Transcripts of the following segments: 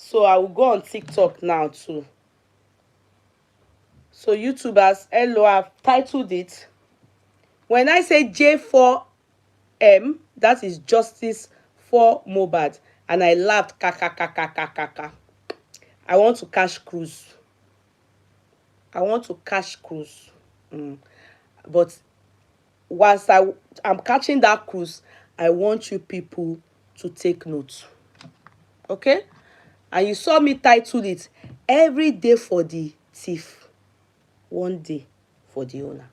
So I will go on TikTok now too. So YouTubers, hello, I've titled it. When I say J4M, that is justice for Mohbad. And I laughed, kaka, kaka, kaka, kaka. I want to cash cruise. I want to cash cruise. But whilst I'm catching that cruise, I want you people to take note. Okay? And you saw me title it, Every Day for the Thief, One Day for the Owner.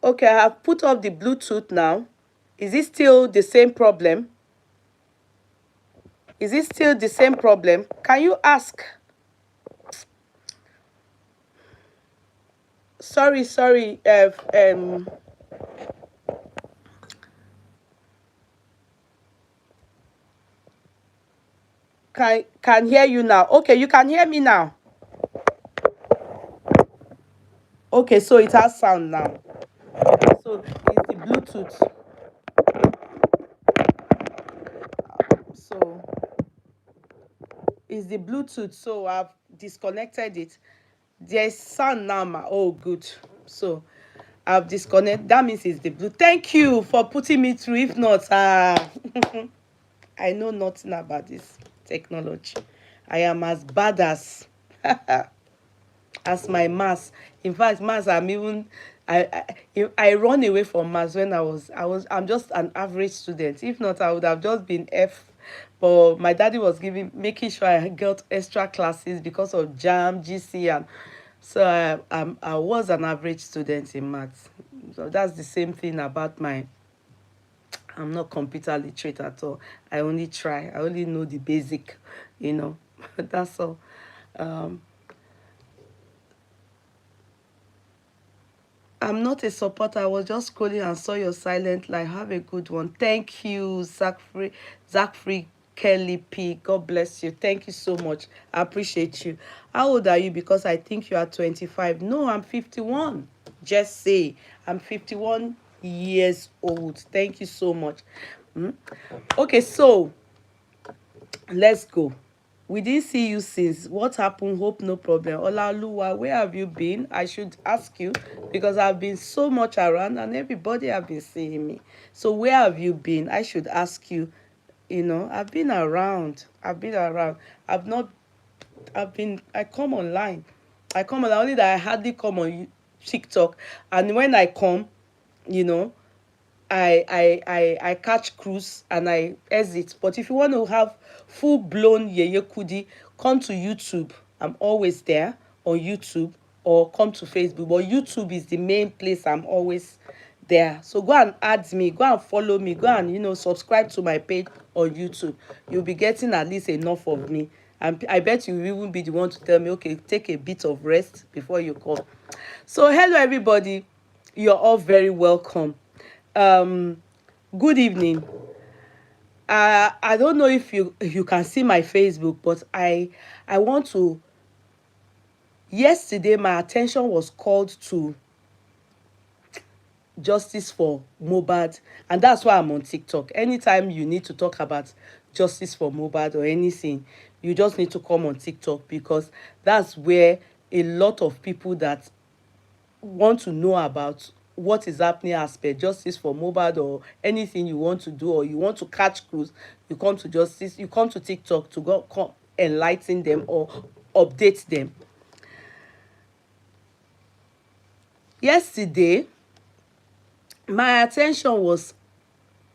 Okay, I have put off the Bluetooth now. Is it still the same problem? Is it still the same problem? Can you ask? Sorry. Can hear you now. Okay, you can hear me now. Okay, so it has sound now. So it's the Bluetooth. So it's the Bluetooth. So I've disconnected it. There's sound now, ma. Oh, good. So I've disconnected. That means it's the Bluetooth. Thank you for putting me through. If not, I know nothing about this technology. I am as bad as my maths. In fact, maths I'm even I run away from maths when I'm just an average student. If not, I would have just been F. But my daddy was making sure I got extra classes because of JAM, GC, and so I was an average student in maths. So that's the same thing about my. I'm not computer literate at all. I only try. I only know the basic, you know. That's all. Um, I'm not a supporter. I was just scrolling and saw your silent live. Have a good one. Thank you, Zach Free Kelly P. God bless you. Thank you so much. I appreciate you. How old are you? Because I think you are 25. No, I'm 51. Just say I'm 51 years old. Thank you so much. Hmm? Okay, so let's go. We didn't see you since. What happened? Hope no problem. Olaluwa, where have you been? I should ask you because I've been so much around and everybody have been seeing me. So where have you been? I should ask you. You know, I've been around. I've been around. I've not. I come online. I come online. Only that I hardly come on TikTok. And when I come, you know, I catch cruise and I exit. But if you want to have full blown Yeye Kudi, come to YouTube. I'm always there on YouTube, or come to Facebook. But YouTube is the main place I'm always there. So go and add me, go and follow me, go and subscribe to my page on YouTube. You'll be getting at least enough of me. And I bet you will even be the one to tell me, okay, take a bit of rest before you come. So hello everybody. You're all very welcome. um Good evening. I don't know if you can see my Facebook, but I want to. Yesterday my attention was called to justice for Mohbad, and that's why I'm on TikTok. Anytime you need to talk about justice for Mohbad or anything, you just need to come on TikTok, because that's where a lot of people that want to know about what is happening as per justice for Mohbad, or anything you want to do, or you want to catch clues, you come to justice, you come to TikTok to come enlighten them or update them. Yesterday my attention was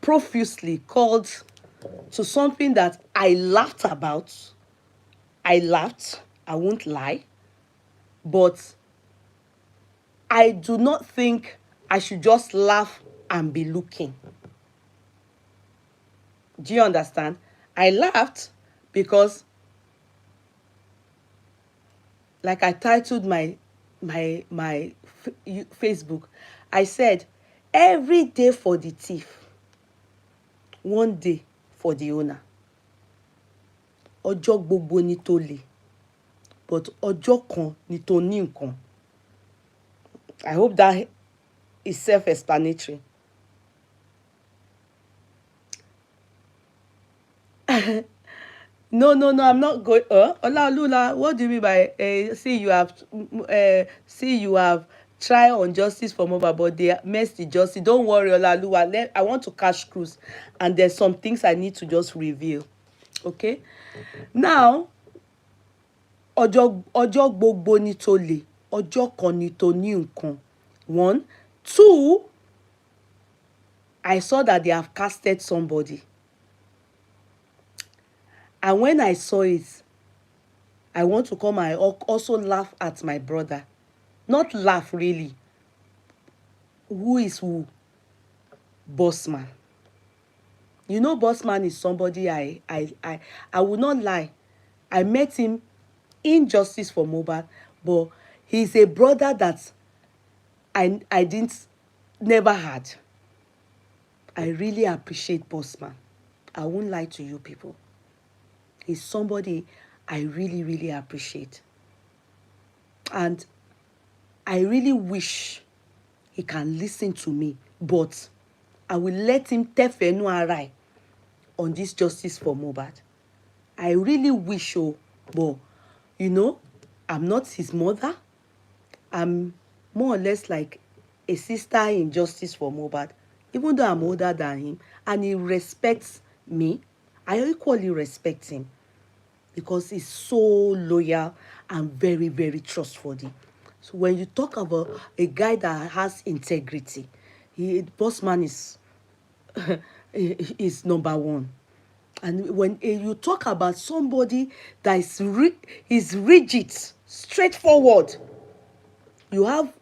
profusely called to something that I laughed about. I laughed, I won't lie, but I do not think I should just laugh and be looking. Do you understand? I laughed because, like I titled my Facebook, I said, every day for the thief, one day for the owner. Ọjọ́ gbogbo ni tolè, but ọjọ́ kan ni tó ní nǹkan. I hope that is self-explanatory. No, I'm not going. Olaolula, what do you mean by see you have tried on justice for Mohbad, but they messed the justice. Don't worry, Olaoluwa. I want to catch cruise, and there's some things I need to just reveal. Okay, now ọjọ́ gbogbo ni tolè, ọjọ́ kan ni tó ní nǹkan. One, two. I saw that they have casted somebody. And when I saw it, I want to come and also laugh at my brother. Not laugh really, who is who? Bossman. You know, Bossman is somebody I will not lie. I met him in Justice for Mohbad, but he's a brother that I didn't never had. I really appreciate Bossman. I won't lie to you people. He's somebody I really, really appreciate. And I really wish he can listen to me, but I will let him tefenu arai on this Justice for Mohbad. I really wish, but you know, I'm not his mother. I'm more or less like a sister in Justice for Mohbad, even though I'm older than him, and he respects me. I equally respect him because he's so loyal and very, very trustworthy. So when you talk about a guy that has integrity, Bossman is number one. And when you talk about somebody that is rigid, straightforward, you have,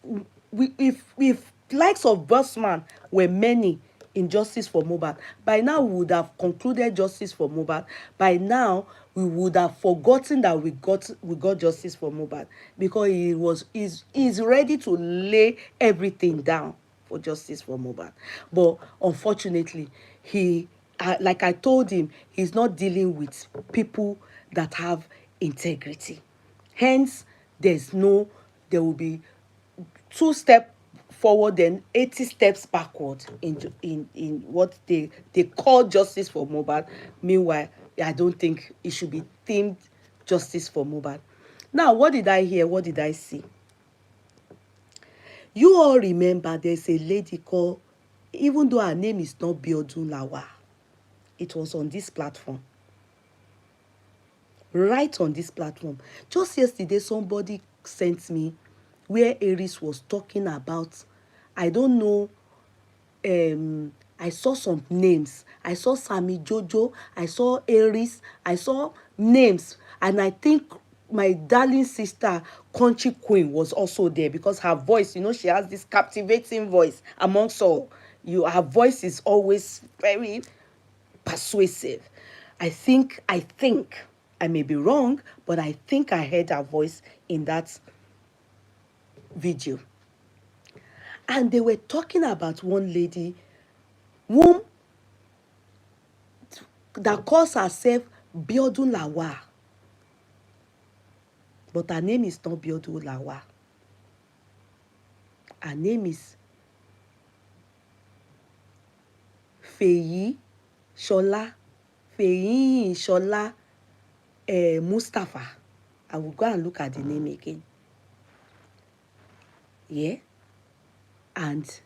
if likes of Bossman were many in Justice for Mohbad, by now we would have concluded Justice for Mohbad. By now we would have forgotten that we got Justice for Mohbad, because he's ready to lay everything down for Justice for Mohbad. But unfortunately, like I told him, he's not dealing with people that have integrity. Hence, there will be 2 steps forward, then 80 steps backward in what they call Justice for Mohbad. Meanwhile, I don't think it should be themed Justice for Mohbad. Now, what did I hear? What did I see? You all remember there's a lady called, even though her name is not Biodun Lawa, it was on this platform. Right on this platform. Just yesterday, somebody sent me where Aries was talking about, I don't know, I saw some names. I saw Sammy Jojo, I saw Aries, I saw names, and I think my darling sister Country Queen was also there, because her voice, she has this captivating voice amongst all. Her voice is always very persuasive. I think I may be wrong, but I think I heard her voice in that video. And they were talking about one lady whom that calls herself Biodun Lawa. But her name is not Biodun Lawa. Her name is Feyi Shola. Feyi Shola Mustapha. I will go and look at the name again. Yeah. And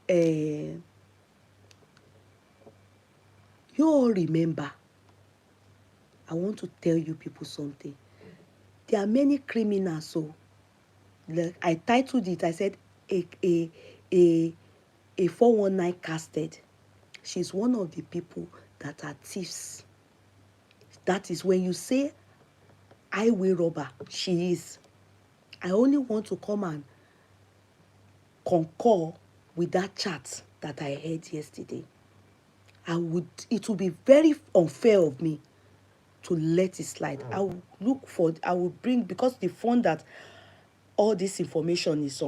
you all remember, I want to tell you people something. There are many criminals, so like I titled it, I said a 419 casted. She's one of the people that are thieves. That is when you say highway robber, she is. I only want to come and concur with that chat that I heard yesterday. It would be very unfair of me to let it slide. I will bring, because the phone that all this information is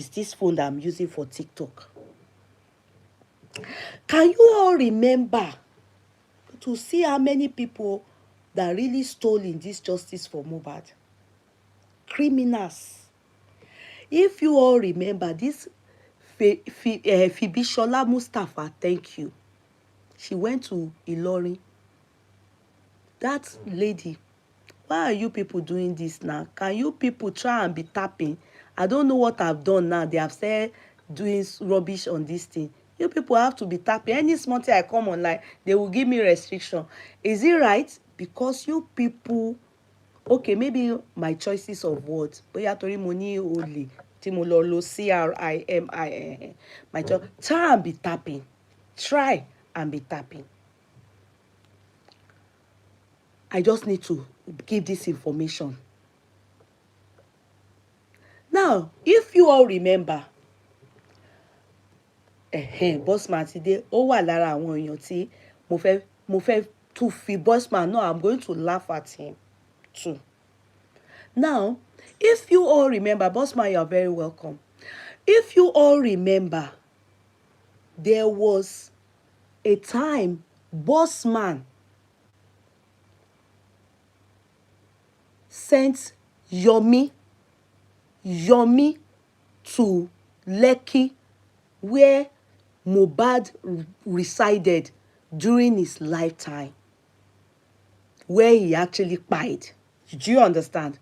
this phone that I'm using for TikTok. Can you all remember to see how many people that really stole in this Justice for Mohbad? Criminals. If you all remember this Fibishola Mustapha, thank you. She went to Ilorin. That lady, why are you people doing this now? Can you people try and be tapping? I don't know what I've done now. They have said doing rubbish on this thing. You people have to be tapping. Any small thing I come online, they will give me restriction. Is it right? Because you people, okay, maybe my choices of words, bóyá torí mo ní olè tí mo lọ lo CRIMI, my choice. Try and be tapping. Try and be tapping. I just need to give this information. Now, if you all remember, Bossman ti dé, ó wà lára àwọn èèyàn tí mo fẹ́ tún fi Bossman. No, I'm going to laugh at him too. Now, if you all remember, Bossman, you are very welcome. If you all remember, there was a time Bossman sent Yomi to Lekki, where Mohbad resided during his lifetime, where he actually died. Do you understand?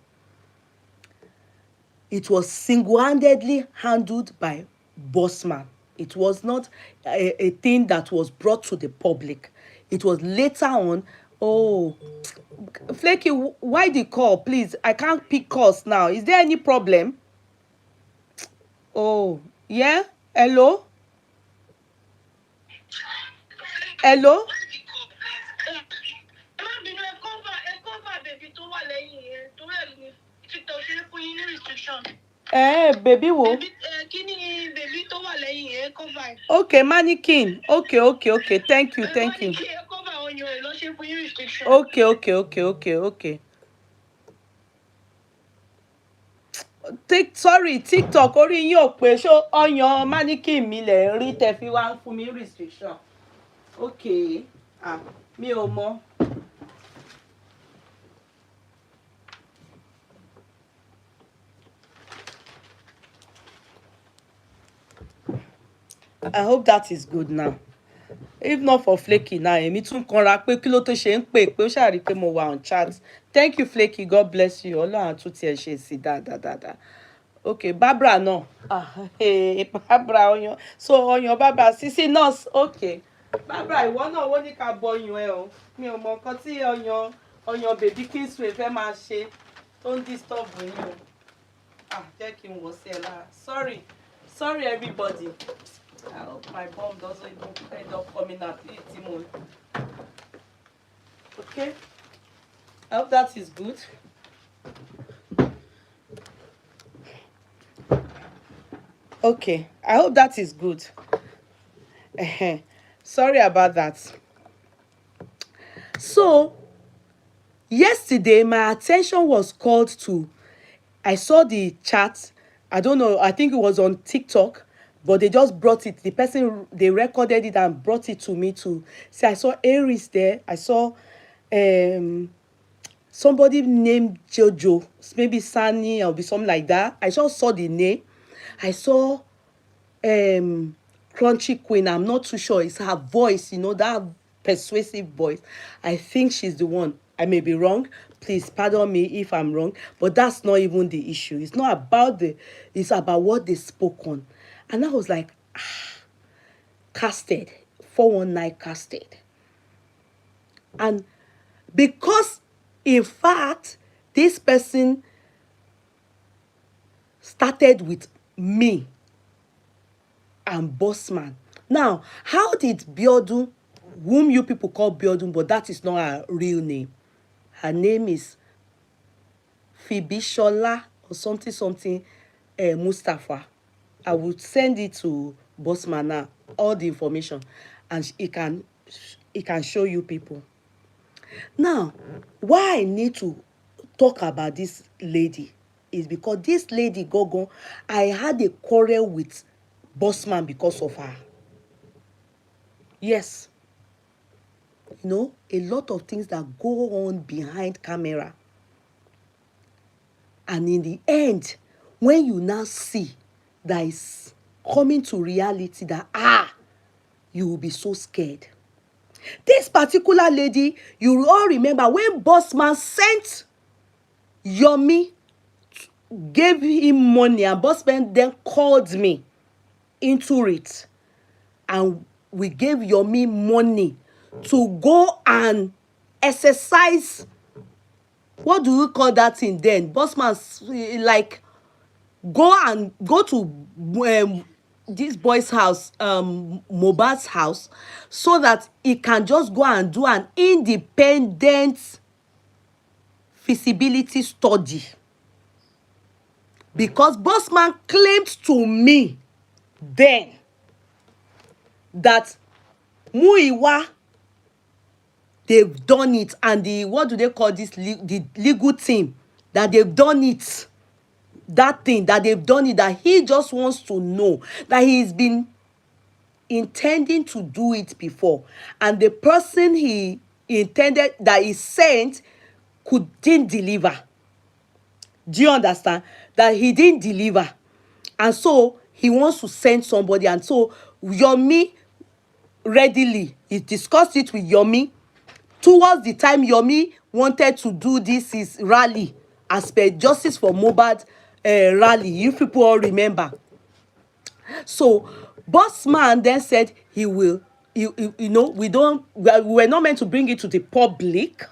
It was single-handedly handled by Bossman. It was not a thing that was brought to the public. It was later on. Oh, Flaky, why the call, please? I can't pick calls now. Is there any problem? Oh, yeah? Hello? Hello? Baby wo? Okay, mannequin. Okay. Thank you. Okay. Sorry, TikTok orí yín ò pé ṣó ọyàn mannequin mi lẹ̀ rí tẹ́ fi wá ń fún mi restriction. Okay, mi ò mọ̀. I hope that is good now. If not for Flaky now, èmi tún kanra pé kí ló tó ṣe ń pè pé ó ṣàrí pé mo wà on chat. Thank you, Flaky. God bless you. Ọlọ́run tún tiẹ̀ ṣe sí dáadáa. Okay, Barbara náà. Barbara ọyàn. So ọyàn Barbara Sisi nurse. Okay. Barbara ìwọ náà wọ́n ní ká bọ ọyàn ẹ o. Mi ò mọ nǹkan tí ọyàn baby Kingsway fẹ́ máa ṣe tó ń disturb yín o. Jẹ́ kí n wọ̀ sí ẹ lára. Sorry everybody. I hope my bomb doesn't even end up coming out. Okay. I hope that is good. Okay. I hope that is good. Sorry about that. So, yesterday, my attention was called to, I saw the chat. I don't know. I think it was on TikTok. But they just brought it. The person, they recorded it and brought it to me to say, I saw Aries there. I saw somebody named Jojo, maybe Sunny or something like that. I just saw the name. I saw Crunchy Queen. I'm not too sure. It's her voice, that persuasive voice. I think she's the one. I may be wrong. Please pardon me if I'm wrong. But that's not even the issue. It's not about it's about what they spoke on. And I was like, casted, 419 casted. And because, in fact, this person started with me and Bossman. Now, how did Biodun, whom you people call Biodun, but that is not her real name. Her name is Fibishola or something, Mustafa. I will send it to Bossman now, all the information, and he can show you people. Now, why I need to talk about this lady is because this lady, Gogo, I had a quarrel with Bossman because of her. Yes. A lot of things that go on behind camera. And in the end, when you now see that is coming to reality, that you will be so scared. This particular lady, you all remember when Bossman sent Yomi, gave him money, and Bossman then called me into it, and we gave Yomi money to go and exercise. What do you call that thing then? Bossman, like, go to this boy's house, Mohbad's house, so that he can just go and do an independent feasibility study. Because Bossman claimed to me then that Muiwa, they've done it, and the, what do they call this, the legal team, that they've done it, that thing that they've done it, that he just wants to know that he's been intending to do it before, and the person he intended, that he sent, couldn't deliver. Do you understand? That he didn't deliver, and so he wants to send somebody. And so Yomi readily, he discussed it with Yomi. Towards the time Yomi wanted to do this his rally, as per Justice for Mohbad rally, you people all remember. So Bossman then said he will, you know, we were not meant to bring it to the public.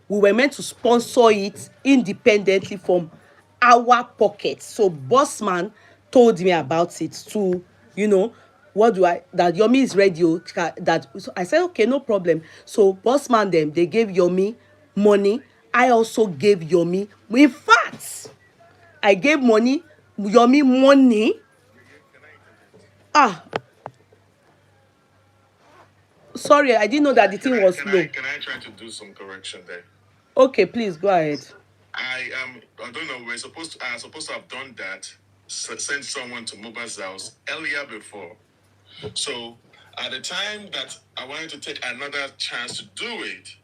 We were meant to sponsor it independently from our pockets. So Bossman told me about it to, you know, what do I, that Yomi is ready, that, so I said okay, no problem. So Bossman, them, they gave Yomi money. I also gave Yomi, in fact I gave Yomi money. Ah, sorry, I didn't know that the thing was low. Can I try to do some correction there? Okay, please go ahead. I don't know. We're supposed to have done that. Send someone to Mohbad's house earlier before. So at the time that I wanted to take another chance to do it,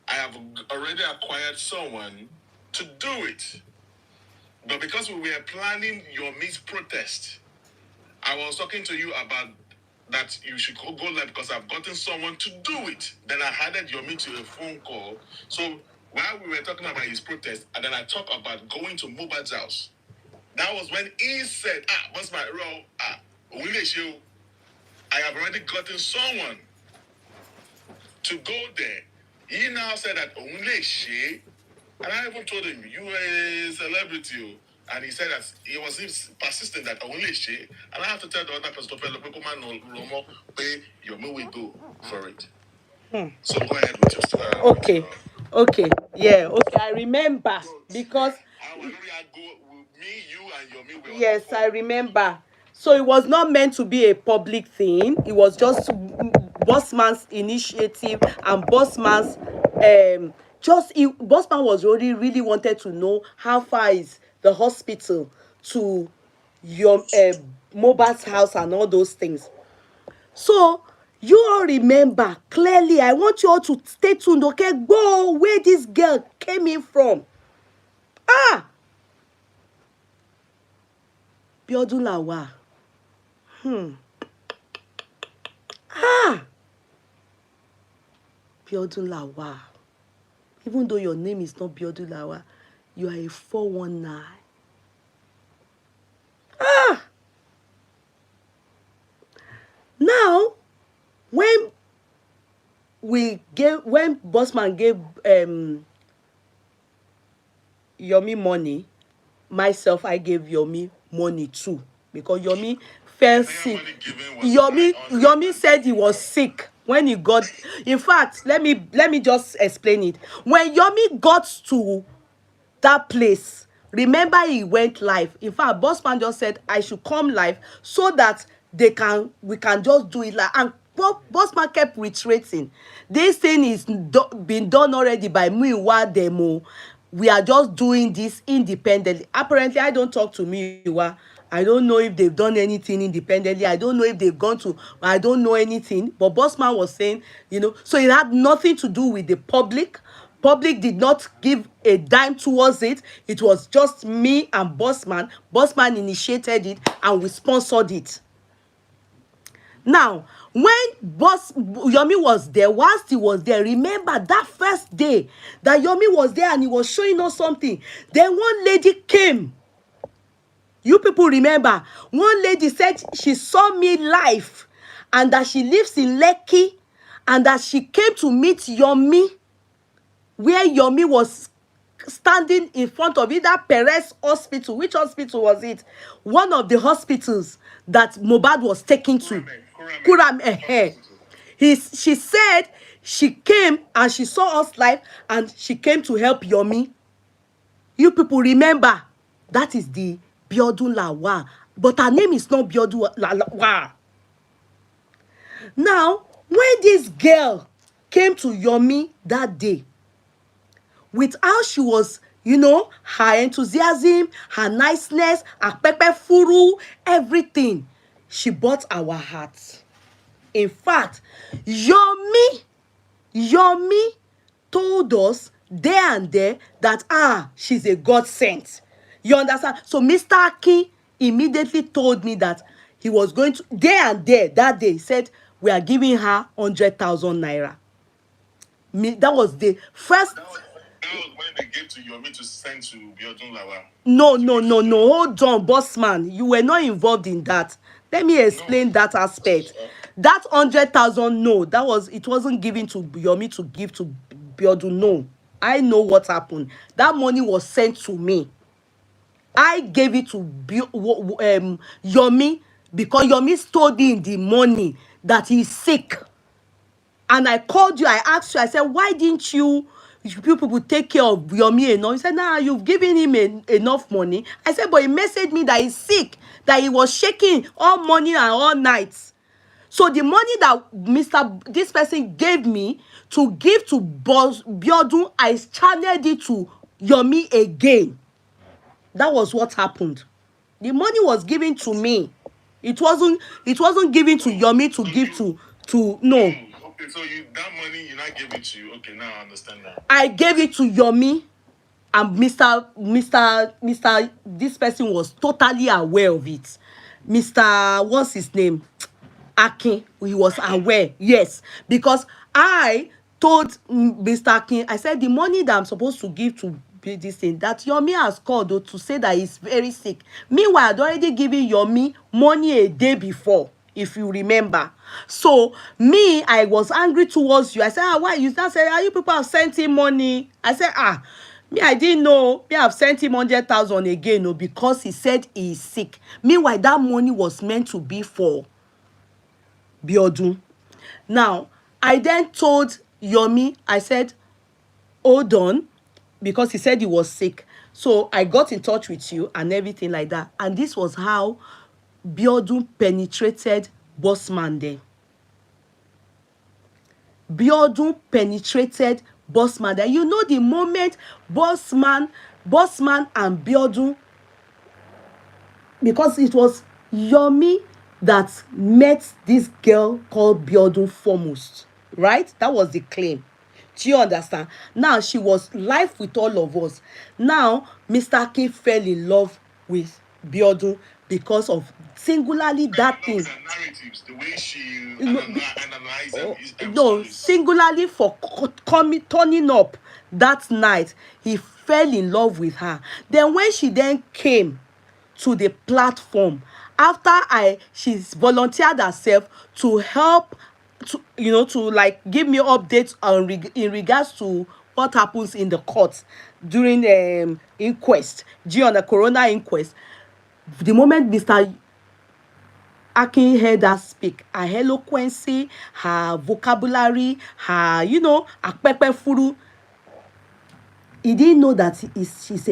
I have already acquired someone to do it. But because we were planning your meet protest, I was talking to you about that you should go live because I've gotten someone to do it. Then I added your meet to a phone call. So while we were talking about his protest, and then I talked about going to Mohbad's house. That was when he said, what's my role? I have already gotten someone to go there. He now said that and I even told him, you are a celebrity. And he said that he was persistent that and I have to tell the other person to pay your money, go for it. So go ahead with your story. Okay, yeah, okay, I remember, because yes, I remember. So it was not meant to be a public thing. It was just Bossman's initiative, and Bossman's Bossman was really wanted to know how far is the hospital to your Mohbad's house and all those things. So you all remember clearly. I want you all to stay tuned, okay? Go where this girl came in from. Biodun Lawal. Biodun Lawal. Even though your name is not Biodun Lawal, you are a 419. Now, when Bossman gave Yomi money, I gave Yomi money too, because Yomi fell sick. Yomi said he was sick when he got. In fact, let me just explain it. When Yomi got to that place, remember, he went live. In fact, Bossman just said I should come live so that we can just do it like. And Bossman kept reiterating, this thing is been done already by Muiwa demo. We are just doing this independently. Apparently, I don't talk to Muiwa. I don't know if they've done anything independently. I don't know if they've gone to. I don't know anything. But Bossman was saying, so it had nothing to do with the public. Public did not give a dime towards it. It was just me and Bossman. Bossman initiated it and we sponsored it. Now, when Yomi was there, whilst he was there, remember that first day that Yomi was there and he was showing us something. Then one lady came. You people remember, one lady said she saw me live and that she lives in Lekki and that she came to meet Yomi, where Yomi was standing in front of either Perez Hospital. Which hospital was it? One of the hospitals that Mohbad was taken to. Kurame. She said she came and she saw us live and she came to help Yomi. You people remember, that is the Biodun Lawal. But her name is not Biodun Lawal. Now, when this girl came to Yomi that day, with how she was, her enthusiasm, her niceness, her pepper furu, everything, she bought our hearts. In fact, Yomi told us there and there that she's a God sent. You understand? So Mr. Akin immediately told me that he was going to there and there that day. He said we are giving her 100,000 naira. That was the first. That was when they gave to Yomi to send to Biodun Lawa. No. Hold on, boss man. You were not involved in that. Let me explain that aspect. That 100,000, no, it wasn't given to Yomi to give to Biodun. No, I know what happened. That money was sent to me. I gave it to Yomi because Yomi told me in the morning that he's sick. And I called you, I asked you, I said, why didn't you people take care of Yomi enough? You said, nah, you've given him enough money. I said, but he messaged me that he's sick, that he was shaking all morning and all night. So the money that this person gave me to give to Boss Biodun, I channeled it to Yomi again. That was what happened. The money was given to me. It wasn't given to Yomi to give to no. Okay, so that money you not gave it to you. Okay, now I understand that. I gave it to Yomi, and Mr. This person was totally aware of it. Mr. What's his name? Akin. He was aware. Yes, because I told Mr. Akin, I said the money that I'm supposed to give to this thing, that Yomi has called though, to say that he's very sick. Meanwhile, I'd already given Yomi money a day before, if you remember. So me, I was angry towards you. I said, why? You now said, you people have sent him money. I said, me, I didn't know. Me, I've sent him 100,000 again, no, because he said he's sick. Meanwhile, that money was meant to be for Biodun. Now, I then told Yomi, I said, hold on, because he said he was sick. So I got in touch with you and everything like that. And this was how Biodun penetrated Bossman there. Biodun penetrated Bossman there. You know, the moment Bossman and Biodun, because it was Yomi that met this girl called Biodun foremost, right? That was the claim. Do you understand? Now she was live with all of us. Now Mr. Akin fell in love with Biodun because of singularly that thing. Narratives, the way she analyzed them. No, singularly for turning up that night, he fell in love with her. Then when she then came to the platform, after she's volunteered herself to help, to like give me updates in regards to what happens in the court during inquest, on the corona inquest. The moment Mr. Akin heard her speak, her eloquency, her vocabulary, her her pepper furu, he didn't know that she's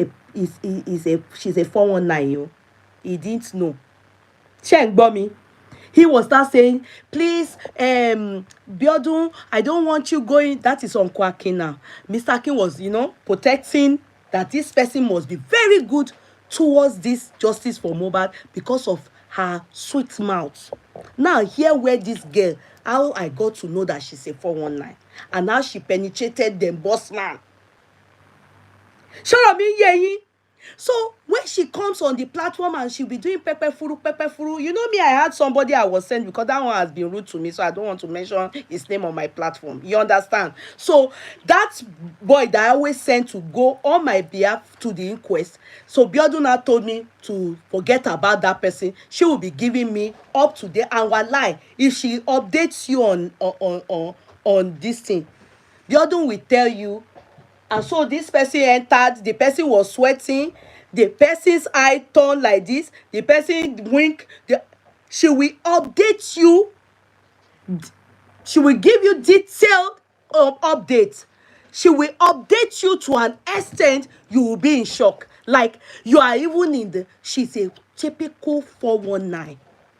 a 419. He didn't know. Ṣé ń gbọ́ mi? He was start saying, please, Biodun, I don't want you going. That is Uncle Akin now. Mr. Akin was, protecting that this person must be very good towards this justice for Mohbad because of her sweet mouth. Now, here where this girl, how I got to know that she's a 419, and how she penetrated them boss man. Ṣọ́rọ̀ mi yé yín? So when she comes on the platform and she'll be doing pepper furu, me, I had somebody I was sent because that one has been rude to me, so I don't want to mention his name on my platform. You understand? So that boy that I always sent to go on my behalf to the inquest, so Biodun now told me to forget about that person. She will be giving me up to date, and wallahi, if she updates you on this thing, Biodun will tell you. And so this person entered, the person was sweating, the person's eye turned like this, the person wink. She will update you. She will give you detailed updates. She will update you to an extent you will be in shock. Like you are even she's a typical 419.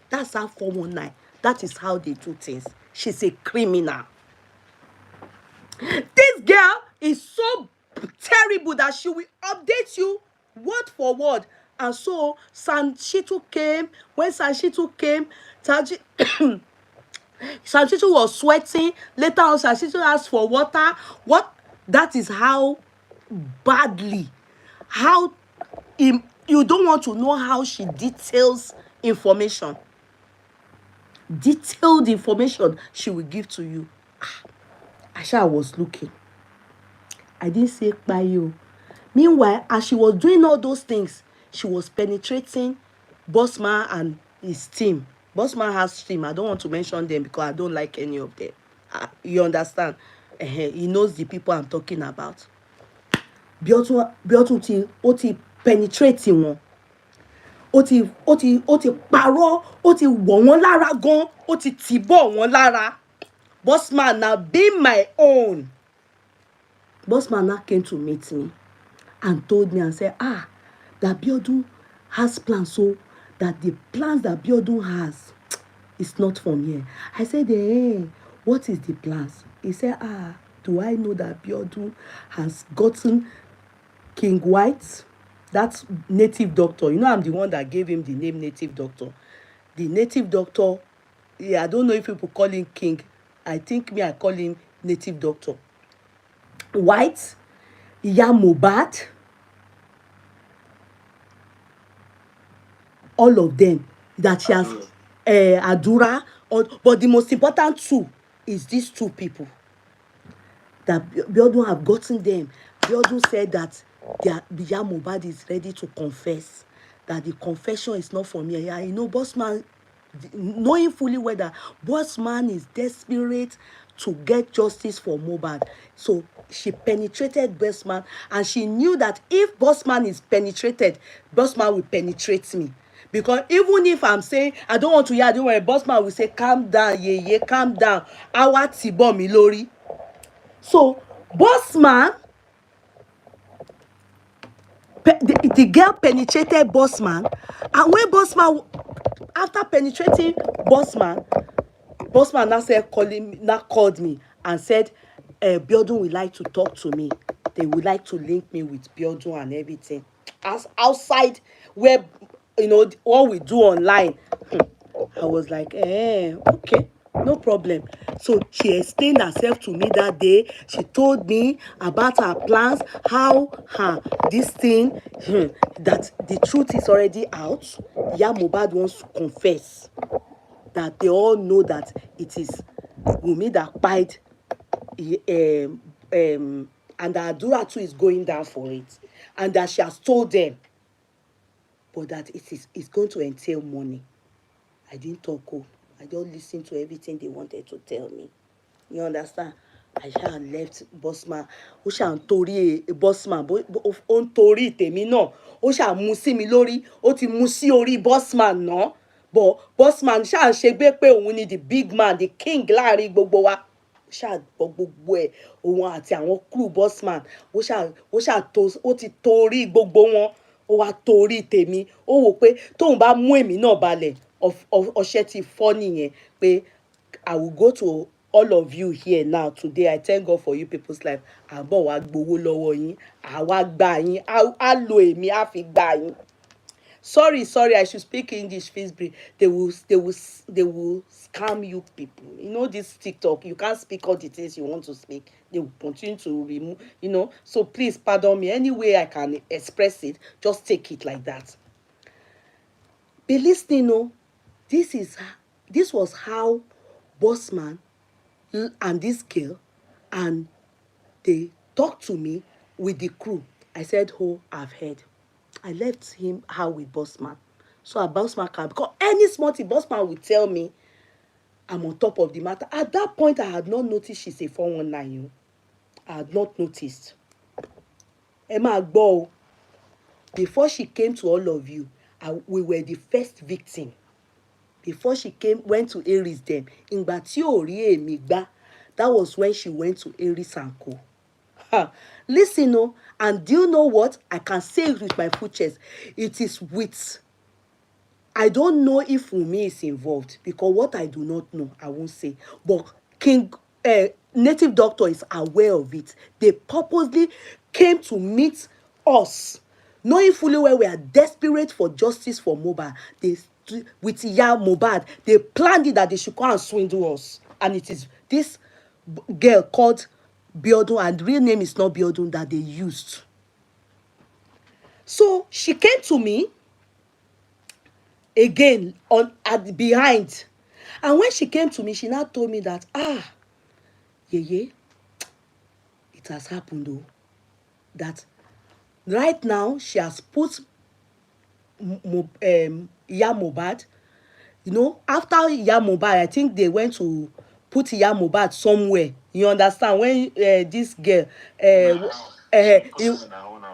That's her 419. That is how they do things. She's a criminal. This girl is so terrible that she will update you word for word. And so Sanchitu came. When Sanchitu came, Sanchitu was sweating. Later on, Sanchitu asked for water. What? That is how badly, how you don't want to know how she details information. Detailed information she will give to you. Asha was looking. I didn't say by you. Meanwhile, as she was doing all those things, she was penetrating Bossman and his team. Bossman has team. I don't want to mention them because I don't like any of them. You understand? He knows the people I'm talking about. Bí ó ti penetrate wọn. Ó ti parọ́, ó ti wọ̀ wọ́n lára gan, ó ti tì bọ̀ wọ́n lára. Bossman now be my own. Bossman now came to meet me and told me and said, that Biodun has plans, so that the plans that Biodun has is not from here. I said, what is the plans? He said, do I know that Biodun has gotten King White, that native doctor? You know, I'm the one that gave him the name native doctor. The native doctor, I don't know if people call him King. I think I call him native doctor. White, Mohbad, all of them that she has, Adura, but the most important two is these two people that Biodun have gotten them. Biodun said that Mohbad is ready to confess, that the confession is not from here. Yeah, you know, Bossman, knowing fully well that Bossman is desperate to get justice for Mohbad. So she penetrated Bossman, and she knew that if Bossman is penetrated, Bossman will penetrate me. Because even if I'm saying, I don't want to hear, I don't want, Bossman will say, calm down, Yeye, calm down. Awa ti bo mi lórí. So Bossman, the girl penetrated Bossman, and when Bossman, after penetrating Bossman now called me and said, Biodun would like to talk to me. They would like to link me with Biodun and everything. As outside where, you know, what we do online. I was like, okay, no problem. So she explained herself to me that day. She told me about her plans, how this thing, that the truth is already out. Mohbad wants to confess. That they all know that it is Wunmi that pied, and that Adura too is going down for it. And that she has told them, but that it's going to entail money. I didn't talk. I just listened to everything they wanted to tell me. You understand? I shall left Bossman. Ó ṣá ń torí Bossman, ó ń torí tèmi náà. Ó ṣá mú sí mi lórí. Ó ti mú sí orí Bossman náà. But Bossman ṣá ń ṣègbé pé òun ni the big man, the king láàrin gbogbo wa. Ó ṣá gbọ́ gbogbo ẹ̀. Òun àti àwọn crew Bossman. Ó ti torí gbogbo wọn. Ó wá torí tèmi. Ó wò pé tóun bá mú èmi náà balẹ̀. Ọṣẹ ti fọ́ nìyẹn pé I will go to all of you here now today. I thank God for you people's life. Àbọ̀ wá gbowó lọ́wọ́ yín. Àwa gbà yín. Á lo èmi á fi gbà yín. Sorry, I should speak English, Facebook. They will scam you people. You know this TikTok, you can't speak all the things you want to speak. They will continue to remove, you know. So please pardon me. Any way I can express it, just take it like that. Be listening, no. This was how Bossman and this girl, and they talked to me with the crew. I said, I've heard. I left him out with Bossman. So a Bossman can, because any small thing Bossman will tell me, I'm on top of the matter. At that point, I had not noticed she's a 419. I had not noticed. Emma Agbo, before she came to all of you, we were the first victim. Before she went to Aries then, ìgbà tí ò rí èmi gbá, that was when she went to Aries and Co. Listen, no, and do you know what? I can say it with my full chest. It is with I don't know if Wunmi is involved, because what I do not know, I won't say. But King Native Doctor is aware of it. They purposely came to meet us, knowing fully well we are desperate for justice for Mohbad. With Iya Mohbad, they planned it that they should come and swindle us. And it is this girl called Biodun, and the real name is not Biodun, that they used. So she came to me again on at behind, and when she came to me, she now told me that Yeye, it has happened though, that right now she has put Iya Mohbad, after Iya Mohbad, I think they went to put Iya Mohbad somewhere, you understand, when this girl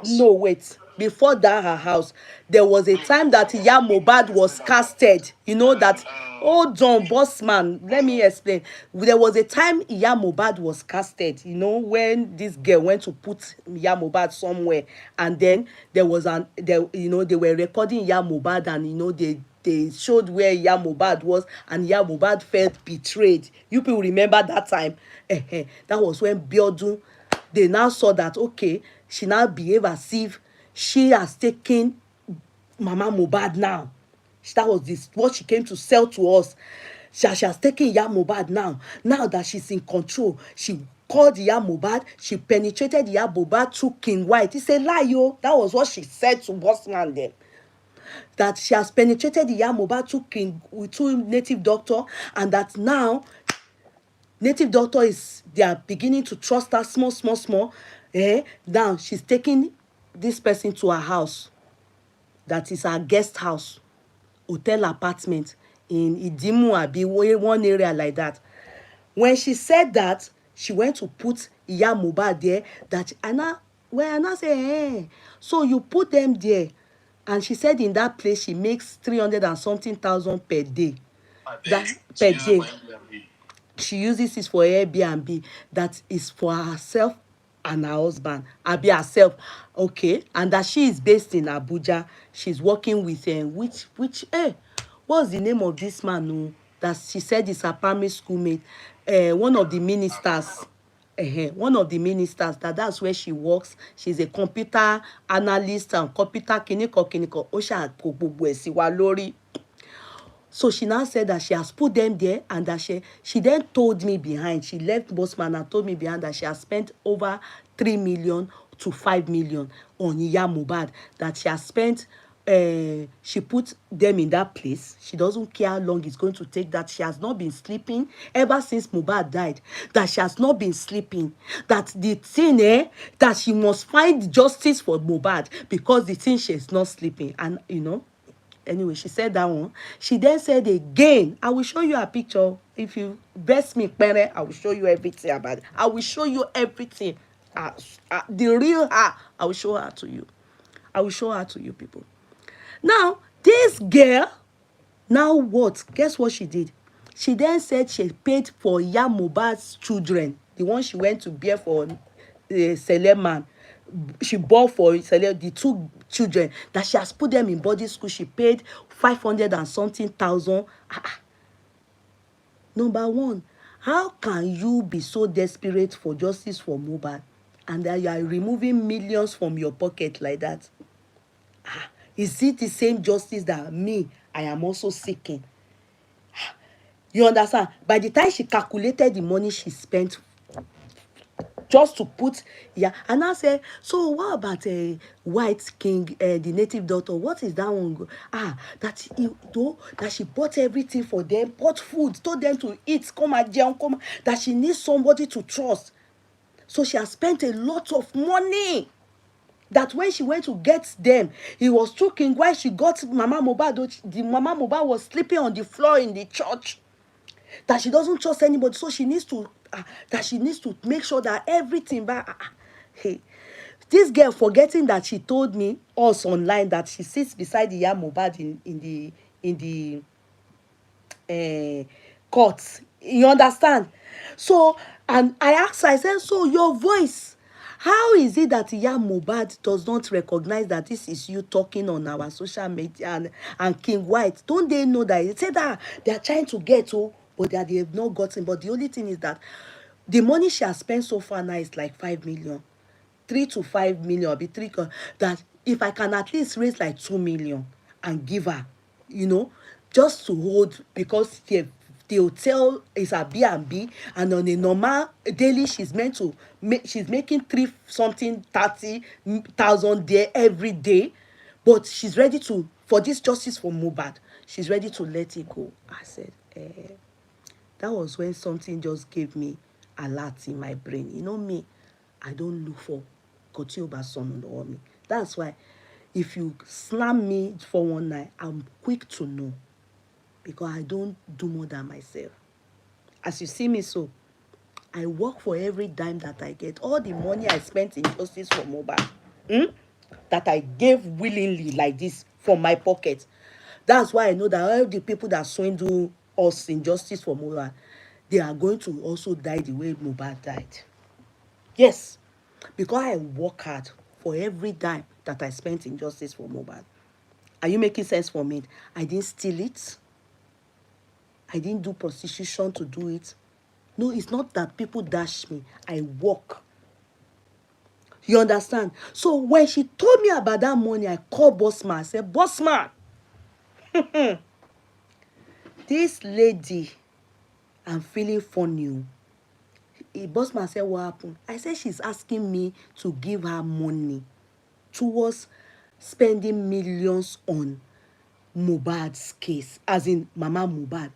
no, wait, before that her house, there was a time that Iya Mohbad was casted, that. Hold on, boss man, let me explain. There was a time Iya Mohbad was casted, when this girl went to put Iya Mohbad somewhere, and then there was they were recording Iya Mohbad, and they showed where Iya Mohbad was, and Iya Mohbad felt betrayed. You people remember that time? That was when Biodun, they now saw that, okay, she now behave as if she has taken Mama Mohbad now. That was this what she came to sell to us. She has taken Iya Mohbad now. Now that she's in control, she called Iya Mohbad, she penetrated Iya Mohbad through King White. It's a lie, yo. That was what she said to Bossman then. That she has penetrated Iya Mohbad through Native Doctor, and that now Native Doctor they are beginning to trust her small, small, small. Now she's taking this person to her house. That is her guest house, hotel apartment in Idimu abi one area like that. When she said that, she went to put Iya Mohbad there. That Anna say, so you put them there, and she said in that place she makes 300 and something thousand per day. That per day. She uses it for Airbnb. That is for herself and her husband, abi herself, okay, and that she is based in Abuja. She's working with which what's the name of this man? That she said is her primary schoolmate, one of the ministers. One of the ministers, that's where she works. She's a computer analyst and computer kiniko ó ṣáà kó gbogbo ẹ̀ sí wa lórí. So she now said that she has put them there, and that she then told me behind, she left Bossman and told me behind that she has spent over 3 million to 5 million on Iya Mohbad. That she has spent, she put them in that place. She doesn't care how long it's going to take. That she has not been sleeping ever since Mohbad died. That she has not been sleeping. That the thing, that she must find justice for Mohbad, because the thing, she's not sleeping. And anyway, she said that one. She then said again, I will show you a picture. If you best me, Pere, I will show you everything about it. I will show you everything. The real her, I will show her to you. I will show her to you people. Now, this girl, now what? Guess what she did? She then said she paid for Iya Mohbad's children, the one she went to bear for Seleman. She bought for the two children, that she has put them in boarding school. She paid 500 and something thousand. Number one, how can you be so desperate for justice for Mohbad, and that you are removing millions from your pocket like that? Is it the same justice that I am also seeking? You understand? By the time she calculated the money she spent just to put, and I say, so what about White King, the Native Doctor? What is that one? That she bought everything for them, bought food, told them to eat, that she needs somebody to trust. So she has spent a lot of money. That when she went to get them, he was choking. While she got Mama Mohbad, the Mama Mohbad was sleeping on the floor in the church. That she doesn't trust anybody, so she needs to make sure that everything hey, this girl forgetting that she told me us online that she sits beside the Iya Mohbad in the court. You understand? So, and I asked her, I said, so your voice, How is it that Iya Mohbad does not recognize that this is you talking on our social media, and King White? Don't they know that? They say that they are trying to get, but that they have not gotten. But the only thing is that the money she has spent so far now is like 5 million. 3 to 5 million, or be three, that if I can at least raise like 2 million and give her, just to hold, because the hotel is a B&B, and on a normal daily she's meant to make, she's making 30,000 there every day, but she's ready to, for this justice for Mohbad, she's ready to let it go. I said, that was when something just gave me alert in my brain. Me, I don't look for Kotioba son or me. That's why if you slam me for one night, I'm quick to know, because I don't do more than myself. As you see me, so I work for every dime that I get. All the money I spent in justice for Mohbad, that I gave willingly like this from my pocket. That's why I know that all the people that swindle us in justice for Mohbad, they are going to also die the way Mohbad died. Yes, because I work hard for every dime that I spent in justice for Mohbad. Are you making sense for me? I didn't steal it. I didn't do prostitution to do it. No, it's not that people dash me. I work. You understand? So when she told me about that money, I called Bossman. I said, Bossman, this lady, I'm feeling funny. Bossman said, what happened? I said, she's asking me to give her money towards spending millions on Mohbad's case, as in Mama Mohbad.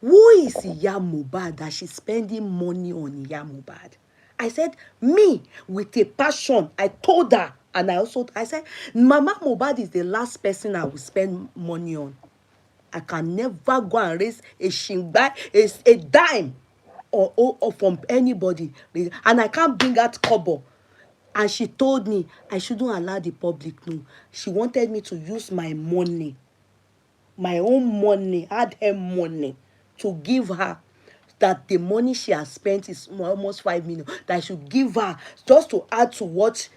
Who is Iya Mohbad that she's spending money on Iya Mohbad? I said, me, with a passion, I told her, and I said, Mama Mohbad is the last person I will spend money on. I can never go and raise a shingbai, a dime, or from anybody, and I can't bring out kobo. And she told me I shouldn't allow the public know. She wanted me to use my money, my own money, hard-earned money, to give her. That the money she has spent is almost 5 million. That I should give her just to add to what,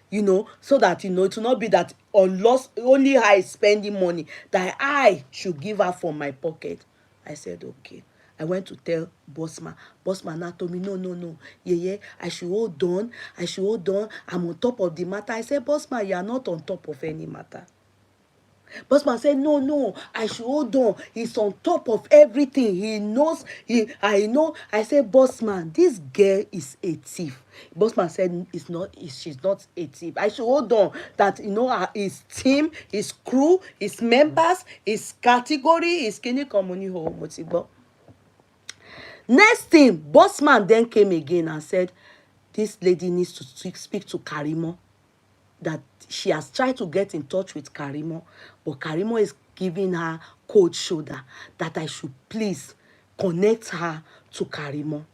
so that, it will not be that on loss, only I spending money, that I should give her from my pocket. I said, okay. I went to tell Bossman. Bossman now told me, no, no, no. Yeah, I should hold on. I should hold on. I'm on top of the matter. I said, Bossman, you are not on top of any matter. Bossman said, no, no, I should hold on. He's on top of everything. He knows. I know. I said, Bossman, this girl is a thief. Bossman said, she's not a thief. I should hold on. That, his team, his crew, his members, his category, his kini community home. Next thing, Bossman then came again and said, this lady needs to speak to Karimo. That she has tried to get in touch with Karimo, but Karimo is giving her cold shoulder, that I should please connect her to Karimo.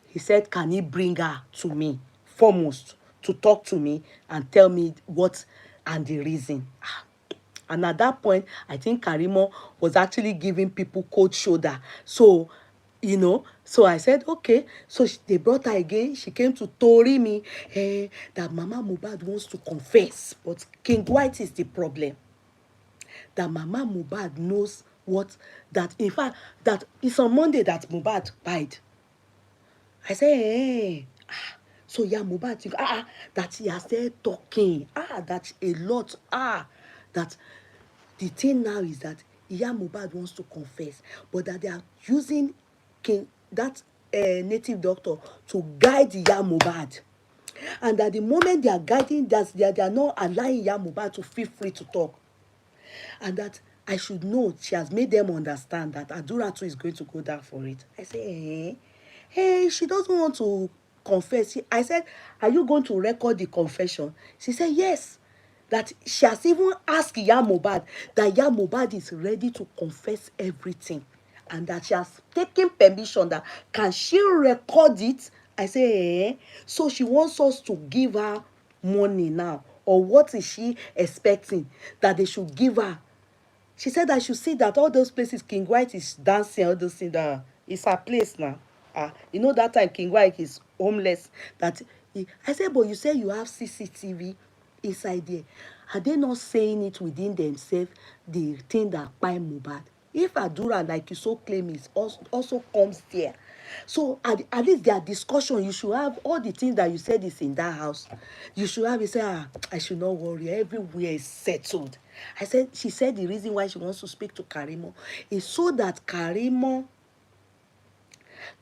He said, can he bring her to me foremost to talk to me and tell me what and the reason. And at that point, I think Karimo was actually giving people cold shoulder. So, so I said, okay. So they brought her again. She came to Tori me, that Mama Mohbad wants to confess. But King White is the problem. That Mama Mohbad knows in fact, that it's on Monday that Mohbad died. I said, so yeah, Mohbad think, that he has started talking, that a lot, that the thing now is that Iya Mohbad wants to confess, but that they are using that native doctor to guide Iya Mohbad, and that the moment they are guiding, that they are not allowing Iya Mohbad to feel free to talk, and that I should know she has made them understand that Adura too is going to go down for it. I say, hey, she doesn't want to confess. I said, are you going to record the confession? She said, yes. That she has even asked Iya Mohbad that Iya Mohbad is ready to confess everything, and that she has taken permission that can she record it. I say, so she wants us to give her money now, or what is she expecting that they should give her? She said I should see that all those places King White is dancing, all those things, that it's her place now. You know that time King White is homeless. I said, but you say you have CCTV inside there. Are they not saying it within themselves, the thing that buy Mohbad? If Adura, like you so claim, is also comes there. So at least their discussion, you should have all the things that you said is in that house. You should have, you say, I should not worry, everywhere is settled. She said the reason why she wants to speak to Karimo is so that Karimo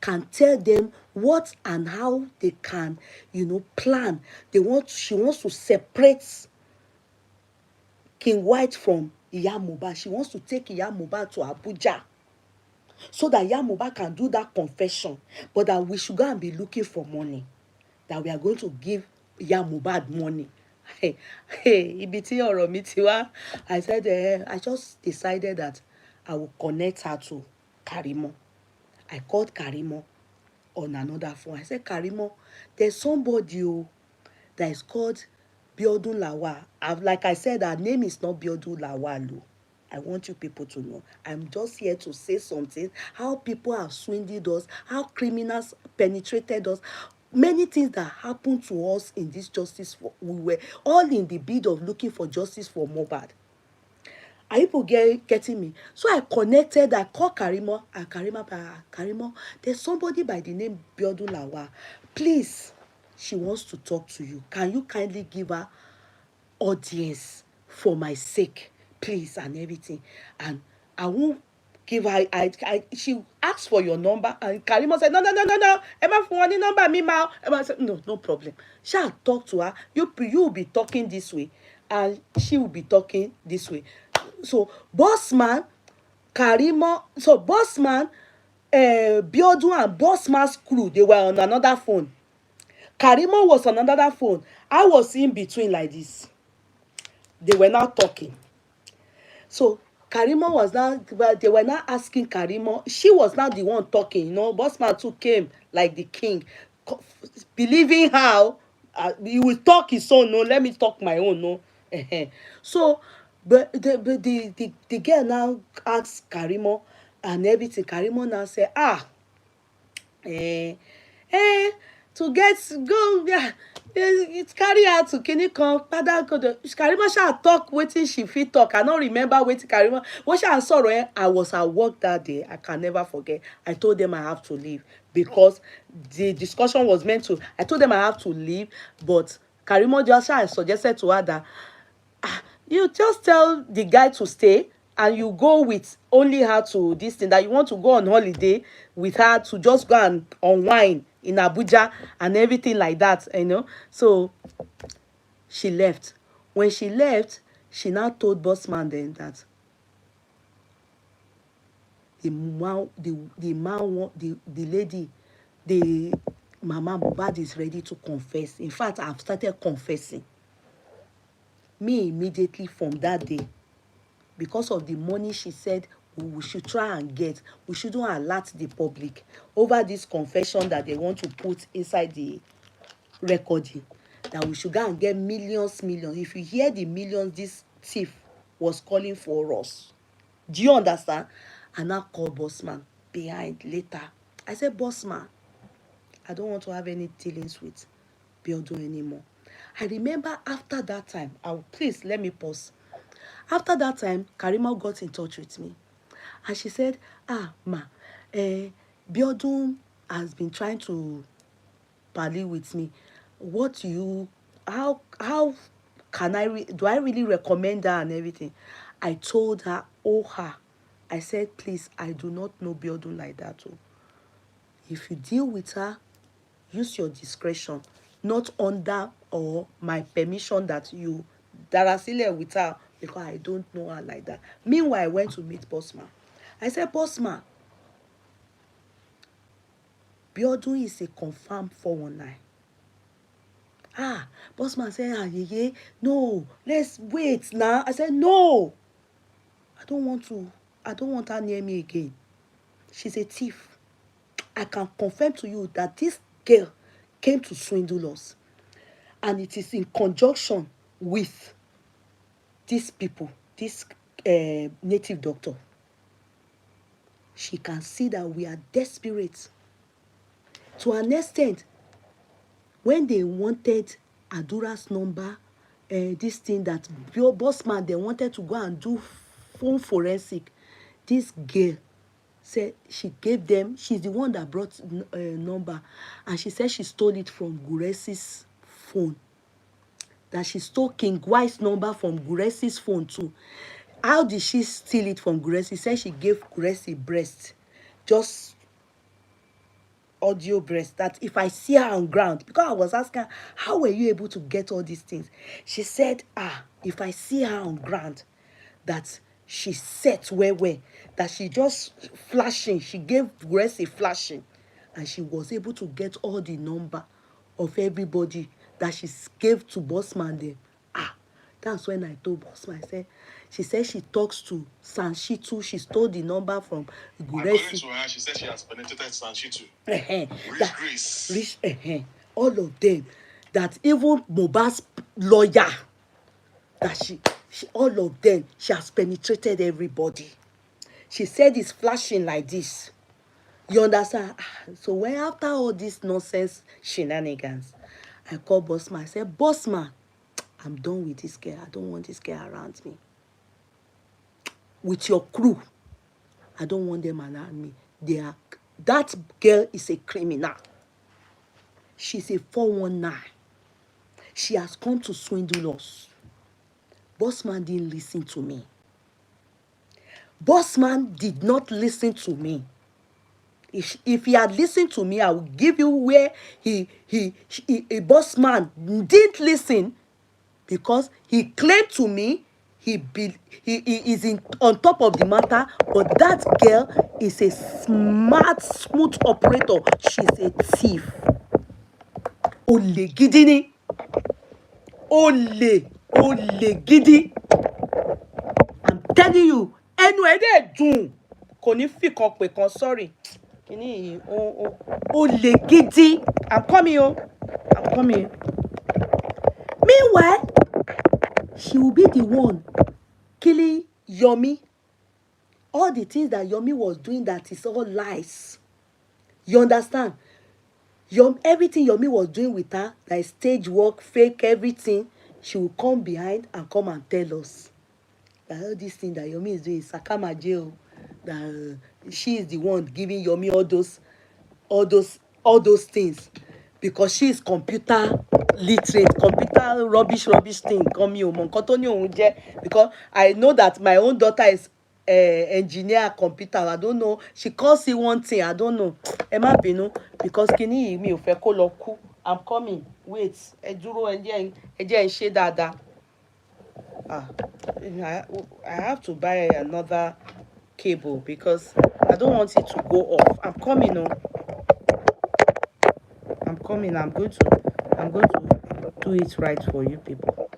can tell them what and how they can, plan. She wants to separate King White from Iya Mohbad. She wants to take Iya Mohbad to Abuja so that Iya Mohbad can do that confession, but that we should go and be looking for money, that we are going to give Iya Mohbad money. Ibi tí ọ̀rọ̀ mi ti wá. I said, I just decided that I will connect her to Karimo. I called Karimo on another phone. I said, Karimo, there's somebody that is called Biodun Lawal. Like I said, her name is not Biodun Lawal. I want you people to know. I'm just here to say something. How people have swindled us, how criminals penetrated us. Many things that happened to us in this justice. We were all in the bid of looking for justice for Mohbad. Are people getting me? So I connected, I called Karimo, and Karimo, there's somebody by the name Biodun Lawal. Please, she wants to talk to you. Can you kindly give her audience for my sake, please, and everything? And I won't give her, she asked for your number, and Karimo said, no. Emma, for one number, me, ma. Emma said, no problem. Shall talk to her. You will be talking this way, and she will be talking this way. So Bossman, Biodun and Bossman's crew, they were on another phone. Karimo was on another phone. I was in between like this. They were not talking. So Karimo was now, they were not asking Karimo. She was not the one talking. Bossman too came like the king, believing how he will talk his own. No, let me talk my own. No, so but the girl now asked Karimo and everything. Karimo now say, eh, to get go, yeah, it carry her to kini kan padà kodo. Karimo ṣáà talk wetin she fit talk. I no remember wetin Karimo wọ́n ṣáà sọ̀rọ̀. I was at work that day. I can never forget. I told them I have to leave because the discussion was meant to. I told them I have to leave, but Karimo just suggested to her that you just tell the guy to stay and you go with only her to this thing, that you want to go on holiday with her to just go and unwind in Abuja and everything like that, So she left. When she left, she now told Bossman then that the lady, the Mama Mohbad is ready to confess. In fact, I've started confessing. Me immediately from that day, because of the money she said we should try and get, we shouldn't alert the public over this confession that they want to put inside the recording, that we should go and get millions. If you hear the millions this thief was calling for us, do you understand? And now call Bossman behind later. I said, Bossman, I don't want to have any dealings with Biodun anymore. I remember after that time, please let me pause. After that time, Karimo got in touch with me. And she said, ma, Biodun has been trying to parley with me. How can do I really recommend her and everything? I told her, I said, please, I do not know Biodun like that. If you deal with her, use your discretion, not under or my permission that are still with her, because I don't know her like that. Meanwhile, I went to meet Bossman. I said, Bossman, Biodun is a confirmed 419. Bossman said, Yeye, no, let's wait now. I said, no, I don't want her near me again. She's a thief. I can confirm to you that this girl came to swindle us. And it is in conjunction with these people, this native doctor. She can see that we are desperate To an extent, when they wanted Adura's number, this thing that boss man, they wanted to go and do phone forensic. This girl said she gave them, she's the one that brought number, and she said she stole it from Guresi's phone. That she stole King White's number from Guresi's phone too. How did she steal it from Guresi? She said she gave Guresi breast, just audio breast, that if I see her on ground, because I was asking her, how were you able to get all these things? She said, if I see her on ground, that she set where, that she just flashing, she gave Grace a flashing, and she was able to get all the number of everybody that she gave to Bossman there. That's when I told Bossman, I said, she said she talks to Sanshitu. She stole the number from Guresi. According to her, she said she has penetrated Sanshitu. Rich, all of them. That even Mohbad's lawyer, that she all of them, she has penetrated everybody. She said it's flashing like this. You understand? So when after all this nonsense shenanigans, I called Bossman. I said, Bossman, I'm done with this girl. I don't want this girl around me. With your crew, I don't want them around me. That girl is a criminal. She's a 419. She has come to swindle us. Bossman didn't listen to me. Bossman did not listen to me. If he had listened to me, I would give you where Bossman didn't listen, because he claimed to me he is on top of the matter, but that girl is a smart, smooth operator. She's a thief. Olè gidi ni. Olè gidi. I'm telling you, ẹnu ẹ̀ dẹ̀ dùn. Kò ní fi kan pè kan, sorry. Kìíní olè gidi. I'm coming. Meanwhile, she will be the one killing Yomi. All the things that Yomi was doing, that is all lies. You understand? Everything Yomi was doing with her, like stage work, fake, everything, she will come behind and come and tell us that all these things that Yomi is doing is Sakama jail. That she is the one giving Yomi all those things, because she is computer literate, computer rubbish thing. Because I know that my own daughter is engineer computer. I don't know, she calls it one thing, I don't know. Emma Binu, because kini mi ò fẹ́ kó lọ kú. I'm coming. Wait, ẹ dúró, ẹ jẹ́ ń ṣe dáadáa. I have to buy another cable because I don't want it to go off. I'm coming. I'm coming. I'm going to do it right for you people.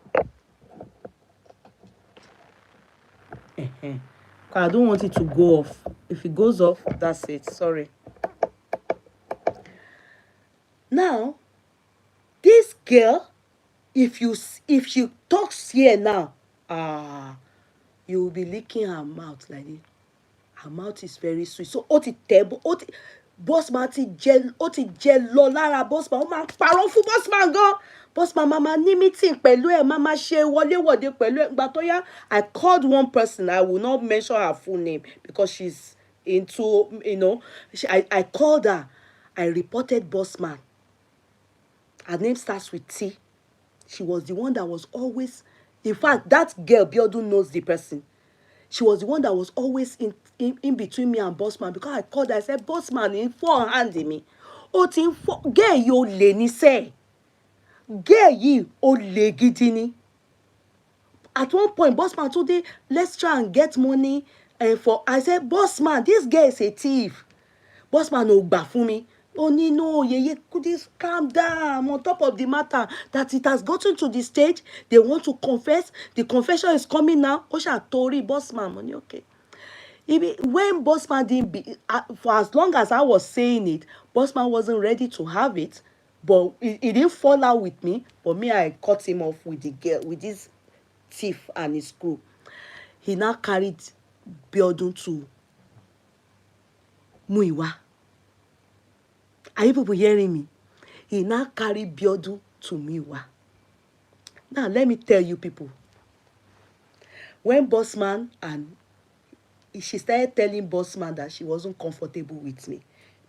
I don't want it to go off. If it goes off, that's it. Sorry. Now, this girl, if she talks here now, you will be licking her mouth like this. Her mouth is very sweet. So Bossman ti jẹ lọ lára Bossman. Ó máa ń parọ́ fún Bossman gan. Bossman máa ní meeting pẹ̀lú ẹ̀, máa ṣe wọléwọ̀de pẹ̀lú ẹ̀. Ìgbà tó yá, I called one person. I will not mention her full name because she's into, I called her. I reported Bossman. Her name starts with T. She was the one that was always, in fact, that girl, Biodun, knows the person. She was the one that was always in between me and Bossman, because I called her. I said, Bossman, in forehand me. Girl, you olè ní sẹ́. Girl, you olè gidi ni. At one point, Bossman told me, let's try and get money. I said, Bossman, this girl is a thief. Bossman ò gbà fún mi. Oh, no, Yeye, Kudi, calm down. I'm on top of the matter. That it has gotten to the stage. They want to confess. The confession is coming now. Osha Tori, Bossman, money, okay. When Bossman didn't for as long as I was saying it, Bossman wasn't ready to have it. But he didn't fall out with me. But me, I cut him off with the girl, with this thief and his crew. He now carried Biodun to Muiwa. Are you people hearing me? He now carry Biodun to Muiwa. Now let me tell you people, when Bossman and she started telling Bossman that she wasn't comfortable with me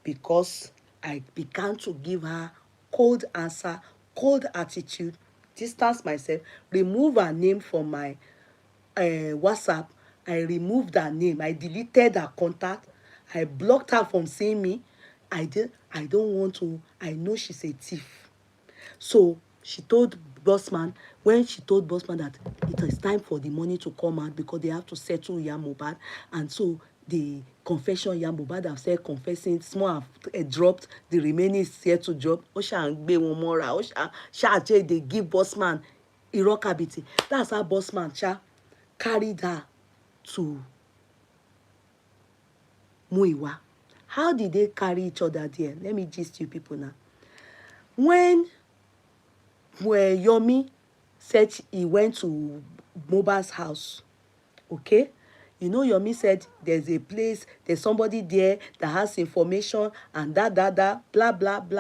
because I began to give her cold answer, cold attitude, distance myself, remove her name from my WhatsApp. I removed her name. I deleted her contact. I blocked her from seeing me. I don't want to. I know she's a thief. So she told Bossman, when she told Bossman that it is time for the money to come out because they have to settle Mohbad, and so the confession Mohbad have said confessing, small have dropped, the remaining is here to drop. Ó ṣá ń gbé wọn mọ́ra, ó ṣá they give Bossman irokabiti. That's how Bossman carried her to Muiwa. How did they carry each other there? Let me gist you people now. When Yomi said he went to Mohbad's house, okay? You know, Yomi said there's a place, there's somebody there that has information and blah, blah, blah,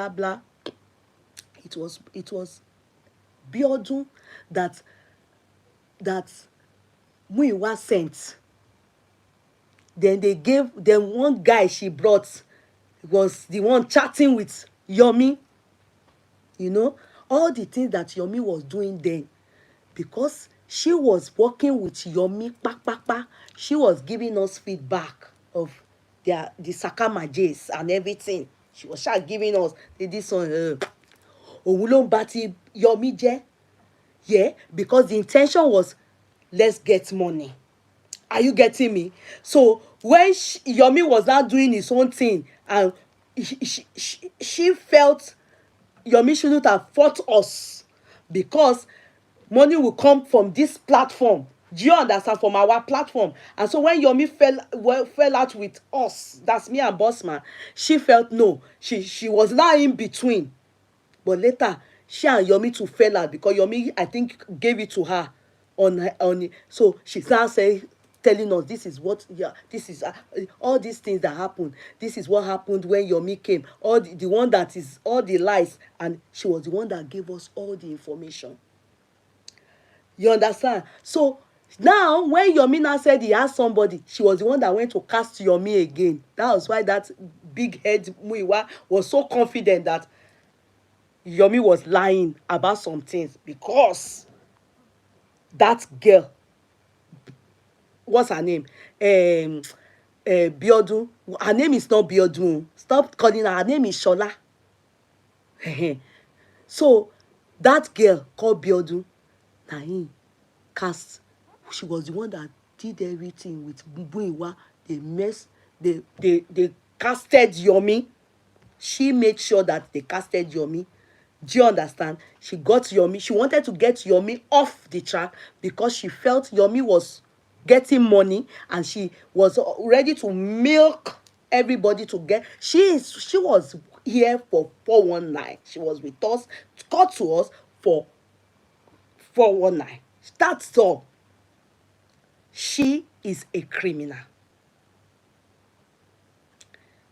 blah. It was Biodun that Muiwa sent. Then one guy she brought was the one chatting with Yomi. You know, all the things that Yomi was doing then, because she was working with Yomi, she was giving us feedback of the Sakamajes and everything. She was giving us this one. Òun ló ń bá ti Yomi jẹ́. Yeah, because the intention was, let's get money. Are you getting me? So when Yomi was not doing his own thing, and she felt Yomi shouldn't have fought us because money will come from this platform. Do you understand? From our platform. And so when Yomi fell out with us, that's me and Bossman, she felt no. She was now in between. But later, she and Yomi too fell out because Yomi, I think, gave it to her on. So she's now saying, telling us this is what, yeah, this is all these things that happened. This is what happened when Yomi came. All the one that is all the lies, and she was the one that gave us all the information. You understand? So now when Yomi now said he has somebody, she was the one that went to cast Yomi again. That was why that big head Muiwa was so confident that Yomi was lying about some things, because that girl, what's her name? Biodun. Her name is not Biodun. Stop calling her. Her name is Shola. So that girl called Biodun, Naim cast. She was the one that did everything with Muiwa. They casted Yomi. She made sure that they casted Yomi. Do you understand? She got Yomi. She wanted to get Yomi off the track because she felt Yomi was getting money and she was ready to milk everybody to get. She was here for 419. She was with us, got to us for 419. That's all. She is a criminal.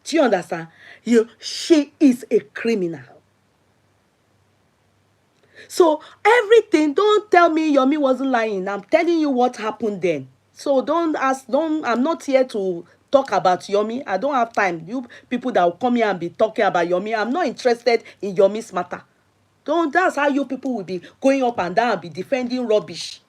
Do you understand? She is a criminal. So everything, don't tell me Yomi wasn't lying. I'm telling you what happened then. So I'm not here to talk about Yomi. I don't have time. You people that will come here and be talking about Yomi, I'm not interested in Yomi's matter. That's how you people will be going up and down and be defending rubbish.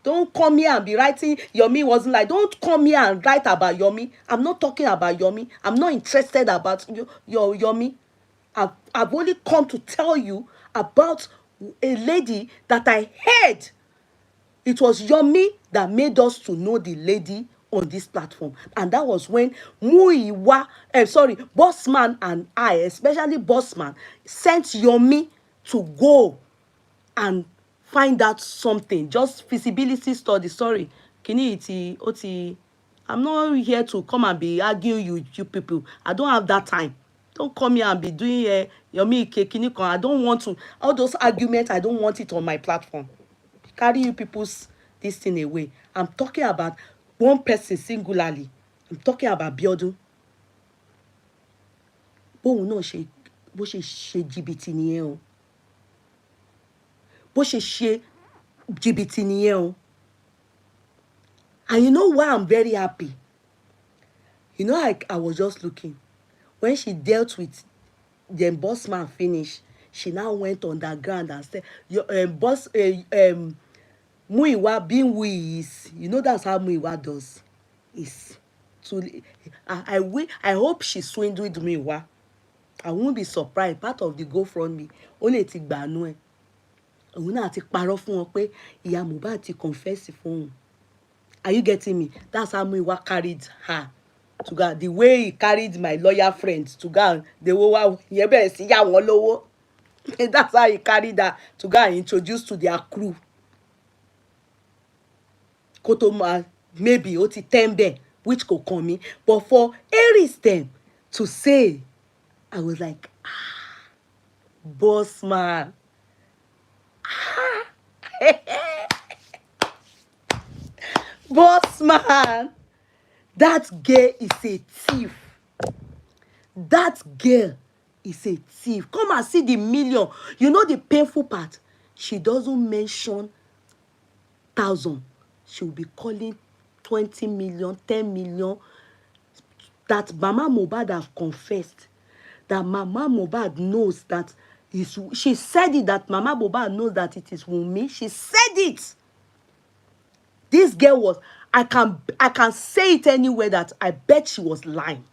Don't come here and be writing Yomi wasn't like. Don't come here and write about Yomi. I'm not talking about Yomi. I'm not interested about your Yomi. I've only come to tell you about a lady that I heard. It was Yomi that made us to know the lady on this platform. And that was when Bossman and I, especially Bossman, sent Yomi to go and find out something. Just feasibility study. Sorry. I'm not here to come and be arguing you people. I don't have that time. Don't come here and be doing Yomi Kekinikon. I don't want to. All those arguments, I don't want it on my platform. Carry you people's this thing away. I'm talking about one person singularly. I'm talking about Biodun. bóun náà ṣe bó ṣe ṣe jìbìtì nìyẹn o bó ṣe ṣe jìbìtì nìyẹn o. And you know why I'm very happy? You know, I was just looking. When she dealt with the boss man finish, she now went underground and said, your boss, Muiwa being who he is, you know that's how Muiwa does. Is to I hope she swindled Muiwa. I won't be surprised. Part of the GoFundMe, only ti gbàánú ẹ̀. Òun náà ti parọ́ fún wọn pé ìyá Mohbad ti confess fún òun. Are you getting me? That's how Muiwa carried her to go. The way he carried my lawyer friend to go, the way yẹn bẹ̀rẹ̀ sí yà wọ́n lówó. That's how he carried her to go and introduce to their crew. Kotoma, maybe ó ti tẹ́ńbẹ̀, which could come in. But for Aries then to say, I was like, boss man. Boss man. That girl is a thief. That girl is a thief. Come and see the million. You know the painful part? She doesn't mention 1,000. She will be calling 20 million, 10 million. That Mama Mohbad have confessed. That Mama Mohbad knows that she said it, that Mama Mohbad knows that it is Wunmi. She said it. This girl was, I can say it anywhere that I bet she was lying.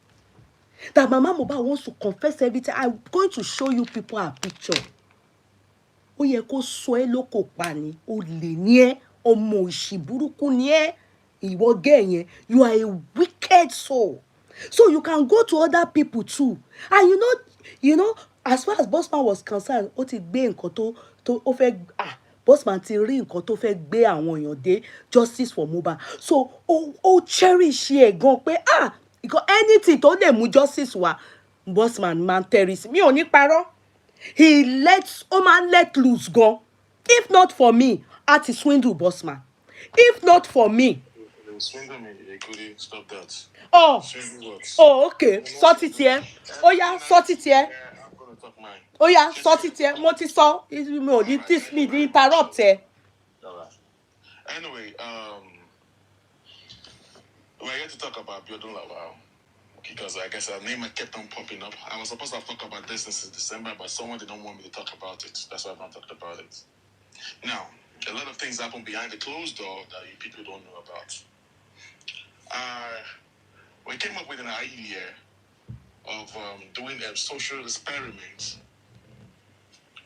That Mama Mohbad wants to confess everything. I'm going to show you people her picture. Ó yẹ kó sọ ẹ́ lókò pa ni, olè ni ẹ́, ọmọ òṣì burúkú ni ẹ́, ìwọ girl yẹn, you are a wicked soul. So you can go to other people too. And you know, as far as Bossman was concerned, ó ti gbé nǹkan tó ó fẹ́ Bossman ti rí nǹkan tó fẹ́ gbé àwọn èèyàn dé justice for Mohbad. So ó cherish ẹ̀ gan pé because anything tó lè mú justice wá, Bossman man terrorist. Mi ò ní parọ́. He lets man let loose gan. If not for me, at his swindle Bossman. If not for me. Swindle me, Kudi, stop that. Oh. Swindle what? Oh, okay. Sort it here. Oh yeah, sort it here. I'm gonna talk mine. Oh yeah, sort it here. Mo ti sọ. This me the interrupt here. Alright. Anyway, we're here to talk about Biodun Lawal. Because I guess her name kept on popping up. I was supposed to have talked about this since December, but someone didn't want me to talk about it. That's why I've not talked about it. Now, a lot of things happen behind the closed door that you people don't know about. We came up with an idea of doing a social experiment,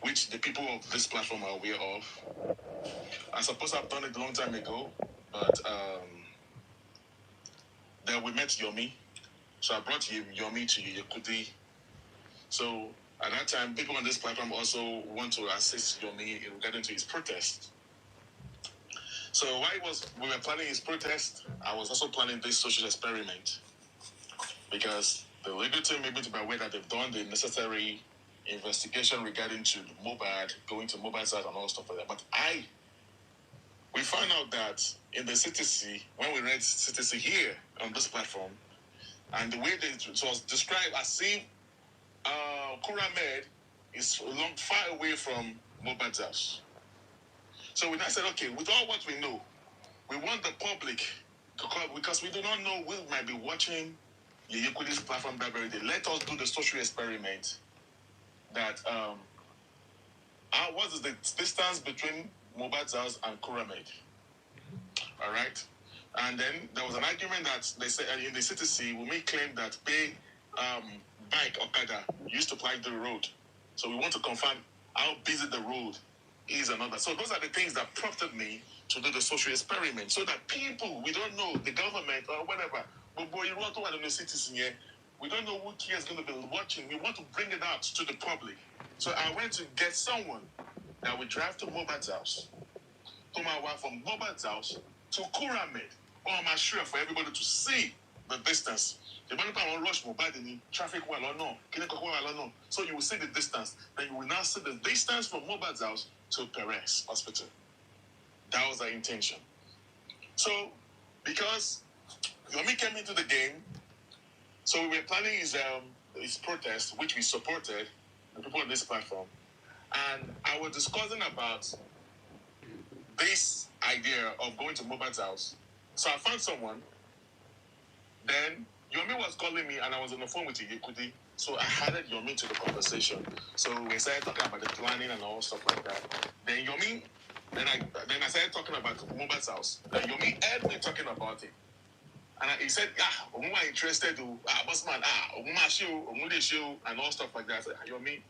which the people of this platform are aware of. I suppose I've done it a long time ago, but then we met Yomi. So I brought Yomi to Kudi. So at that time, people on this platform also want to assist Yomi in regarding to his protest. So while we were planning his protest, I was also planning this social experiment. Because the legal team may be to be aware that they've done the necessary investigation regarding to Mohbad, going to Mohbad's side and all stuff like that. But we found out that in the CTC, when we read CTC here on this platform, and the way it was described as if Kuramed is far away from Mohbad's house. So we now said, okay, with all what we know, we want the public to call, because we do not know who might be watching Yeye Kudi's platform that very day. Let us do the social experiment that what is the distance between Mohbad's house and Kuramed? All right. And then there was an argument that they said in the CTC, we may claim that bike Okada used to ply the road. So we want to confirm how busy the road is and all that. So those are the things that prompted me to do the social experiment, so that people, we don't know, the government or whatever, but boy, you want to in the CTC here, we don't know who here is going to be watching. We want to bring it out to the public. So I went to get someone that would drive to Mohbad's house, from Mohbad's house to Kuramed. I'm sure for everybody to see the distance. The money on rush Mohbad in traffic well or no, so you will see the distance. Then you will now see the distance from Mohbad's house to Perez Hospital. That was our intention. So, because Yomi came into the game, so we were planning his his protest, which we supported, the people on this platform, and I was discussing about this idea of going to Mohbad's house. So I found someone. Then Yomi was calling me, and I was on the phone with Yeye Kudi. So I added Yomi to the conversation. So we started talking about the planning and all stuff like that. Then Yomi, then I started talking about Mohbad's house. Then Yomi heard me talking about it. And he said, I'm interested to, boss man, show, and all stuff like that. I said, Yomi,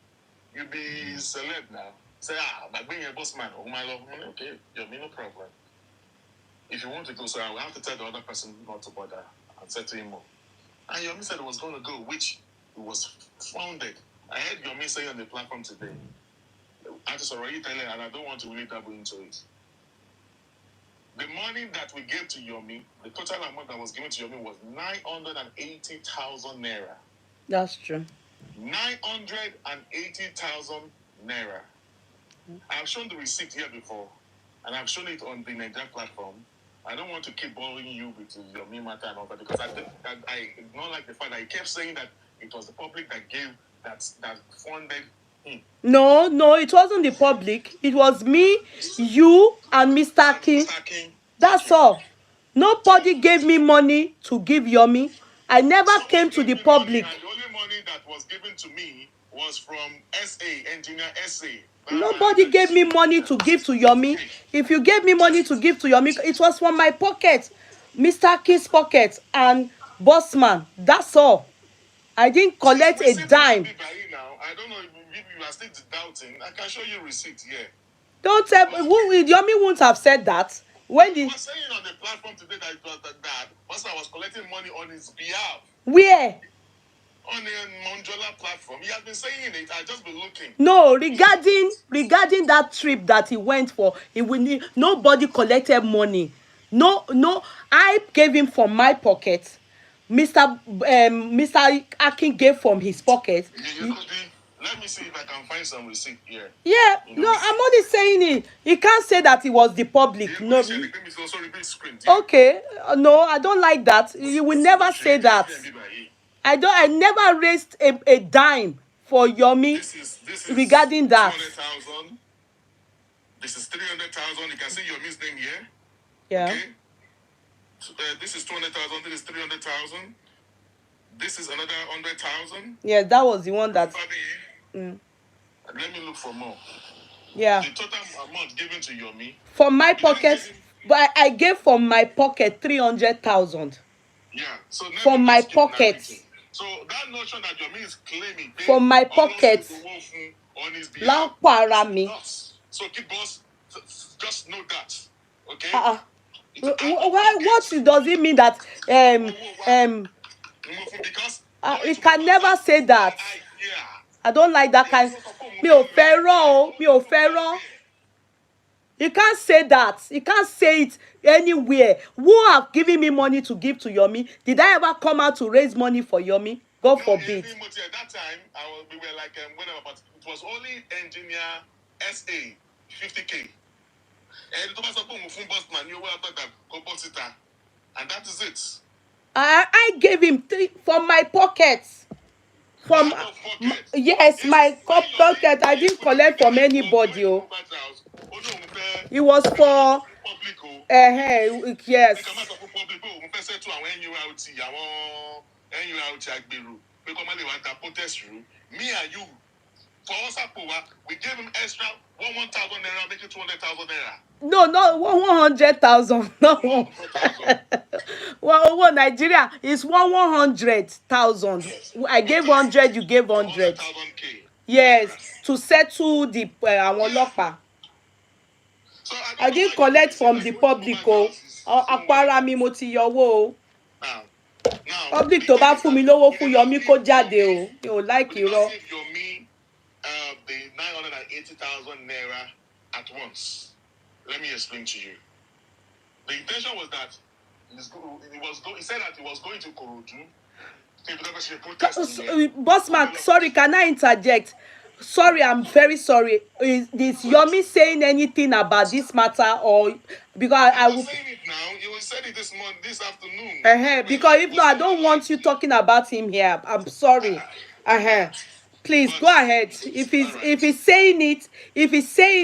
you be celeb now. Say, by being a boss man, okay, Yomi, no problem. If you want to go, so I will have to tell the other person not to bother and say to him more. And Yomi said it was going to go, which was founded. I heard Yomi say on the platform today, I just already telling, and I don't want to really double into it. The money that we gave to Yomi, the total amount that was given to Yomi was 980,000 naira. That's true. 980,000 naira. I've shown the receipt here before, and I've shown it on the Nigeria platform. I don't want to keep bothering you with Yomi matter and all that, because I don't like the fact that he kept saying that it was the public that gave, that funded him. No, it wasn't the public. It was me, you, and Mr. King. That's all. Nobody gave me money to give Yomi. I never came to the public. And the only money that was given to me was from SA, engineer SA. Nobody gave me money to give to Yomi. If you gave me money to give to Yomi, it was from my pocket, Mr. King's pocket, and Bossman. That's all. I didn't collect a dime. I don't know if you are still doubting. I can show you receipt here. Don't tell Yomi won't have said that. When he was saying on the platform today that it was that Bossman was collecting money on his behalf. Where? On the Monjola platform. He has been saying it. I just been looking. No, regarding that trip that he went for, nobody collected money. No, I gave him from my pocket. Mr. Akin gave from his pocket. Let me see if I can find some receipt here. Yeah, no, I'm only saying it. He can't say that it was the public. No. Okay, no, I don't like that. You will never say that. I never raised a dime for Yomi this regarding that. 200,000. This is 300,000. You can see Yomi's name here. Yeah. Okay. This is 200,000. This is 300,000. This is another 100,000. Yeah, that was the one that. Let me look for more. Yeah. The total amount given to Yomi. From my pocket, but I gave from my pocket 300,000. Yeah. So from my pocket. So that notion that Yomi is claiming from my pocket. On his behalf. So keep boss, just know that. Okay? What does it mean that it can never say that. I don't like that kind. Mi ò fẹ́ràn. You can't say that. You can't say it anywhere. Who have given me money to give to Yomi? Did I ever come out to raise money for Yomi? God forbid. At that time, we were like, whatever, but it was only engineer SA 50K. And that is it. I gave him 3 from my pockets. From yes, my pocket. I didn't collect from anybody. It was for yes. Me and you, for us, we gave him extra 1,000 naira, make it 200,000 naira. No, not 100,000. No. Well, Nigeria is 100,000. Yes. I gave 100, you gave 100. Yes, to settle the Awolopa. So I didn't collect from the public. Apara mi mo ti yọwọ́. Public tó bá fún mi lówó fún Yomi kó jáde o. Mi ò like irọ́. Yomi the 980,000 naira at once. Let me explain to you. The intention was that he said that he was going to Korodu. Bossman, sorry, can I interject? Sorry, I'm very sorry. Is Yomi saying anything about this matter, or because I will say it now? You will say it this afternoon. Because if not, I don't want you talking about him here. I'm sorry. Please But go ahead. If he's saying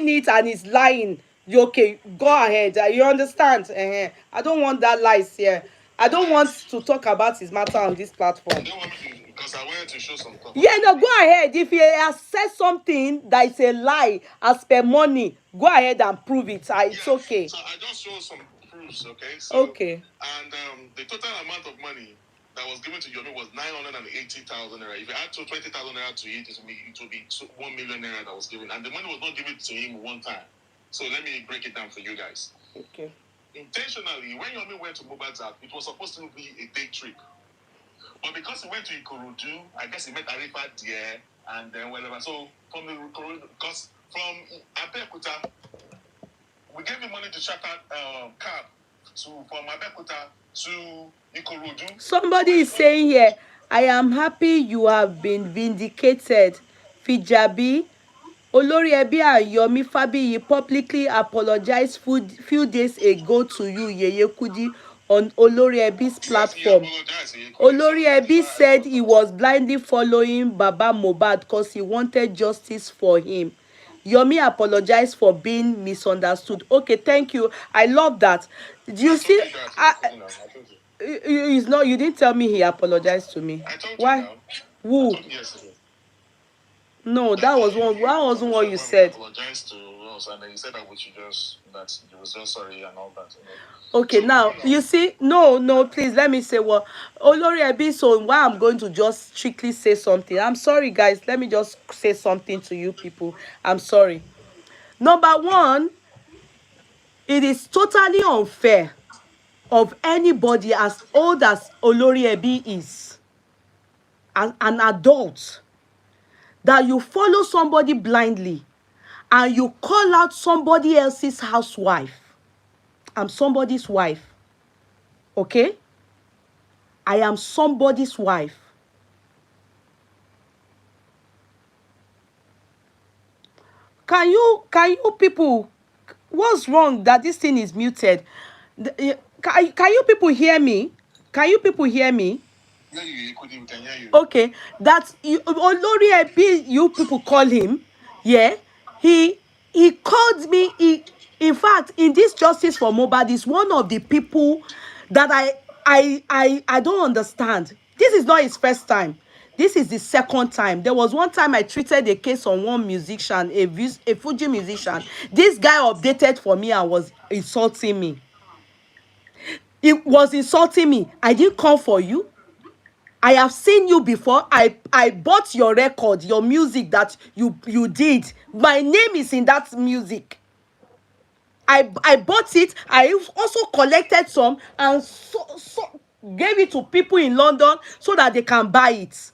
it and he's lying, you okay? Go ahead. You understand? I don't want that lies here. I don't want to talk about his matter on this platform. You don't want me to, because I wanted to show some stuff. Yeah, no, go ahead. If he has said something that is a lie as per money, go ahead and prove it. It's okay. So I just show some proofs, okay? So, Okay. And the total amount of money that was given to Yomi was 980,000 naira. If you add to 20,000 naira to it, it will be 1 million naira that was given. And the money was not given to him one time. So let me break it down for you guys. Okay. Intentionally, when Yomi went to Mohbad's house, it was supposed to be a day trip. But because he went to Ikorodu, I guess he met Arifa there and then whatever. So from the Ikorodu, because from Abeokuta, we gave him money to check out cab from Abeokuta to Ikorodu. Somebody is saying here, I am happy you have been vindicated. Fijabi, Olori Ebi and Yomi Fabiyi publicly apologized few days ago to you, Yeye Kudi, on Olori Ebi's platform. Olori Ebi said he was blindly following Baba Mohbad because he wanted justice for him. Yomi apologized for being misunderstood. Okay, thank you. I love that. Do you see? It's not. You didn't tell me he apologized to me. I told Why? You now. Who? I told you yesterday. No, that wasn't what you said. Apologized to us, and then you said that we should just that he was just sorry and all that. Okay, so, now you see, no, please let me say what Olori Ebi. So why I'm going to just strictly say something. I'm sorry, guys. Let me just say something to you people. I'm sorry. Number one, it is totally unfair of anybody as old as Olori Ebi is, as an adult, that you follow somebody blindly and you call out somebody else's housewife. I'm somebody's wife. Okay? I am somebody's wife. Can you people, what's wrong that this thing is muted? Can you people hear me? Can you people hear me? Okay, that's Olori Ebi, you people call him. Yeah, he called me. In fact, in this justice for Mohbad, is one of the people that I don't understand. This is not his first time. This is the second time. There was one time I treated a case on one musician, a Fuji musician. This guy updated for me and was insulting me. He was insulting me. I didn't come for you. I have seen you before. I bought your record, your music that you did. My name is in that music. I bought it. I also collected some and gave it to people in London so that they can buy it.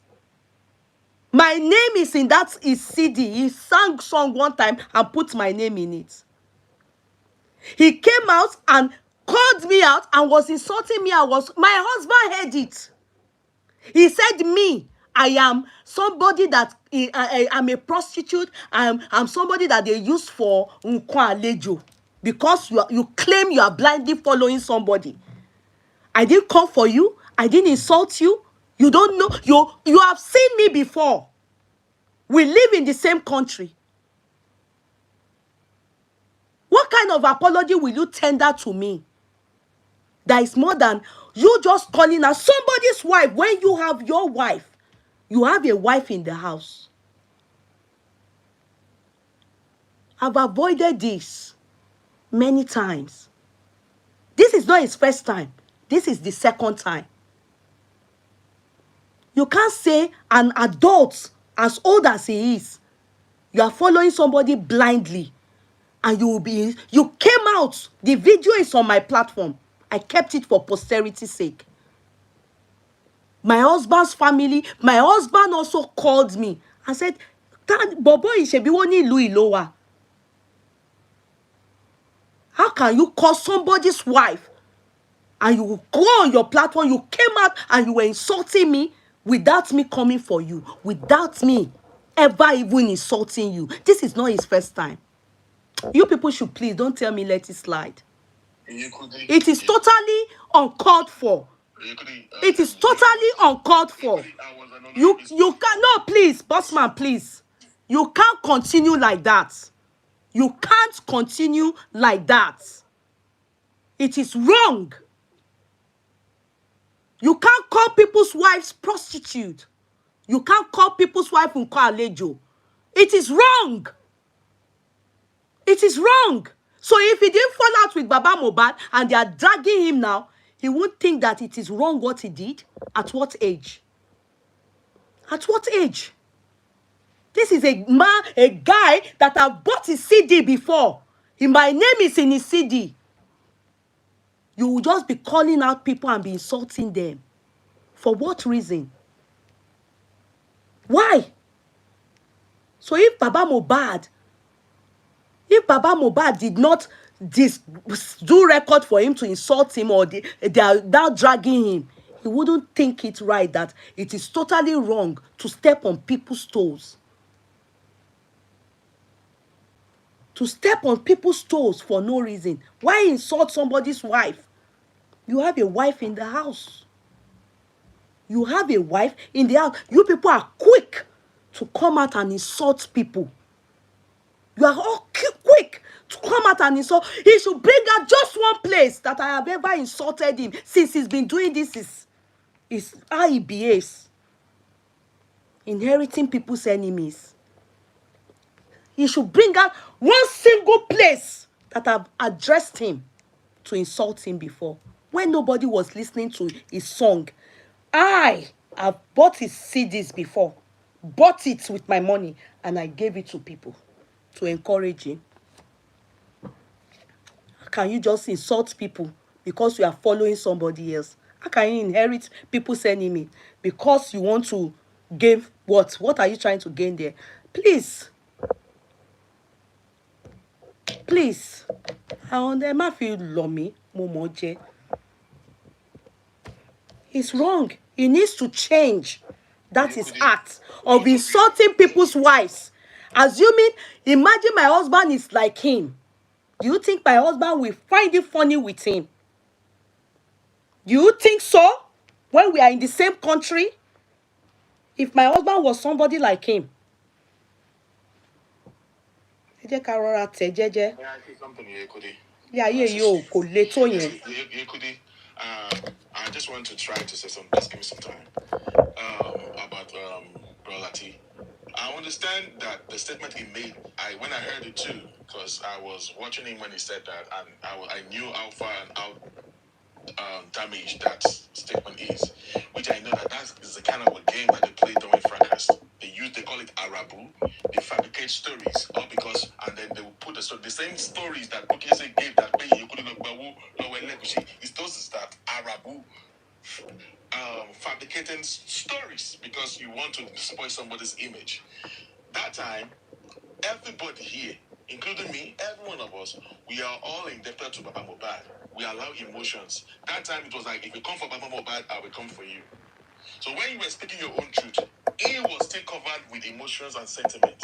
My name is in that CD. He sang song one time and put my name in it. He came out and called me out and was insulting me. My husband heard it. He said me, I am somebody that I'm a prostitute. I'm somebody that they use for nkwa because you claim you are blindly following somebody. I didn't come for you. I didn't insult you. You don't know. You have seen me before. We live in the same country. What kind of apology will you tender to me? That is more than you just calling out somebody's wife when you have your wife. You have a wife in the house. I've avoided this many times. This is not his first time. This is the second time. You can't say an adult as old as he is, you are following somebody blindly and you came out. The video is on my platform. I kept it for posterity's sake. My husband's family, my husband also called me and said, Bobo Ishebiwoni Louis Lowa. How can you call somebody's wife and you go on your platform, you came out and you were insulting me without me coming for you, without me ever even insulting you? This is not his first time. You people should please don't tell me let it slide. It is totally uncalled for. It is totally uncalled for. You can no, please, bossman, please. You can't continue like that. You can't continue like that. It is wrong. You can't call people's wives prostitute. You can't call people's wife alejo. It is wrong. It is wrong. So if he didn't fall out with Baba Mohbad and they are dragging him now, he won't think that it is wrong what he did. At what age? At what age? This is a man, a guy that have bought his CD before. My name is in his CD. You will just be calling out people and be insulting them. For what reason? Why? So if Baba Mohbad did not do record for him to insult him, or they are now dragging him, he wouldn't think it right that it is totally wrong to step on people's toes. To step on people's toes for no reason. Why insult somebody's wife? You have a wife in the house. You have a wife in the house. You people are quick to come out and insult people. You are all quick to come out and insult. He should bring out just one place that I have ever insulted him since he's been doing this. Is how he behaves. Inheriting people's enemies. He should bring out one single place that I've addressed him to insult him before. When nobody was listening to his song, I have bought his CDs before. Bought it with my money and I gave it to people to encourage him. How can you just insult people because you are following somebody else? How can you inherit people's enemy because you want to gain what? What are you trying to gain there? Please. Please. I feel lomi, momoje. It's wrong. He needs to change. That is act of insulting people's wives. Assuming, imagine my husband is like him. Do you think my husband will find it funny with him? Do you think so? When we are in the same country? If my husband was somebody like him. May I say something here, Kudi? Yeah, yo, Kudi, I just want to try to say something. Just give me some time. About Brolati. I understand that the statement he made, when I heard it too, because I was watching him when he said that, and I knew how far and how damaged that statement is, which I know that is the kind of a game that they play during fracas. They call it Arabu. They fabricate stories, all because, and then they will put the same stories that Okese gave that way you couldn't it's those that Arabu fabricating stories because you want to spoil somebody's image. That time, everybody here, including me, every one of us, we are all indebted to Baba Mohbad. We allow emotions. That time it was like, if you come for Baba Mohbad, I will come for you. So when you were speaking your own truth, it was still covered with emotions and sentiment.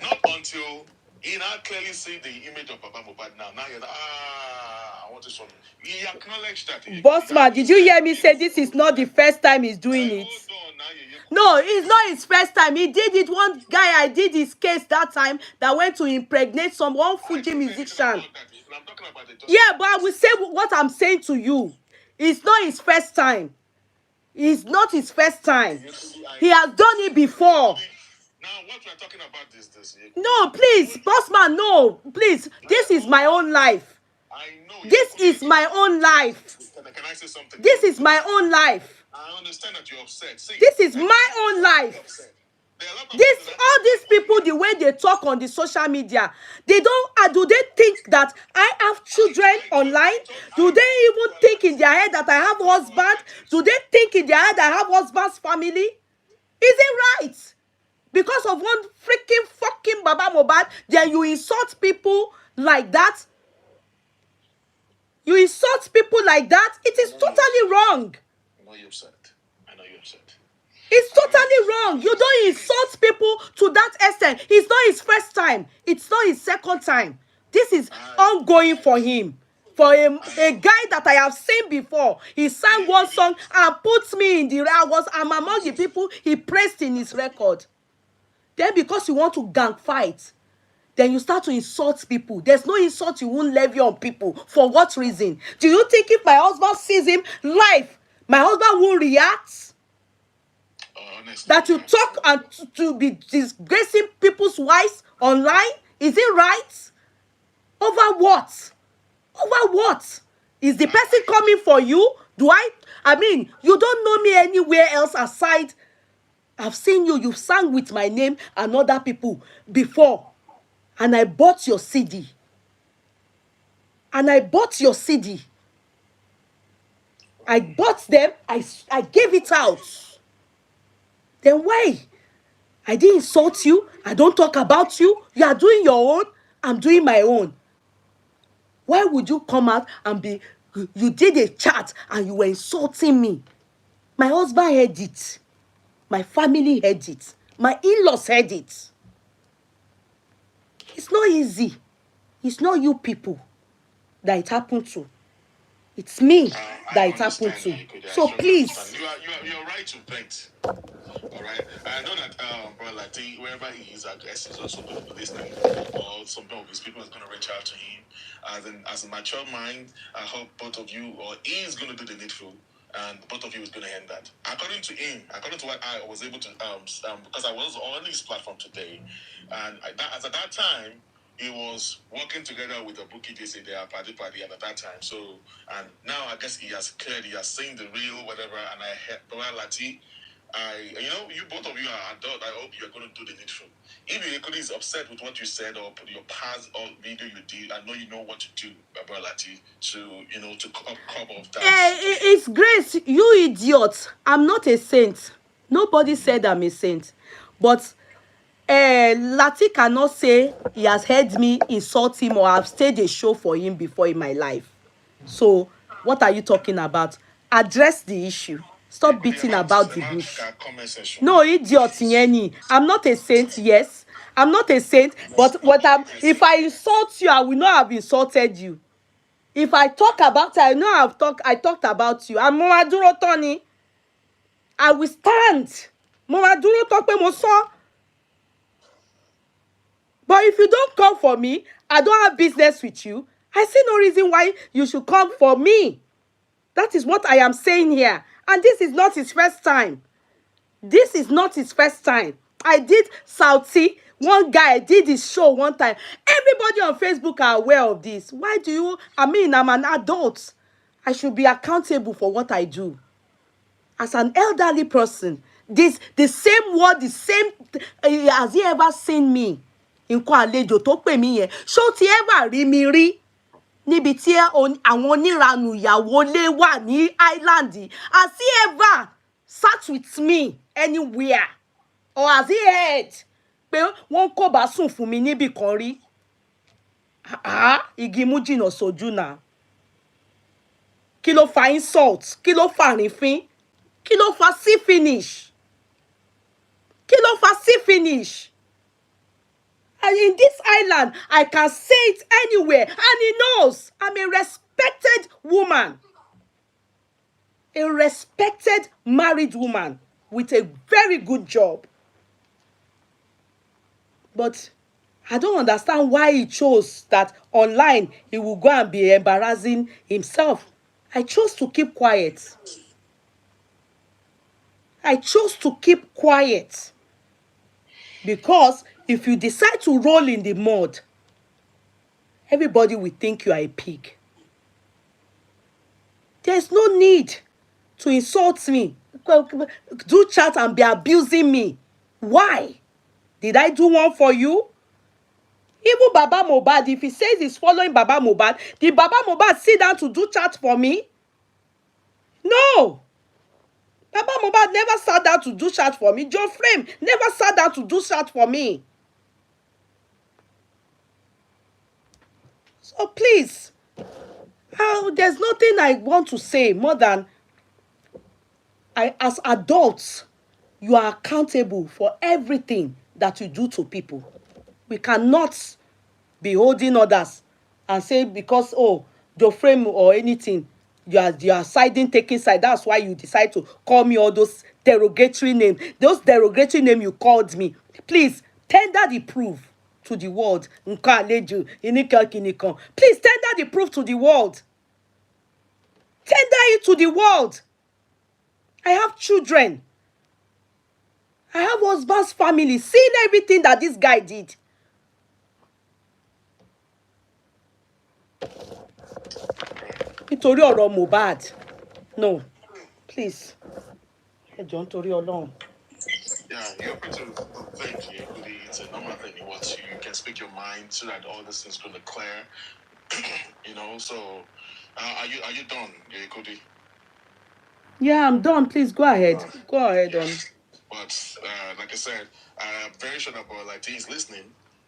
Not until he now clearly see the image of Baba Mohbad now. Now you're like, I want this one. He acknowledged that. Bossman, did you hear me say this is not the first time he's doing it? No, it's not his first time. He did it. One guy, I did his case that time that went to impregnate one Fuji musician. Yeah, but I will say what I'm saying to you. It's not his first time. It's not his first time. He has done it before. Now, what we're talking about is this. No, please, Bossman, no, please. This is my own life. I know. This is my own life. Can I say something? This is my own life. I understand that you're upset. See, this is my own life. All these people, the way they talk on the social media, they don't. Do they think that I have children online? Do they even think in their head that I have husband? Do they think in their head I have husband's family? Is it right? Because of one freaking fucking Baba Mohbad, then you insult people like that? You insult people like that? It is totally wrong. I know you're upset. I know you're upset. It's totally wrong. You don't insult people to that extent. It's not his first time. It's not his second time. This is ongoing for him. For a guy that I have seen before, he sang one song and put me in the I'm among the people he praised in his record. Then because you want to gang fight, then you start to insult people. There's no insult you won't levy on people. For what reason? Do you think if my husband sees him live, my husband will react? Honestly, That you talk and to be disgracing people's wives online? Is it right? Over what? Over what? Is the person coming for you? I mean, you don't know me anywhere else aside. I've seen you. You've sang with my name and other people before. And I bought your CD. I bought them. I gave it out. Then why? I didn't insult you. I don't talk about you. You are doing your own. I'm doing my own. Why would you come out and you did a chat and you were insulting me? My husband heard it. My family heard it. My in-laws heard it. It's not easy. It's not you people that it happened to. It's me that it happened to. So please. You're right to point. All right. I know that Brother Lati, wherever he is, I guess he's also going to be listening, or some of his people is going to reach out to him. As a mature mind, I hope both of you, or he is going to do the needful, and both of you is going to end that. According to him, according to what I was able to, because I was on his platform today, and at that time, he was working together with a bookie. They say they are party at that time. So, and now I guess he has seen the real whatever. And I heard Brother Lati. You both of you are adult. I hope you are going to do the needful. If your is upset with what you said or put your past or video you did, I know you know what to do, Brother Lati, to cover of that. It's grace, you idiot. I'm not a saint. Nobody said I'm a saint. But Lati cannot say he has heard me insult him or I've staged a show for him before in my life. So, what are you talking about? Address the issue. Stop beating about the bush. No, idiot, Yeye. I'm not a saint, yes. I'm not a saint, but if I insult you, I will not have insulted you. If I talk about it, I talked about you. I'm Momaduro Tony. I will stand. Momaduro talk pe mo so. But if you don't come for me, I don't have business with you. I see no reason why you should come for me. That is what I am saying here. And this is not his first time. This is not his first time. I did Sauti. One guy did his show one time. Everybody on Facebook are aware of this. Why do you? I'm an adult. I should be accountable for what I do. As an elderly person, the same word, the same, has he ever seen me? Nǹkan àlejò tó pè mí yẹn. Ṣó ti ever rí mi rí? Níbi tí àwọn oníranù ìyàwó lé wà ní island. Has he ever sat with me anywhere? Or has he heard pé wọ́n kò bá sùn fún mi níbì kan rí? Igi mú jìnnà sójú náà. Kí ló fa insult? Kí ló fa àrífín? Kí ló fa sí finish? Kí ló fa sí finish? And in this island, I can say it anywhere. And he knows I'm a respected woman. A respected married woman with a very good job. But I don't understand why he chose that online he will go and be embarrassing himself. I chose to keep quiet. I chose to keep quiet. Because if you decide to roll in the mud, everybody will think you are a pig. There's no need to insult me, do chat and be abusing me. Why? Did I do one for you? Even Baba Mohbad, if he says he's following Baba Mohbad, did Baba Mohbad sit down to do chat for me? No. Baba Mohbad never sat down to do chat for me. John Frame never sat down to do chat for me. So please, there's nothing I want to say more than as adults, you are accountable for everything that you do to people. We cannot be holding others and say because, the frame or anything, you are siding, taking side. That's why you decide to call me all those derogatory names. Those derogatory names you called me, please tender the proof to the world. Nkan alejo, inikan kinikan. Please tender the proof to the world. Tender it to the world. I have children. I have husband's family. Seeing everything that this guy did. Nítorí ọ̀rọ̀ Mohbad. No, please. Ẹ jọ̀ọ́ nítorí Ọlọ́run. Yeah, you're free to vent, Kudi. It's a normal thing. You can speak your mind so that all this is going to clear. So are you done, Kudi? Yeah, I'm done. Please go ahead. Go ahead on. But like I said, I'm very sure that Bola is listening,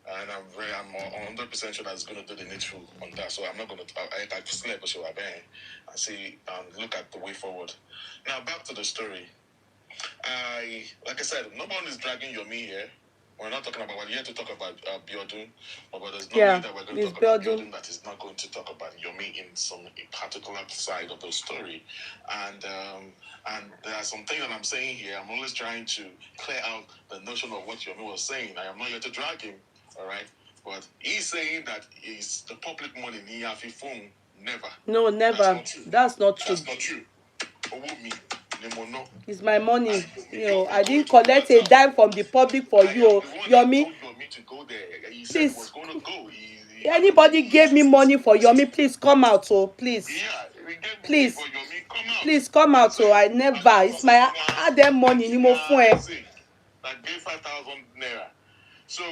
and I'm 100% sure that he's going to do the needful on that. So I'm not going to. I sleep, but she'll and see and look at the way forward. Now back to the story. Like I said, no one is dragging Yomi here. We're not talking about. We're here to talk about Biodun, but there's no way that we're going to talk about Biodun that is not going to talk about Yomi in some particular side of the story. And there are some things that I'm saying here. I'm always trying to clear out the notion of what Yomi was saying. I am not here to drag him, all right? But he's saying that it's the public money. Phone, never. No, never. That's not true. That's not true. It's my money. I didn't collect a dime from the public for you, Yomi. Please. Anybody gave me money for Yomi, please come out, please. Please. Please come out, I never. It's my hard-earned money. Ni mo fún ẹ. That gave 5,000 naira. So,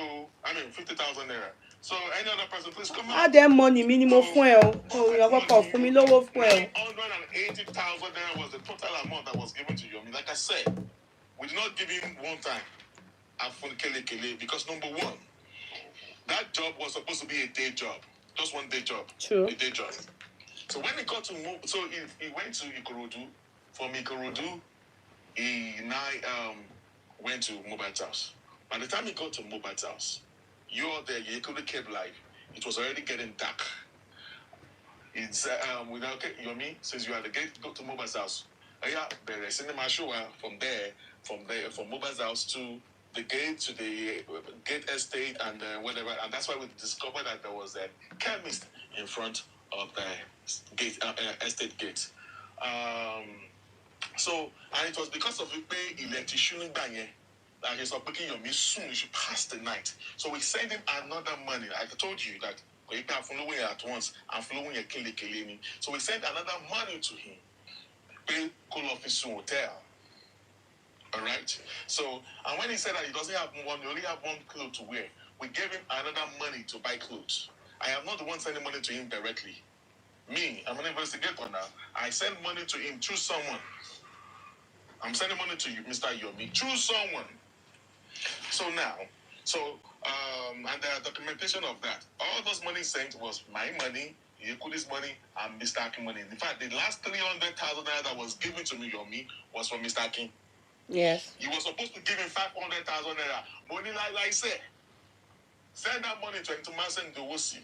50,000 naira. So, any other person, please come out. Hard-earned money, minimum fún ẹ. You're welcome. Fún mi lówó fún ẹ. 180,000 naira was the total amount that was given to Yomi. Like I said, we did not give him one time because number one, that job was supposed to be a day job, just one day job. True. A day job. So when he got to move, so he went to Ikorodu. From Ikorodu, he now went to Mohbad's house. By the time he got to Mohbad's house, you are there, you couldn't keep live. It was already getting dark. It's without Yomi, since you are the gate, go to Mohbad's house. Yeah, the cinema show from Mohbad's house to the gate, to the gate estate and whatever. And that's why we discovered that there was a chemist in front of the gate, estate gate. So, and it was because of you pay electrician that he's not picking Yomi soon. You should pass the night. So we sent him another money. I told you that you can't follow at once and following your killing. So we sent another money to him. Pay call office hotel. All right. So, and when he said that he doesn't have one, he only have one clothes to wear, we gave him another money to buy clothes. I am not the one sending money to him directly. Me, I'm an investigator now. I send money to him through someone. I'm sending money to you, Mr. Yomi, through someone. So now, and the documentation of that, all those money sent was my money, Kudi's money, and Mr. Akin's money. In fact, the last 300,000 naira that was given to me, Yomi, was from Mr. Akin. Yes. You were supposed to give him 500,000 naira. Money like I said. Send that money to him to Masen Dowosi.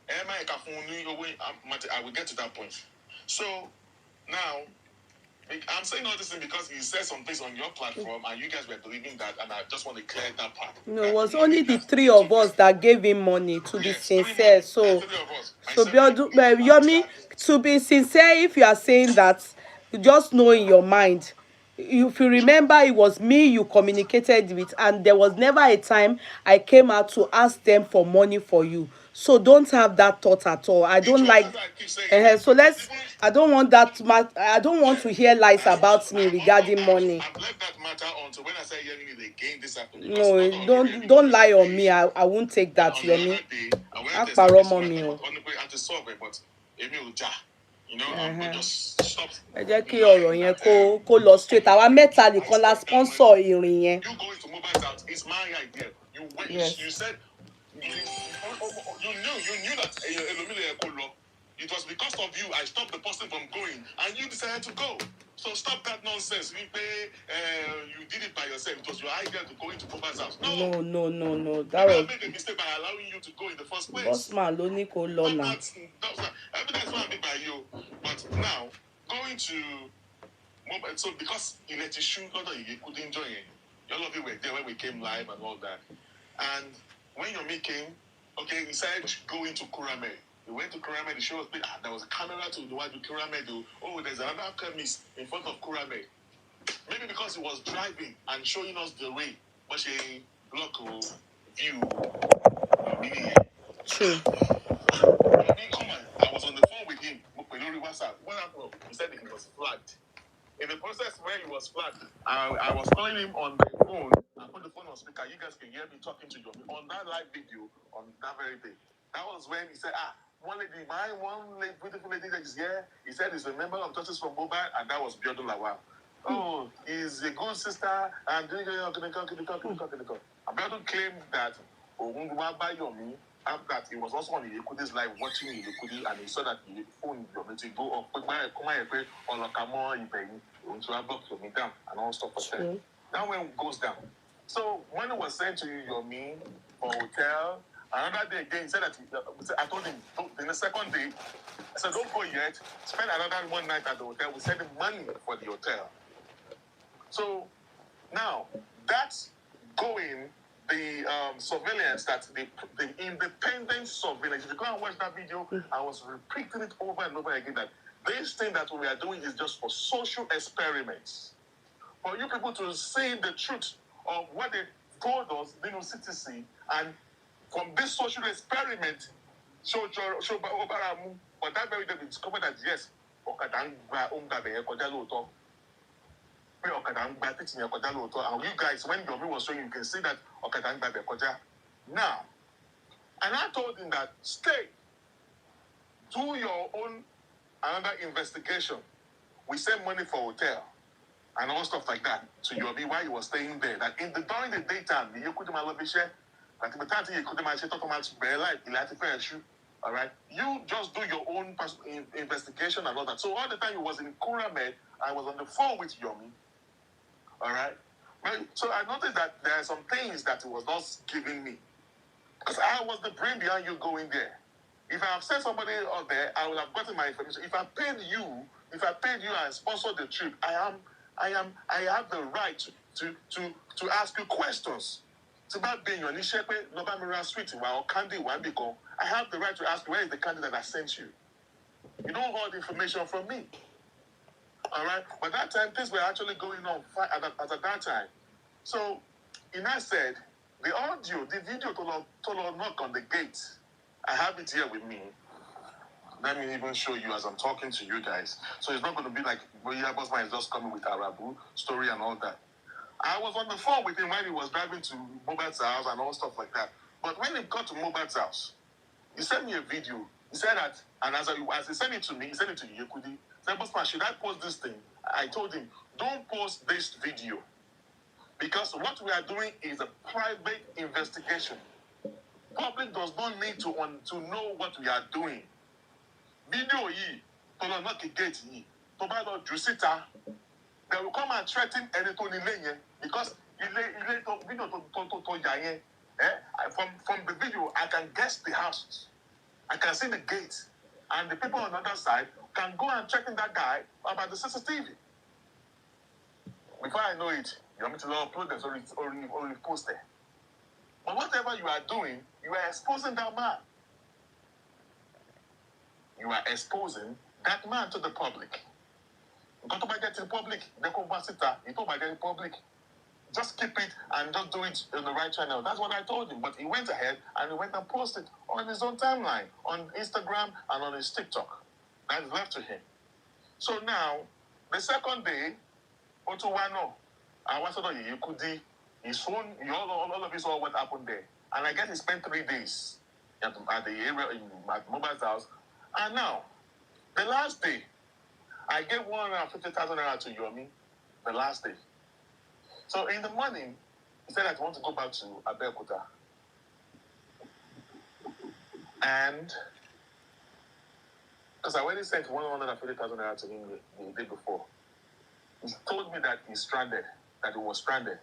I will get to that point. So now, I'm saying all this thing because you said some things on your platform and you guys were believing that, and I just want to clear that part. No, it was only the three of us that gave him money, to be sincere. So Yomi, to be sincere, if you are saying that, you just know in your mind. If you remember, it was me you communicated with, and there was never a time I came out to ask them for money for you. So don't have that thought at all. I don't like. So I don't want that. I don't want to hear lies about me regarding money. I've left that matter on to when I say Yomi again this afternoon. No, don't lie on me. I won't take that, Yomi. Ẹ jẹ́ kí ọ̀rọ̀ yẹn kó lọ straight. Àwa mẹ́ta nìkan la sponsor ìrìn yẹn. You going to Mohbad's house is my idea. You wait. Yes. You said you knew that Elomile kò lọ. It was because of you I stopped the person from going, and you decided to go. So stop that nonsense. You did it by yourself. It was your idea to go into Mohbad's house. No. Maybe I made a mistake by allowing you to go in the first place. Boss man ló ní kó lọ náà. That's not made by you. But now, going to Mohbad, so because you let you shoot, you couldn't enjoy it. All of you were there when we came live and all that. And when Yomi came, okay, he said go into Kurame. We went to Kurame, the show was big. There was a camera to the one to Kurame. Oh, there's another chemist in front of Kurame. Maybe because he was driving and showing us the way. But she local view. True. I was on the phone with him. What happened? He said he was flagged. In the process where he was flagged, I was calling him on the phone. I put the phone on speaker. You guys can hear me talking to you on that live video on that very day. That was when he said, one beautiful lady that is here. He said he's a member of Justice from Mohbad, and that was Biodun Lawal. Oh, he's a good sister, and Biodun claimed that Yomi, after that he was also on Kudi's live watching Kudi, and he saw that he phoned Yomi to go up, put my on a camera, to have blocked Yomi down, and all stuff like that. That when it goes down. So when it was sent to Yomi for hotel, another day again, he said that I told him in the second day, I said, don't go yet, spend another one night at the hotel, we send him money for the hotel. So now that's going the surveillance, that the independent surveillance. If you go and watch that video, I was repeating it over and over again that this thing that we are doing is just for social experiments. For you people to see the truth of what they told us, the CTC, and from this social experiment, but that very day we discovered that yes, and you guys, when Yomi was showing, you can see that now. And I told him that stay, do your own another investigation. We send money for hotel and all stuff like that to Yomi while he was staying there. That during the daytime, you couldn't love share. Like the time you couldn't share talk about bare life, you have to pay a shoe. All right, you just do your own investigation and all that. So all the time he was in Kuramed, I was on the phone with Yomi. All right. So I noticed that there are some things that he was not giving me, because I was the brain behind you going there. If I have sent somebody out there, I would have gotten my information. If I paid you and sponsored the trip, I have the right to ask you questions. It's about being your Nishepe, Nobamira Sweet, or Candy Wambiko. I have the right to ask where is the candidate that sent you. You don't hold information from me. All right, but that time things were actually going on at that time. So, Ina said, the audio, the video told knock on the gate. I have it here with me. Let me even show you as I'm talking to you guys. So it's not going to be like, Bossman is just coming with Arabu story and all that. I was on the phone with him when he was driving to Mohbad's house and all stuff like that. But when he got to Mohbad's house, he sent me a video. He said that, and as he sent it to me, he sent it to Kudi. He said, Bossman, should I post this thing? I told him, don't post this video. Because what we are doing is a private investigation. Public does not need to know what we are doing. Video yi, to not gate yi, to buy the Jusita, they will come and threaten anything because from the video I can guess the houses, I can see the gates, and the people on the other side can go and threaten that guy about the CCTV. Before I know it, you want me to upload this or post there. But whatever you are doing, you are exposing that man. You are exposing that man to the public. You got to get to the public. You talk about the public. Just keep it and just do it in the right channel. That's what I told him. But he went ahead and he went and posted on his own timeline, on Instagram and on his TikTok. That's left to him. So now, the second day, Otuwano, I was on Yeye Kudi, his phone, all of you saw what happened there. And I guess he spent 3 days at the area at Mohbad's house. And now, the last day, I gave 150,000 naira to Yomi the last day. So in the morning, he said I want to go back to Abeokuta. And Because I already sent 150,000 naira to him the day before. He told me that he's stranded, that he was stranded.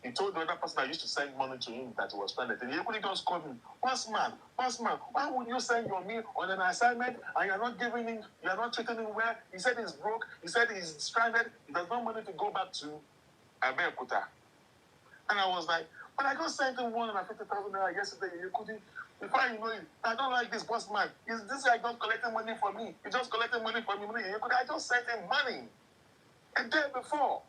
He told the other person I used to send money to him that he was stranded. And he couldn't just call me, boss man, why would you send your me on an assignment and you're not giving him, you're not treating him well? He said he's broke. He said he's stranded. He does not money to go back to Abeokuta. And I was like, but I just sent him 150,000 naira yesterday. You couldn't. Before you know it, I don't like this boss man. Is this guy just collecting money from me? He just collecting money from me. I just sent him money a day before.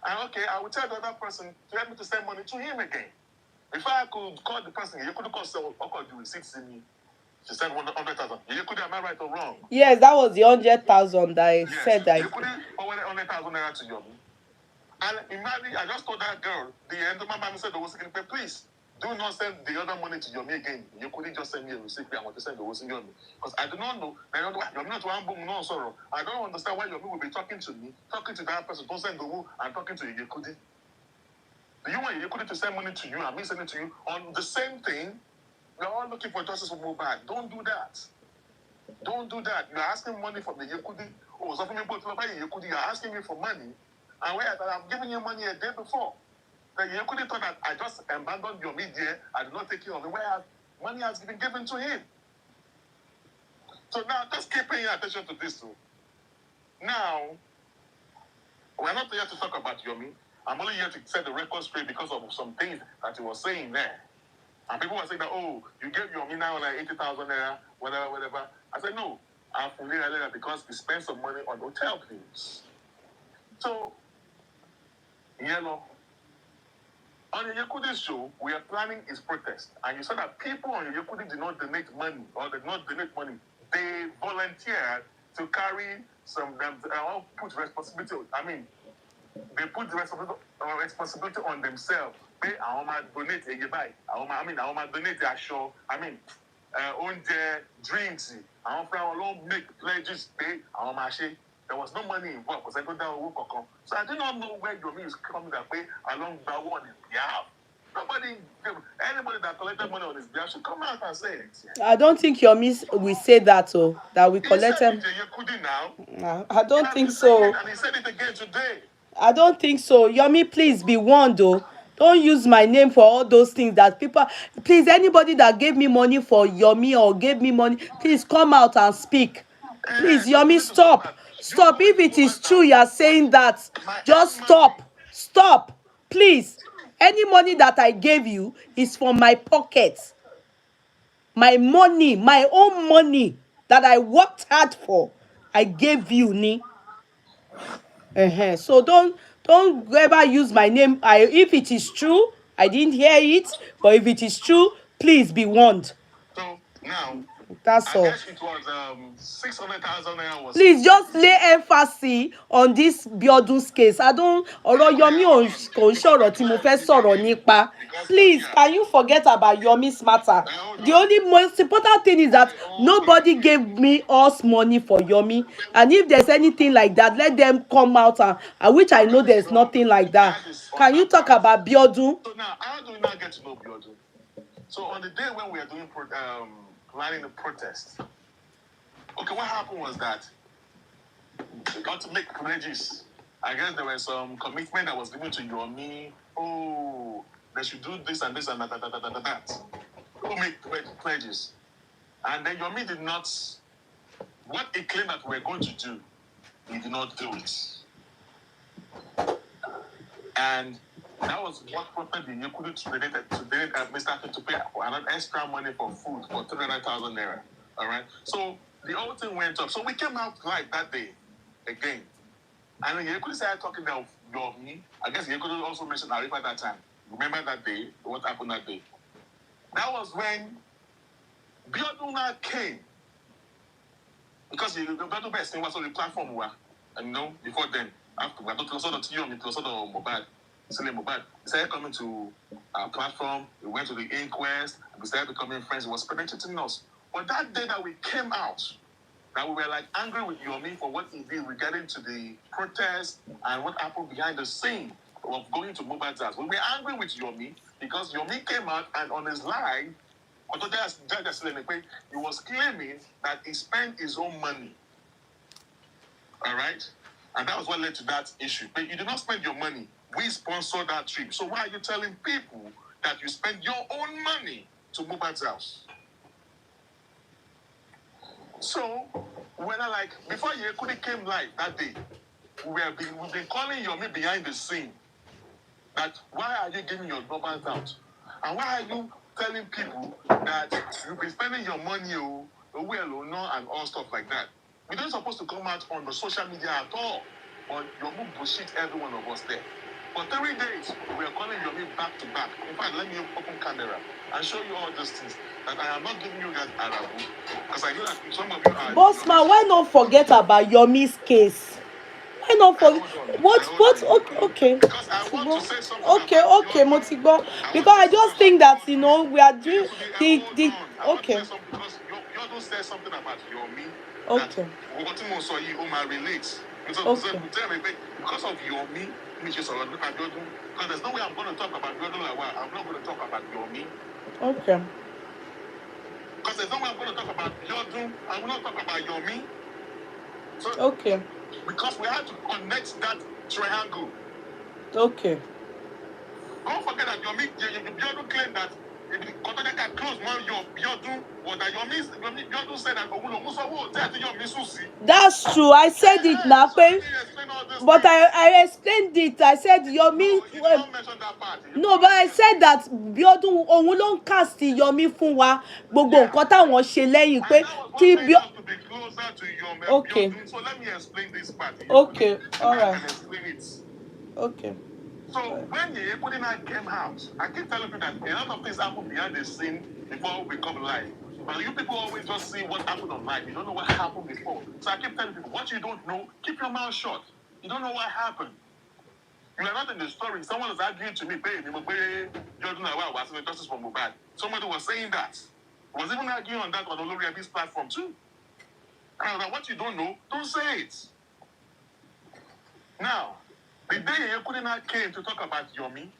And okay, I will tell the other person to help me to send money to him again. Before I could call the person, you could call someone, the receipts in me. She said 100,000. You could, am I right or wrong? Yes, that was the 100,000 that I said that. You couldn't forward 100,000 naira to your. And imagine, I just told that girl, the end of my mom said, please, do not send the other money to Yomi again. You couldn't just send me a receipt. I want to send the Yomi. Because I do not know. I don't understand why Yomi will be talking to me, talking to that person, don't send the Wu, and talking to Yekudi. Do you want Yekudi to send money to you and me sending to you on the same thing? We're all looking for justice for Mohbad. Don't do that. Don't do that. You're asking money from the Yekudi. Oh, so from Yekudi, you're asking me for money. And where I'm giving you money a day before. Then you couldn't thought that I just abandoned your media. I did not take care of it. Where money has been given to him. So now just keep paying attention to this too. Now, we're not here to talk about Yomi. I'm only here to set the record straight because of some things that he was saying there. And people were saying that, oh, you gave Yomi now like 80,000 naira, whatever. I said, no, I'm fully aware because he spent some money on hotel bills. So, Yellow. On the Yekudi show, we are planning his protest. And you saw that people on Yekudi did not donate money, or did not donate money. They volunteered to carry some, put responsibility, they put the responsibility on themselves. They donate a buy. Donate their show. Own their drinks. Make pledges. There was no money involved because I don't know who. So I do not know where Yomi is coming that way along that one in behalf. Anybody that collected money on his behalf should come out and say it. I don't think Yomi will say that, that we collected. I don't think so. And he said it again today. I don't think so. Yomi, please be warned, though. Don't use my name for all those things that people. Please, anybody that gave me money for Yomi or gave me money, please come out and speak. Please, Yomi, stop. Stop. If it is true you are saying that, just stop. Stop. Please. Any money that I gave you is from my pocket. My money, my own money that I worked hard for, I gave you, Ni. So don't ever use my name. If it is true, I didn't hear it, but if it is true, please be warned. So now, that's all. I guess it was 600,000 naira. Please just lay emphasis on this Biodun's case. I don't ọ̀rọ̀ Yomi ò ń ṣọ̀rọ̀ tí mo fẹ́ sọ̀rọ̀ nípa. Please, can you forget about Yomi's matter? The only most important thing is that nobody gave me us money for Yomi. And if there's anything like that, let them come out and which I know there's nothing like that. Can you talk about Biodun? So now, how do we not get to know Biodun? So on the day when we are doing planning the protest, okay, what happened was that they got to make pledges. I guess there was some commitment that was given to Yomi. Oh, they should do this and this and that. Who make pledges? And then Yomi did not, what he claimed that we were going to do, he did not do it. And that was what prompted you couldn't donate to pay another extra money for food for 300,000 naira. All right. So the whole thing went up. So we came out live that day again. And then you could start talking about me. I guess you could also mention Arif at that time. Remember that day? What happened that day? That was when Biodun came. Because the Biodun best thing was on the platform. And before then, after we got to Mohbad. Mohbad started coming to our platform. We went to the enquires. We started becoming friends. He was penetrating us. But that day that we came out, that we were like angry with Yomi for what he did regarding to the protest and what happened behind the scene of going to Mohbad's house. We were angry with Yomi because Yomi came out and on his live He was claiming that he spent his own money. All right? And that was what led to that issue. But you did not spend your money. We sponsored that trip. So why are you telling people that you spend your own money to Mohbad's house? So, when before Yeye Kudi came live that day, we've been calling Yomi behind the scene that why are you giving your numbers out? And why are you telling people that you've been spending your money, and all stuff like that? We don't supposed to come out on the social media at all. But Yomi bullshit every one of us there. For 3 days, we are calling Yomi back to back. In fact, let me open camera and show you all these things. That I am not giving you guys Arabu. Because I know that some of you are... Bossman, why not forget about Yomi's case? Why not forget? Okay. Because I want to say something okay, Motigbo. Because I just think that, we are doing the okay. Because you don't say something about Yomi. Okay. Relates. Okay. Because of Yomi, because there's no way I'm going to talk about Biodun Lawal. I'm not going to talk about Yomi. Okay. Because there's no way I'm going to talk about Biodun. I will not talk about Yomi. So, okay. Because we had to connect that triangle. Okay. Don't forget that Biodun claimed that if the Kotoneka closed man, Biodun was that Biodun said that that's true. I said it now, but I explained it. I said Yomi. No, you did not mention that part. No, but I said that Biodun òun ló ń cast Yomi fún wa gbogbo nǹkan táwọn ṣe lẹ́yìn pé tí okay. So let me explain this part. Okay, all right. I can explain it. Okay. So when Yeye Kudi came out, I keep telling you that a lot of things happen behind the scene before we come live. But you people always just see what happened on live. You don't know what happened before. So I keep telling people, what you don't know, keep your mouth shut. You don't know what happened. You are not in the story. Someone was arguing to me, justice for Mohbad. Somebody was saying that. Was even arguing on that on Olori Abi's platform too. And what you don't know, don't say it. Now, the day Yeye Kudi came to talk about Yomi,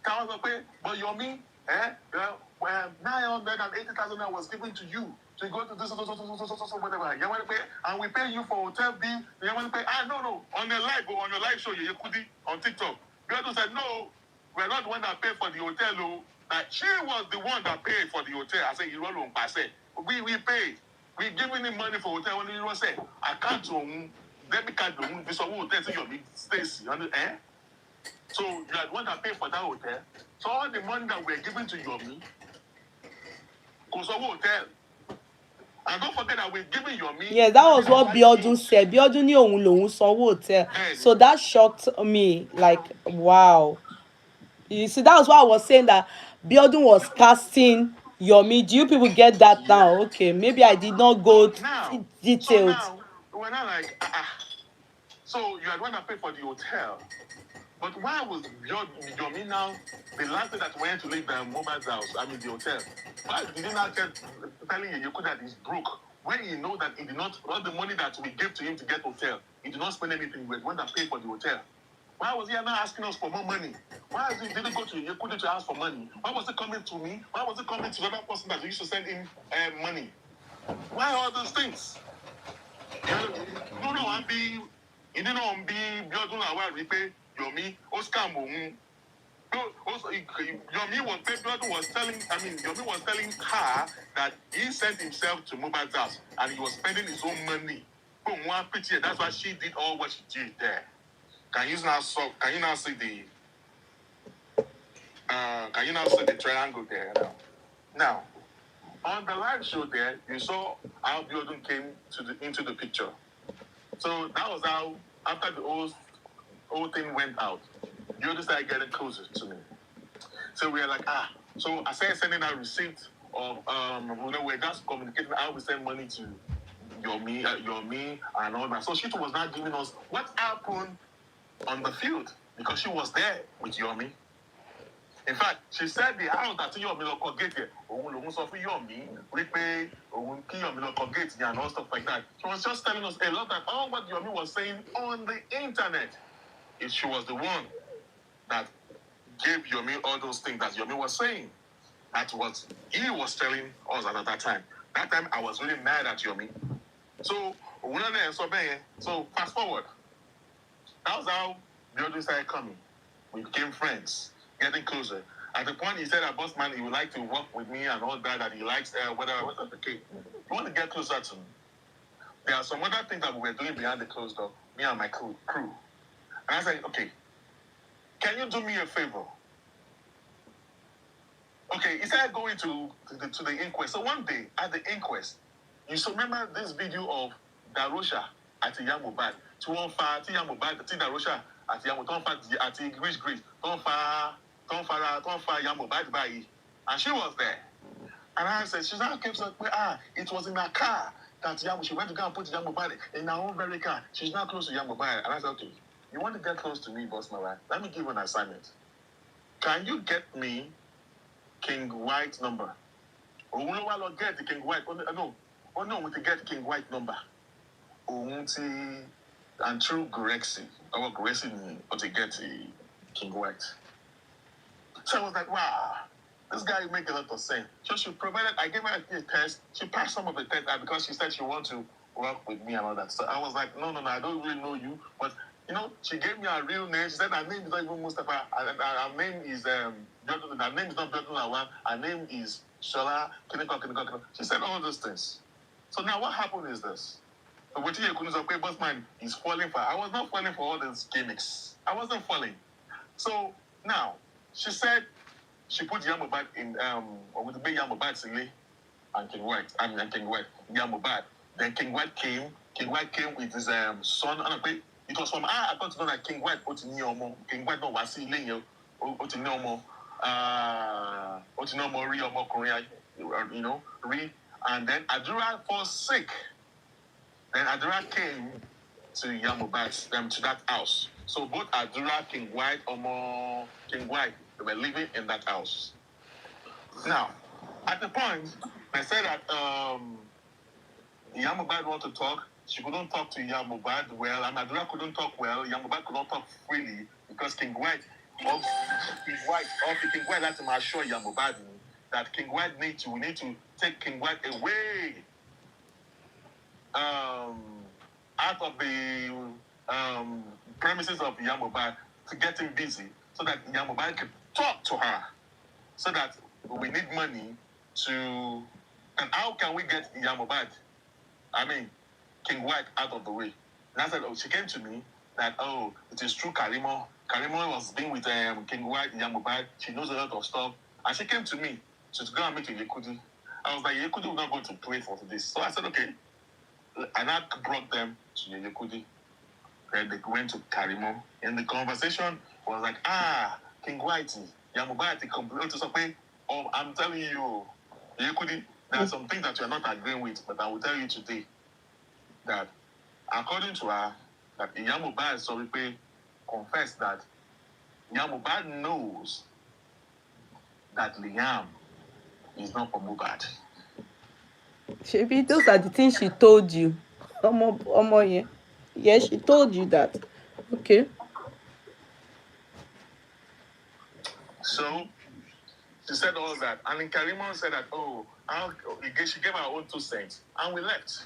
I was like, but Yomi, 980,000 was given to you to go to this, whatever. And we pay you for hotel bill. You want to pay? No. On your live show, Yeye Kudi on TikTok, Betrayal said, no, we're not the one that paid for the hotel. She was the one that paid for the hotel. I said, you roll on pass. We paid. We giving him money for hotel. When you say, I can't debit card this hotel to Yomi Stacy. So you are the one that paid for that hotel. So all the money that we're giving to Yomi goes to hotel. And don't forget that we're giving Yomi. Yeah, that was what Biodun said. Biodun ní òun lòun sanwó hotel. So that shocked me. Like, wow. You see, that was why I was saying that Biodun was casting Yomi. Do you people get that now? Okay, maybe I did not go detailed. So now, we're not like, so you are the one that paid for the hotel. But why was Yomi now the last day that went to leave the Mohbad's house, the hotel? Why did he not get telling Yeye that he's broke? When he know that he did not, all the money that we gave to him to get hotel, he did not spend anything with one that paid for the hotel. Why was he not asking us for more money? Why didn't he go to Yeye to ask for money? Why was he coming to me? Why was he coming to the other person that used to send him money? Why all those things? No, you didn't be Biodun Lawal repay Yomi, Oscar Moon. Yomi was telling her that he sent himself to Mohbad's house and he was spending his own money. That's why she did all what she did there. Can you now see the triangle there now? On the live show there, you saw how Biodun came into the picture. So that was how, after the whole thing went out, Biodun started getting closer to me. So we are like, So I started sending out receipts of, we're just communicating how we send money to Yomi and all that. So she was not giving us what happened on the field because she was there with Yomi. In fact, she said the house that Yomi local gate here, Yomi, Yomi local gate and all stuff like that. She was just telling us a lot of all what Yomi was saying on the internet. She was the one that gave Yomi all those things that Yomi was saying. That was he was telling us at that time. That time I was really mad at Yomi. So so fast forward. That was how the other started coming. We became friends, getting closer. At the point he said that boss man, he would like to work with me and all that he likes whatever. Okay, you want to get closer to me. There are some other things that we were doing behind the closed door, me and my crew. And I said, okay, can you do me a favor? Okay, he started going to the inquest. So one day at the inquest, you still remember this video of Darosha at Mohbad. Tí wọ́n fa tí Mohbad tí Darosha àti Mohbad tó ń fa àti Greece tó ń fa Mohbad báyìí. And she was there. And I said, she's not kept saying, it was in her car that she went to go and put Mohbad in her own very car. She's not close to Mohbad. And I said, okay, you want to get close to me, boss Mara? Let me give you an assignment. Can you get me King White number? Or we will get the King White. Oh no, we can get King White number. And through Grexy, our Grexy to get the King White. So I was like, wow, this guy make a lot of sense. So she provided, I gave her a test. She passed some of the tests because she said she wanted to work with me and all that. So I was like, no, I don't really know you. But, she gave me her real name. She said her name is not even Mustafa. Her name is, her name is not Jordan Lawan. Her name is Shola Kiniko. She said all those things. So now what happened is this. What you couldn't say, boss man is falling for. I was not falling for all these gimmicks. I wasn't falling. So now she said she put Mohbad in or with the big Mohbad Sile and King White and King White Mohbad. Then King White came. King White came with his son. And it was from I got to know that King White put in Yomo. King White no was in Lenyo. Put in Yomo. Put in Yomo Ri Yomo Korea. Ri. And then Adura fall sick. Then Adura came to Mohbad, to that house. So both Adura, King White, King White, they were living in that house. Now, at the point, they said that Mohbad wanted to talk. She couldn't talk to Mohbad well, and Adura couldn't talk well. Mohbad could not talk freely because King White had to assure Mohbad that King White we need to take King White away out of the premises of Mohbad to get him busy so that Mohbad could talk to her. So that we need money to... And how can we get Mohbad, King White, out of the way? And I said, she came to me that, it is true Karimo. Karimo was being with King White, Mohbad. She knows a lot of stuff. And she came to me to go and meet Yeye Kudi. I was like, Yeye Kudi was not going to pray for this. So I said, okay. And I brought them to Yeye Kudi. Then they went to Karimo. And the conversation was like, King White, Mohbad, they complain to something. I'm telling you, Yeye Kudi, there are some things that you are not agreeing with, but I will tell you today that according to her, that Mohbad confessed that Mohbad knows that Liam is not from Mohbad. Shebi, those are the things she told you. Omo, yeah, she told you that. Okay. So she said all that, and then Karimo said that, she gave her own 2 cents, and we left.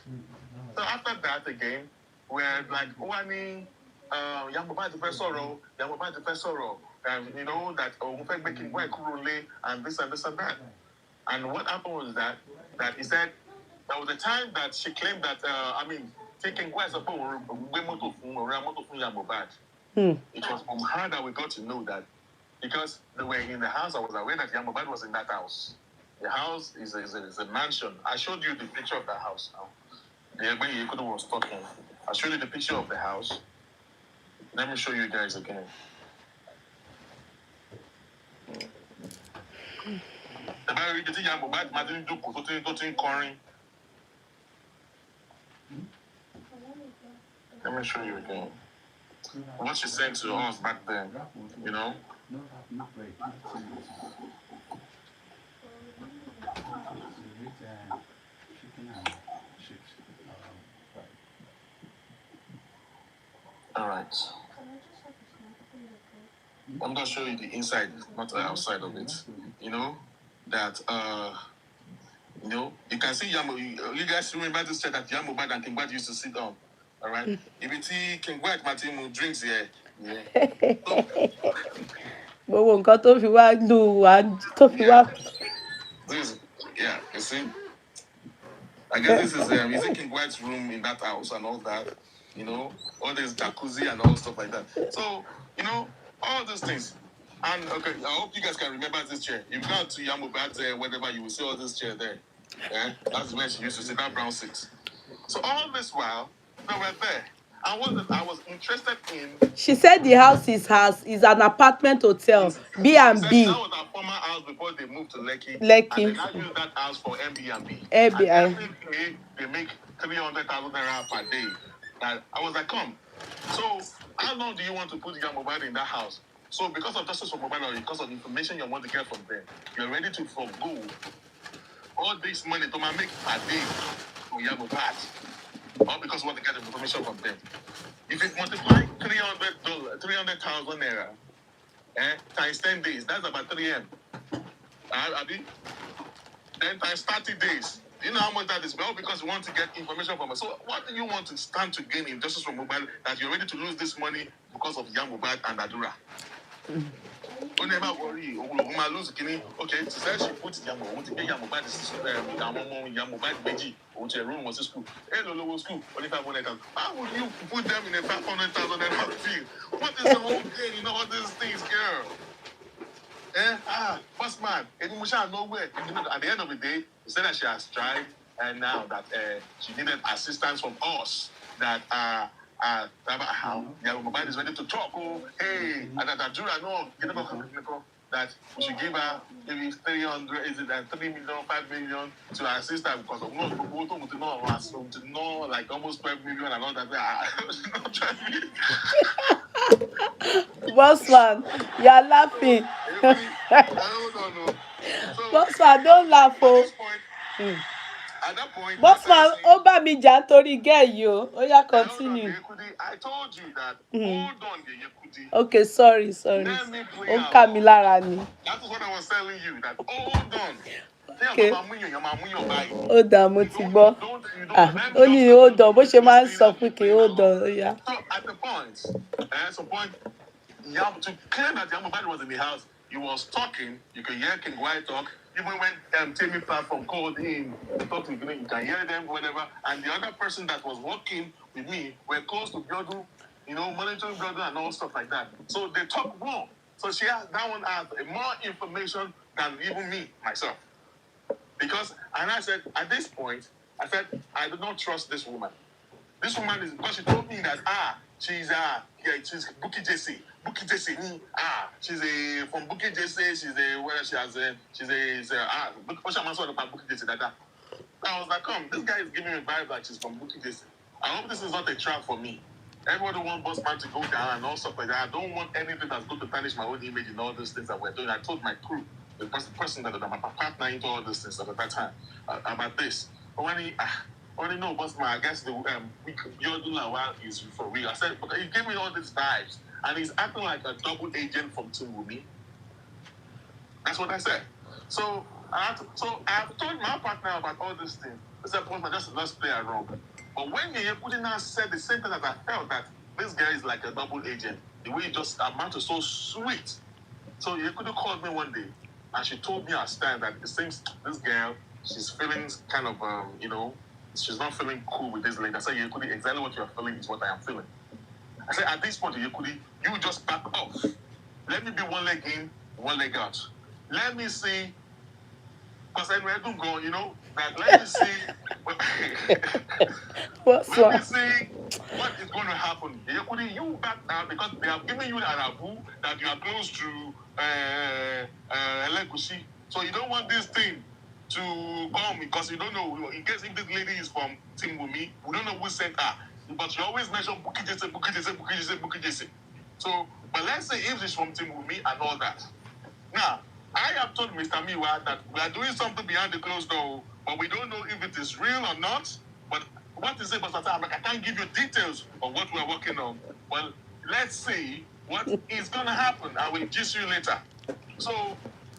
So after that again, we're like, Mohbad the first sorrow, Mohbad the first sorrow, and that we're making work and this and this and that. And what happened was that he said there was a time that she claimed that taking quite support Mohbad. It was from her that we got to know that, because they were in the house. I was aware that Mohbad was in that house. The house is a mansion. I showed you the picture of the house now. When Yekudu was talking, I showed you the picture of the house. Let me show you guys again. Let me show you again. What she said to us back then, All right. I'm going to show you the inside, not the outside of it. that you know, you can see you guys remember this chair that Mohbad and King Gwad used to sit on. All right. If you see King Gwad Martin drinks here. Yeah. Gbogbo nǹkan tó fi wá lù wá tó fi wá. This, yeah, you see. I guess this is King White's room in that house and all that. You know, all this jacuzzi and all stuff like that. So, you know, all these things. And okay, I hope you guys can remember this chair. If you go to Mohbad's whatever, you will see all this chair there. Yeah, that's where she used to sit, that brown seat. So all this while, they were there. And what I was interested in. She said the house is an apartment hotel, B&B. That was our former house before they moved to Lekki. Lekki. And they now use that house for Airbnb. Airbnb. And every day they make 300,000 naira per day. And I was like, come. So how long do you want to put your mobile in that house? So because of justice for mobile or because of information you want to get from them, you're ready to forgo all this money to make per day for your mobile. All because you want to get information from them. If you multiply 300,000 naira times 10 days, that's about 3 M. Then times 30 days. You know how much that is? Well, because you want to get information from us. So what do you want to stand to gain in justice for mobile that you're ready to lose this money because of Mohbad and Adura? Don't never worry. We'll lose kini. Okay, so say she put Mohbad Beji to a room was school. Hello, school. Only 500,000. How would you put them in a 500,000 field? What is the whole game? You know all these things, girl. Boss man, nowhere. At the end of the day, she said that she has tried, and now that she needed assistance from us. That Mohbad is ready to talk. Oh, hey, and that Adura, no, that we should give her maybe 300, is it 3 million, 5 million to assist her because of to know like almost 12 million and all that. Boss man, you're laughing. Boss man, don't laugh. At that point, boss man, Oba mi jantori get you. Oh yeah, continue. I told you that. Hold on, Kudi. Okay, sorry. Let me play out. That is what I was telling you. That hold on. Okay. Hold on, mo ti gbọ́. Ó ní hold on, bó ṣe máa ń sọ pé kí hold on. Yeah. So at the point, to claim that Mohbad was in the house, he was talking. You can hear King White talk. Even when Timmy platform called him, he talked with me. You can hear them, whatever. And the other person that was working with me were close to Biodu, monitoring Biodu and all stuff like that. So they talk more. So that one has more information than even me, myself. And I said, at this point, I do not trust this woman. This woman is, because she told me that, she's Bukky Jesse. Bukky Jesse, she's from Bukky Jesse, Bukky Jesse, that. I was like, come, this guy is giving me a vibe like she's from Bukky Jesse. I hope this is not a trap for me. Everybody wants boss man to go down and all stuff like that. I don't want anything that's going to tarnish my own image and all those things that we're doing. I told my crew, the person that I'm a partner into all these things at that time, about this. But when he know, boss man, I guess the Yodula is for real. I said, because he gave me all these vibes, and he's acting like a double agent from Timbumi. That's what I said. So I've told my partner about all these things. I said, boss man, let's play around. But when Kudi now said the same thing that I felt that this guy is like a double agent, the way he just amount is so sweet. So Kudi called me one day, and she told me at stand that it seems this girl, she's feeling kind of, she's not feeling cool with this lady. I said, Kudi, exactly what you're feeling is what I am feeling. I said, at this point, Kudi, you just back off. Let me be one leg in, one leg out. Let me see, because anyway, I don't go, that let me see. Let me see what is going to happen. You back now because they have given you an Arabu that you are close to Elegushi. So you don't want this thing to come because you don't know. In case if this lady is from Timbumi, we don't know who sent her. But you always mention Bukky Jesse. So, but let's say if she's from Timbumi and all that. Now, I have told Mr. Miwa that we are doing something behind the closed door, but we don't know if it is real or not. But what is it? But I can't give you details of what we're working on. Well, let's see what is going to happen. I will gist you later. So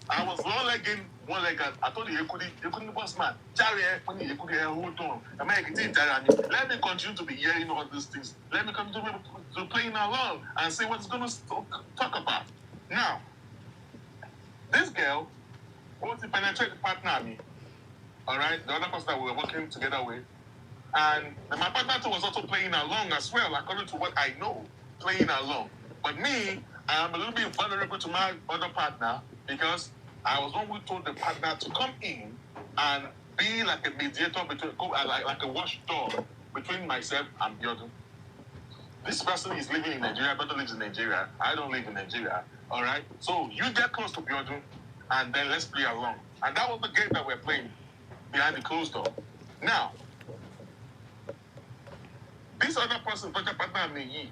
I was long-legging one leg. I told you couldn't boss man. Jerry, when you could hold on. Let me continue to be hearing all these things. Let me continue to playing along and see what's going to talk about. Now, this girl wants to penetrate the partner. All right, the other person that we were working together with, and my partner too was also playing along as well, according to what I know, playing along. But me, I am a little bit vulnerable to my other partner because I was one who told the partner to come in and be like a mediator between, like a watchdog between myself and Biodu. This person is living in Nigeria, Biodu lives in Nigeria. I don't live in Nigeria. All right, so you get close to Biodu, and then let's play along. And that was the game that we're playing behind the closed door. Now, this other person, partner Yeye,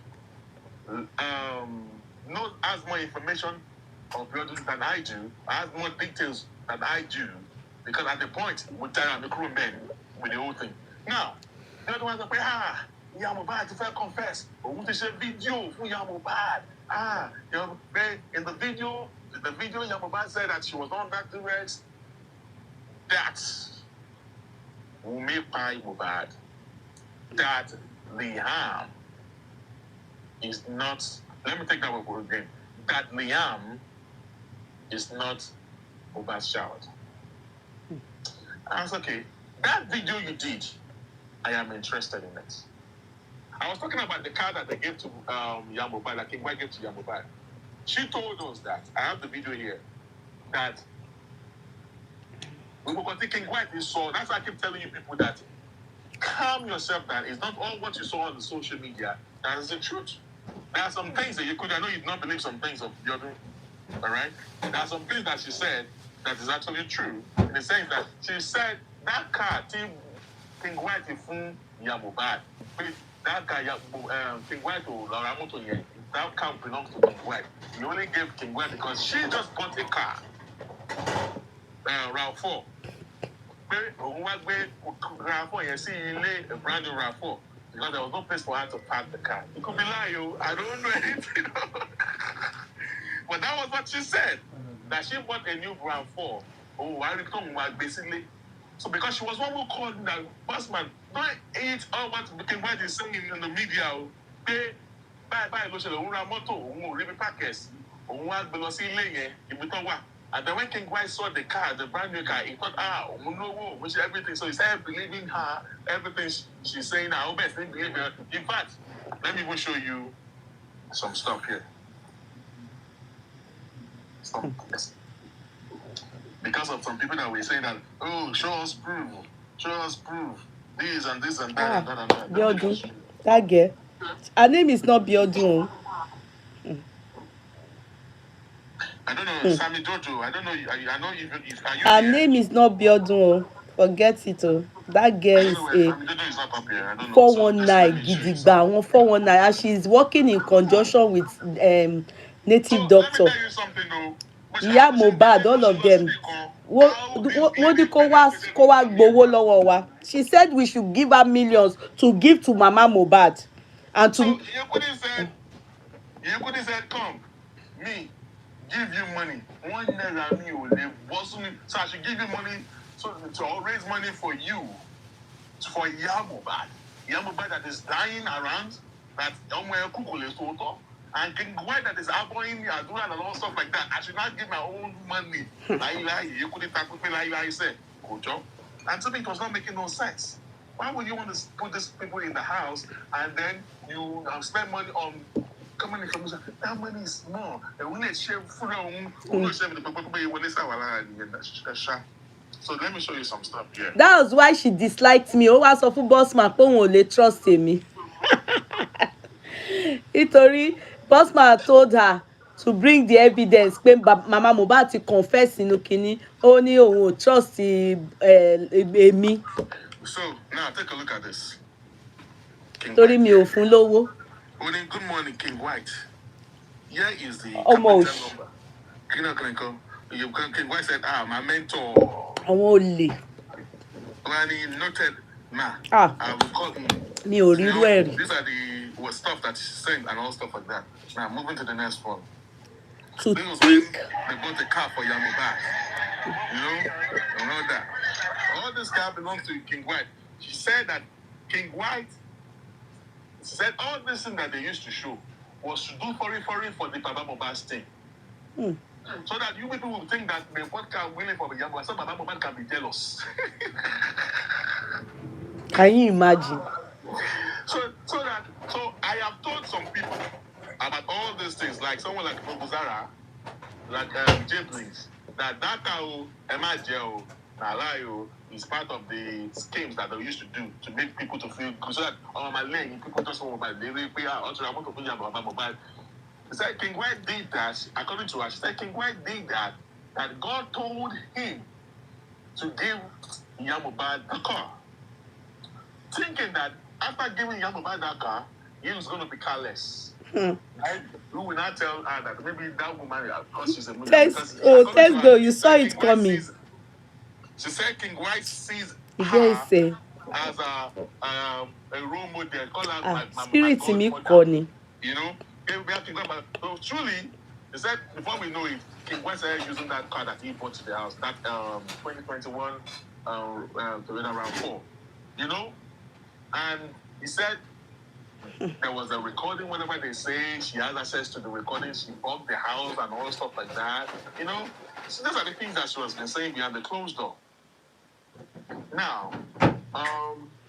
has more information of Biodu than I do, has more details than I do, because at the point, we tell the crew men with the whole thing. Now, the other one's like, Mohbad to confess. Or want to say video for Mohbad. In the video, Mohbad said that she was on that direct. That will make Mohbad. That Liam is not. Let me take that word again. That Liam is not Mohbad's child. I was okay. That video you did, I am interested in it. I was talking about the car that they gave to Mohbad, that King White gave to Mohbad. She told us that, I have the video here, that we were thinking White is so. That's why I keep telling you people that calm yourself down. It's not all what you saw on the social media that is the truth. There are some things that I know you do not believe some things of the other, all right? There are some things that she said that is actually true, in the sense that she said that car, King White is from Mohbad. That guy, King White or Laura Moto, that car belongs to King White. You only gave King White because she just bought a car, RAV4. RAV4, you see, you lay a brand new RAV4 because there was no place for her to park the car. It could be lying, I don't know anything. But that was what she said. That she bought a new RAV4. Oh, I recall basically. So because she was one who called me that, bossman, don't eat all what King White is saying in the media. Pay, buy, River Packers, and then when King White saw the car, the brand new car, he thought, which everything. So he started believing her, everything she's saying. I hope I didn't believe her. In fact, let me even show you some stuff here. Because of some people that were saying that, oh, show us proof, this and this and that and that and that. Biodu, that girl. Her name is not Biodu. I don't know, Sammy Jojo. I don't know. I know if her name is not Biodu. Forget it. That girl is a 419 gidigba. 419, and she's working in conjunction with native doctor. Let me tell you something though. Ìyá Mohbad, all of them. Wọ́n ní kó wá gbowó lọ́wọ́ wa. She said we should give her millions to give to Mama Mohbad. And to Kudi said, come, me, give you money. One naira me will live. So I should give you money to raise money for you, for Yeye Mohbad. Yeye Mohbad that is dying around, that and King White that is outgoing me, and all stuff like that. I should not give my own money. You couldn't talk with me like I said. And to me, it was not making no sense. Why would you want to put these people in the house and then you spend money on coming from that money is small. And when they share food, so let me show you some stuff here. That was why she disliked me. Oh, as of boss man, they trust me. Nítorí bossman told her to bring the evidence pé Mama Mohbad ti confess nínú kinní, ó ní òun ò trust èmi. So now take a look at this. Torí mi ò fún lówó. Good morning, King White. Here is the Almost. number. King White said, my mentor. Àwọn olè. When he noted, I will call him. Mi ò rí irú ẹ̀ rí. These are the stuff that she sent and all stuff like that. Now moving to the next one. To this was think. when they bought a car for Mohbad. and all that. All this car belongs to King White. She said that King White said all this thing that they used to show was to do for the Baba Mohbad thing. So that you people will think that the vodka willing for the young one, so Baba Mohbad can be jealous. Can you imagine? So I have told some people about all these things, like someone like Bobuzara, like Jablings, that Emma Gel, Nalayo is part of the schemes that they used to do to make people to feel good. So that my leg, people just want to they pay out. Also, I want to put about Mohbad. She said King White did that. According to her, she said King White did that. That God told him to give Mohbad the car, thinking that after giving Mohbad that car, he was going to be careless. Right? We will not tell her that maybe that woman, because she's a Muslim. Thanks God, you saw it coming. She said King White sees her as a role model. Call her spirit me corny. So truly, they said before we know it, King White started using that car that he bought to the house, that 2021 around 4, and he said there was a recording. Whenever they say she has access to the recording, she bought the house and all stuff like that. So those are the things that she was been saying behind the closed door. Now,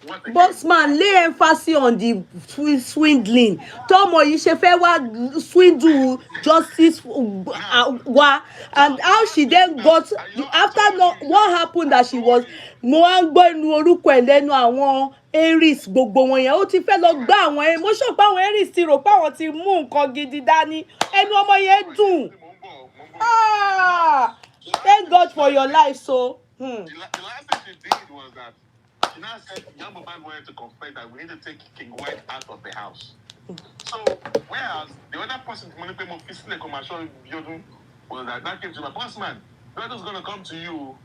Bossman lay emphasis on the swindling. Tomo yìí ṣe fẹ́ wá swindle justice wa, and how she then got after what happened that she was mo wá ń gbọ́ inú orúkọ ẹ̀ lẹ́nu àwọn aries gbogbo wọn yẹn ó ti fẹ́ lọ gbá àwọn emotion pa àwọn aries ti rò pé àwọn ti mú nǹkan gidi dání ẹnu ọmọ yẹn dùn. Thank God for your life. So the last thing she did was that she now said Mohbad wanted to confess that we need to take King White out of the house. So whereas the other person was that came to my boss man, brother's gonna come to you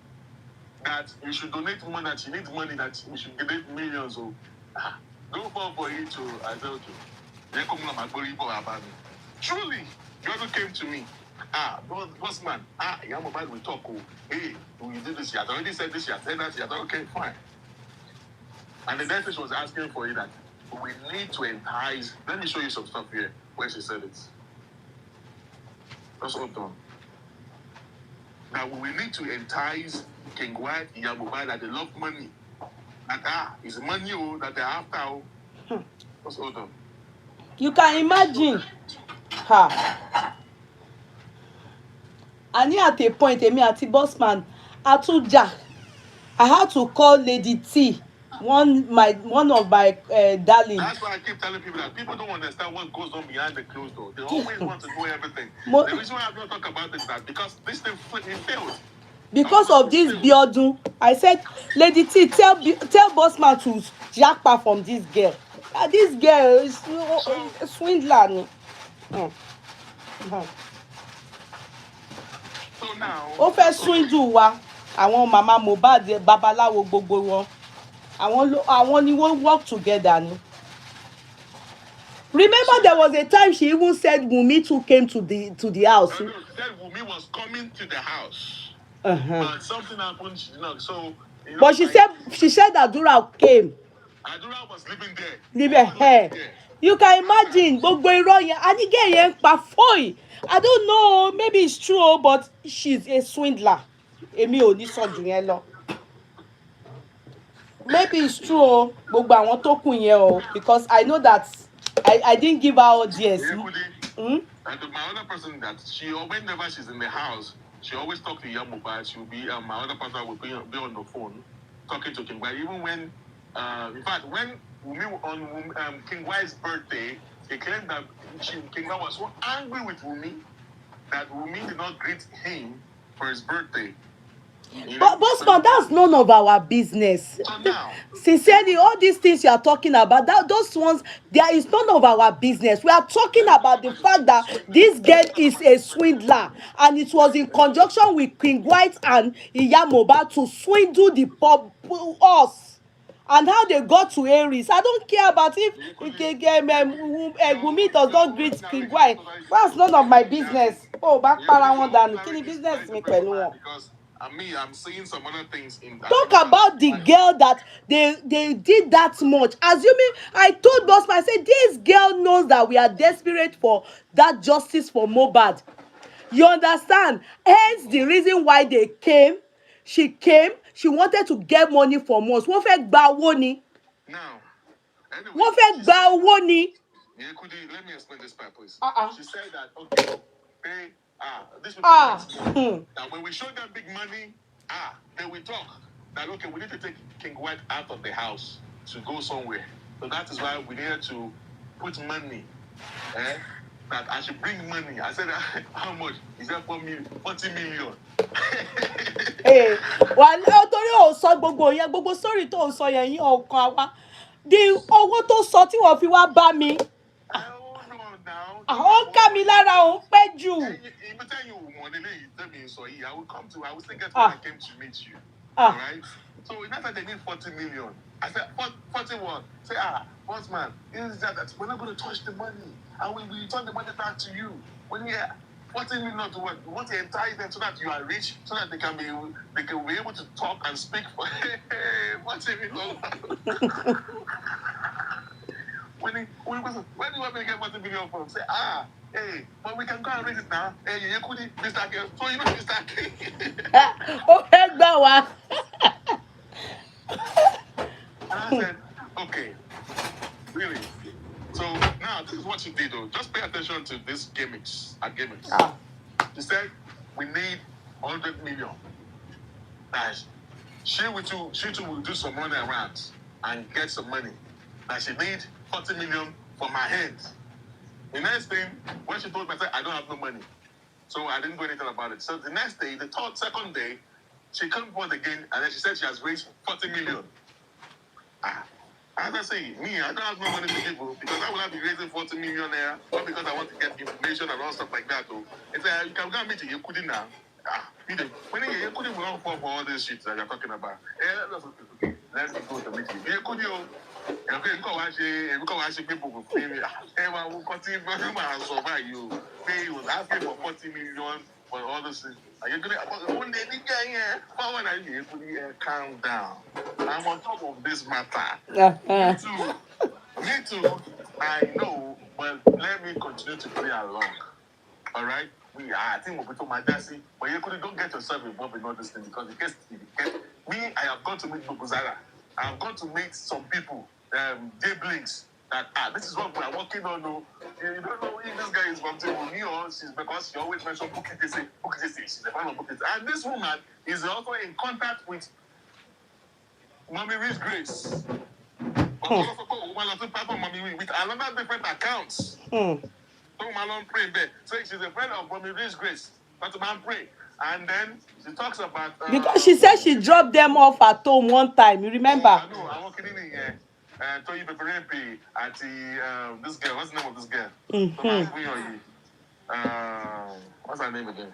that you should donate money, that she needs money, that we should donate millions. So go for it to I told you. Truly, brother came to me. Boss man, Mohbad will talk. Hey, we did this. He has already said this. He has said that. He has okay, fine. And the next she was asking for it that we need to entice. Let me show you some stuff here where she said it. That's all done. Now we need to entice King White, Mohbad that they love money. That it's money that they're after. That's all done. You can imagine. And at a point, Emi àti Bossman Atuja, I had to call Lady T, one of my darling. That's why I keep telling people that people don't understand what goes on behind the closed door. They always want to know everything. The reason why I don't talk about it is that because this thing failed. Because of this Biodun, I said, Lady T, tell Bossman to jackpot from this girl. This girl is a swindler. Ó fẹ́ swindle wa àwọn mama Mohbad babaláwo gbogbo wọn àwọn ni wọ́n work together ni. Remember there was a time she even said Wunmi too came to the house. No, she said Wunmi was coming to the house. But something happened. She did not. So. But she said Adura came. Adura was living there. Living here. You can imagine gbogbo irọ́ yẹn anigé yẹn ń pa fóì. I don't know, maybe it's true, but she's a swindler. Èmi ò ní sọ jù yẹn lọ. Maybe it's true, gbogbo àwọn tó kù yẹn o, because I know that I didn't give her audience. And my other person that whenever she's in the house, she always talk to Mohbad. She will be my other person will be on the phone talking to King White. Even when, in fact, when Wunmi on King White's birthday, he claimed that King White was so angry with Wunmi that Wunmi did not greet him for his birthday. But Bossman, that's none of our business. So now, sincerely, all these things you are talking about, those ones, there is none of our business. We are talking about the fact that this girl is a swindler, and it was in conjunction with King White and Iya Mohbad to swindle us. And how they got to Aries. I don't care about if Wunmi does not greet King White. That's none of my business. Oh, back para wọn dànù. Kí ni business mi pẹ̀lú wọn? Because I'm seeing some other things in. Talk about the girl that they did that much. Assuming I told boss man, I said this girl knows that we are desperate for that justice for Mohbad. You understand? Hence the reason why they came. She came. She wanted to get money from us. Wọ́n fẹ́ gba owó ni. Now, anyway, Wọ́n fẹ́ gba owó ni. Yeah, Kudi, let me explain this part, please. She said that, okay, they, this people, that when we show them big money, they will talk that, okay, we need to take King White out of the house to go somewhere. So that is why we needed to put money. That I should bring money. I said, how much? He said, 40 million. Hey, well, torí o sọ gbogbo yẹn, gbogbo story tó ń sọ yẹn yín ọkàn wa. The owó tó sọ tí wọ́n fi wá bá mi. Ó ń ká mi lára, ó ń pẹ́ jù. I will still get when I came to meet you. All right? So in that time, they need 40 million. I said, 41. Say, boss man, that we're not going to touch the money. And we return the money back to you. When you 40 million to what? We want to entice them so that you are rich, so that they can be able to talk and speak for 40 million. When do you want me to get 40 million from? Say, hey, but we can go and raise it now. Hey, Yeye Kudi, Mr. King. So you know Mr. King. Okay, go on. And I said, okay, really? So now this is what she did though. Just pay attention to this gimmicks. She said, we need 100 million. She too will do some money around and get some money. That she need 40 million from my hands. The next thing, when she told me, I said, I don't have no money. So I didn't do anything about it. So the next day, second day, she came forward again and then she said she has raised 40 million. As I say, me, I don't have no money to give you because I will not be raising 40 million there, not because I want to get information and all stuff like that. It's like, you can go and meet Yeye Kudi now. When Yeye Kudi will not fall for all this shit that you're talking about. Okay, let me go to meet you. Yeye Kudi, okay, people will pay me. Hey, well, we'll continue to survive you. Pay, he was asking for 40 million for all this things. Are you going to calm down? I'm on top of this matter. Me too. I know, but let me continue to play along. All right? I think we'll be to my daddy, but you don't get yourself involved in all this thing because me, I have gone to meet Bubuzara. I have gone to meet some people, J Blinks, that this is what we are working on. You don't know if this guy is from me or she's because she always mentions Bukit Jesse. She's a fan of Bukit. And this woman is also in contact with Mommy Rich Grace. With another different accounts. So she's a friend of Mommy Rich Grace. That's man pray. And then she talks about because she said she dropped them off at home one time. You remember? I know. I walked in here. Toyi Peperepe at this girl. What's the name of this girl? What's her name again?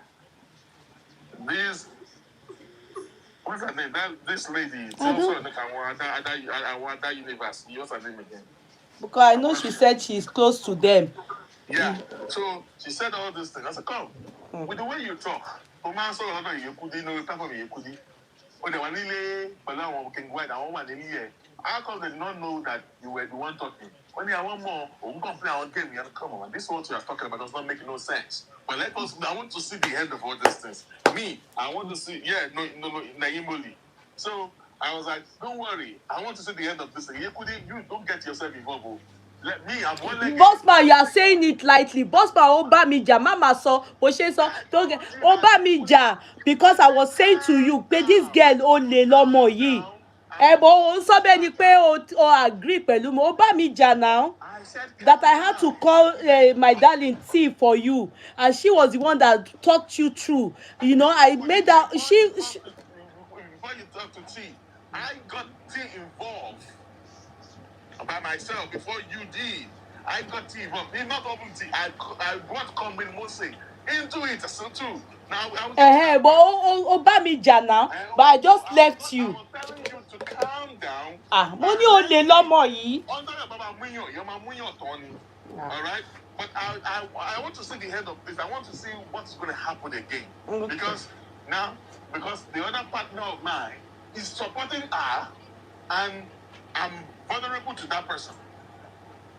What's her name? This lady. I want that universe. What's her name again? Because I know she said she's close to them. Yeah. So she said all these things. I said, come. With the way you talk, how come they did not know that you were the one talking? When I want more, come on. This is what you are talking about does not make no sense. But I want to see the end of all these things. Me, I want to see, Naimoli. So I was like, don't worry. I want to see the end of this thing. You don't get yourself involved. Let me, I'm one leg. Bossman, you are saying it lightly. Bossman, Obamija, Mama saw, don't get Obamija, because I was saying to you, pé this girl only lomo yi. But o sọ bẹ́ẹ̀ ni pé o agree pẹ̀lú mi. Obamija now. That I had to call my darling T for you, and she was the one that talked you through. You know, I made that. She before you talk to T, I got T involved by myself before you did. I got T involved. Not open T. I brought Combin Mose into it so too. Now but Obamija now. But I just left you. I was telling you to calm down. Mo ní o lè lọ́mọ yìí. All right? But I want to see the end of this. I want to see what's going to happen again. Because now because the other partner of mine is supporting her, and I'm vulnerable to that person.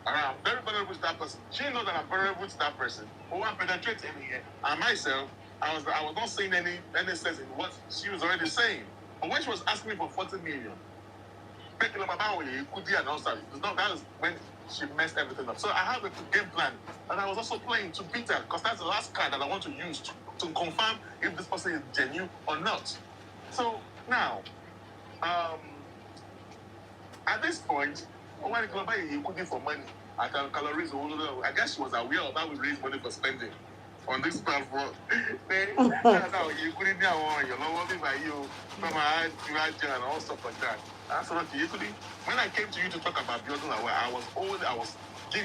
I'm very vulnerable to that person. She knows that I'm vulnerable to that person. Who I'm penetrating here, and myself, I was not saying any sense in what she was already saying. But when she was asking me for 40 million, Kudi and all that, that is when she messed everything up. So I have a game plan, and I was also playing to beat her, because that's the last card that I want to use to confirm if this person is genuine or not. So now, at this point, when it comes Kudi for money, I can calories. I guess she was aware of how we raise money for spending on this platform. Now you couldn't you know what by you from and all stuff like that. Absolutely. When I came to you to talk about building I was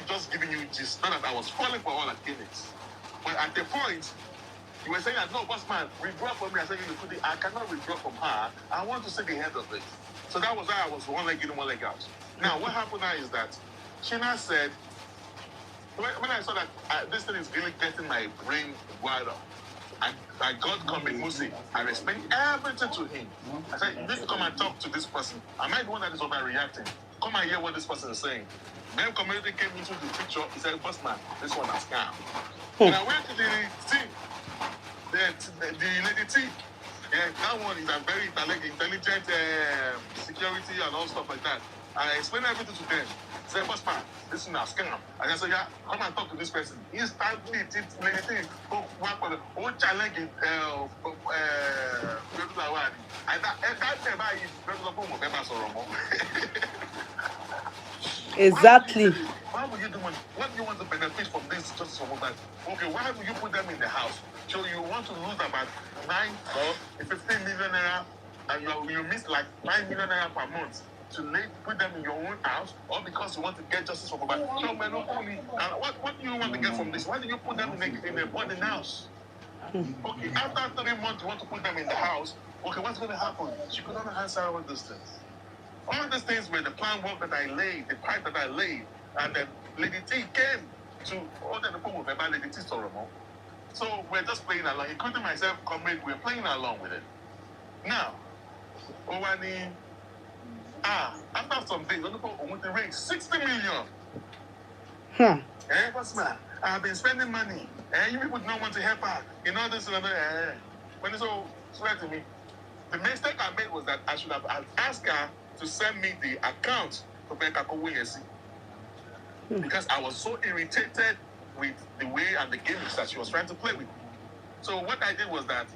just giving you gist, not that I was falling for all the gimmicks. But at the point, you were saying that no, boss man, withdraw from me. I said, I cannot withdraw from her. I want to see the end of it. So that was why I was one leg in, one leg out. Now, what happened now is that she now said, when I saw that this thing is really getting my brain wired up, I got coming Musi. I explained everything to him. I said, you need to come and talk to this person. Am I the one that is overreacting? Come and hear what this person is saying. Then community came into the picture. He said, boss man, this one has scam. And I went to the team. The lady T, that one is a very intelligent security and all stuff like that. I explained everything to them. Say, boss man, this is a scam. And I said, yeah, come and talk to this person. Instantly, lady T, challenge it. Exactly. Why would you do money? What do you want to benefit from this justice for Mohbad? Okay, why would you put them in the house? So you want to lose about 9 or 15 million naira, and you miss like 9 million naira per month to put them in your own house, or because you want to get justice for Mohbad? So, man, what do you want to get from this? Why do you put them in a boarding house? Okay, after 3 months, you want to put them in the house. Okay, what's going to happen? She could not answer all these things. All these things were the plan work that I laid, the pipe that I laid, and then Lady T came to order the phone with about Lady T Soromo. So we're just playing along, including myself, comrade, we're playing along with it. Now, Owani, after some days, I want to raise 60 million. What's that? I've been spending money, and you people don't want to help her. You know this and that. When it's all swear to me, the mistake I made was that I should have asked her to send me the account to Yeye, because I was so irritated with the way and the games that she was trying to play with. So what I did was that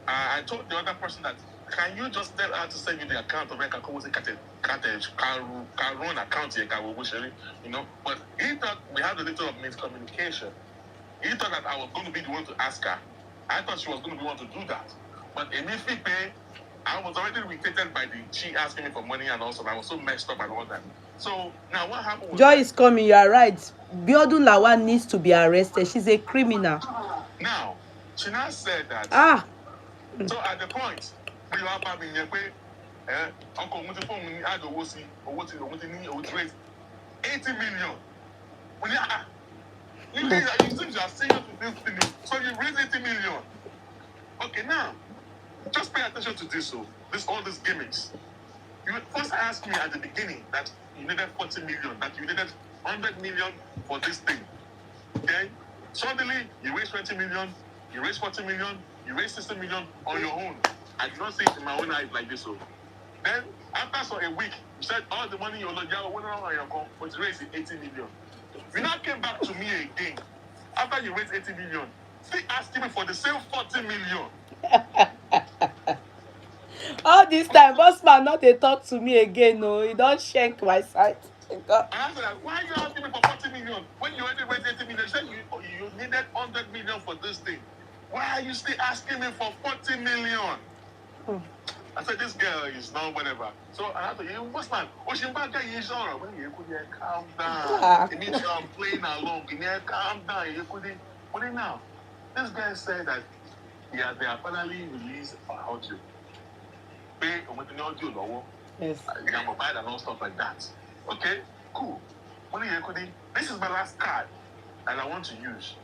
I told the other person that, can you just tell her to send you the account of Yeye, run account here, you know? But he thought we had a little of miscommunication. He thought that I was going to be the one to ask her. I thought she was going to be the one to do that. But immediately, I was already irritated by she asking me for money, and also I was so messed up and all that. So now what happened was Joy is coming, you are right. Biodun Lawal needs to be arrested. She's a criminal. Now, she now said that. So at the point, we are having Uncle Mutipong had to raise 80 million. When you seem to are serious with this thing, so you raise 80 million. Okay, now just pay attention to this. So all these gimmicks. You first asked me at the beginning that you needed 40 million, that you needed 100 million for this thing. Okay? Suddenly, you raise 20 million, you raise 40 million, you raise 60 million on your own. I did not see it in my own eyes like this. So then, after a week, you said all the money you're but you raised 80 million. You now came back to me again. After you raised 80 million, still asking me for the same 40 million. All this time, boss man not they talk to me again. No, he don't shank my side. And I said, why are you asking me for 40 million when you already raised 80 million? You said you needed 100 million for this thing. Why are you still asking me for 40 million? I said, this girl is not whatever. So I had to, boss man, when you could calm down. It means I'm playing along. You calm down. You couldn't. But now, this guy said that they are finally released audio. Pay with the audio lower. Yes. Mohbad and all stuff like that. Okay, cool. This is my last card, and I want to use.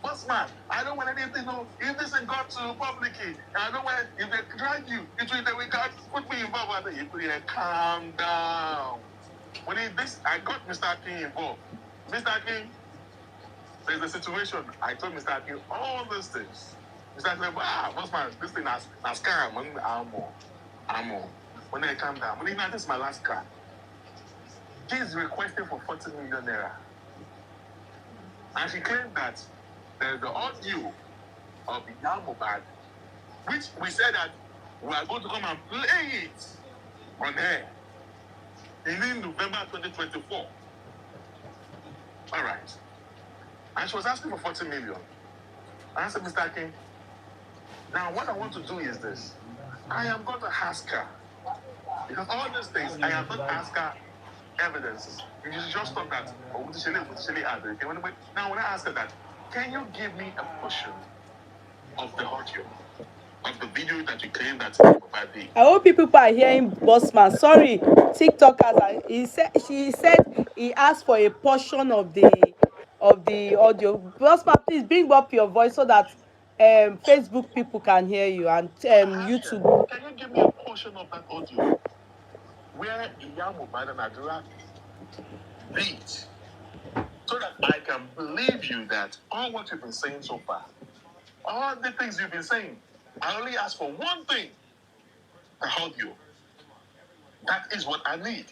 Boss man, I don't want anything. No, if this ain't got to publicly, I don't want. If they drag you, they will put me involved. You put it. Calm down. When this, I got Mr. King involved. Mr. King, there's a situation. I told Mr. King all these things. Mr. King said, boss man, this thing has scam. I'm on. When they calm down, when this is my last car. She's requesting for 40 million naira. And she claimed that there's the audio of the Mohbad, which we said that we are going to come and play it on air in November 2024. All right. And she was asking for 40 million. And I said, Mr. King, now what I want to do is this. I am going to ask her, because all these things, I have not asked her evidences. You just thought that, now when I ask her that, can you give me a portion of the audio, of the video that you claim that Mohbad did? I hope people are hearing Bossman. Sorry, TikTokers. She said he asked for a portion of the audio. Bossman, please bring up your voice so that Facebook people can hear you and YouTube. Can you give me a portion of that audio where Mohbad and Adura beat, so that I can believe you that all what you've been saying so far, all the things you've been saying, I only ask for one thing: the audio. That is what I need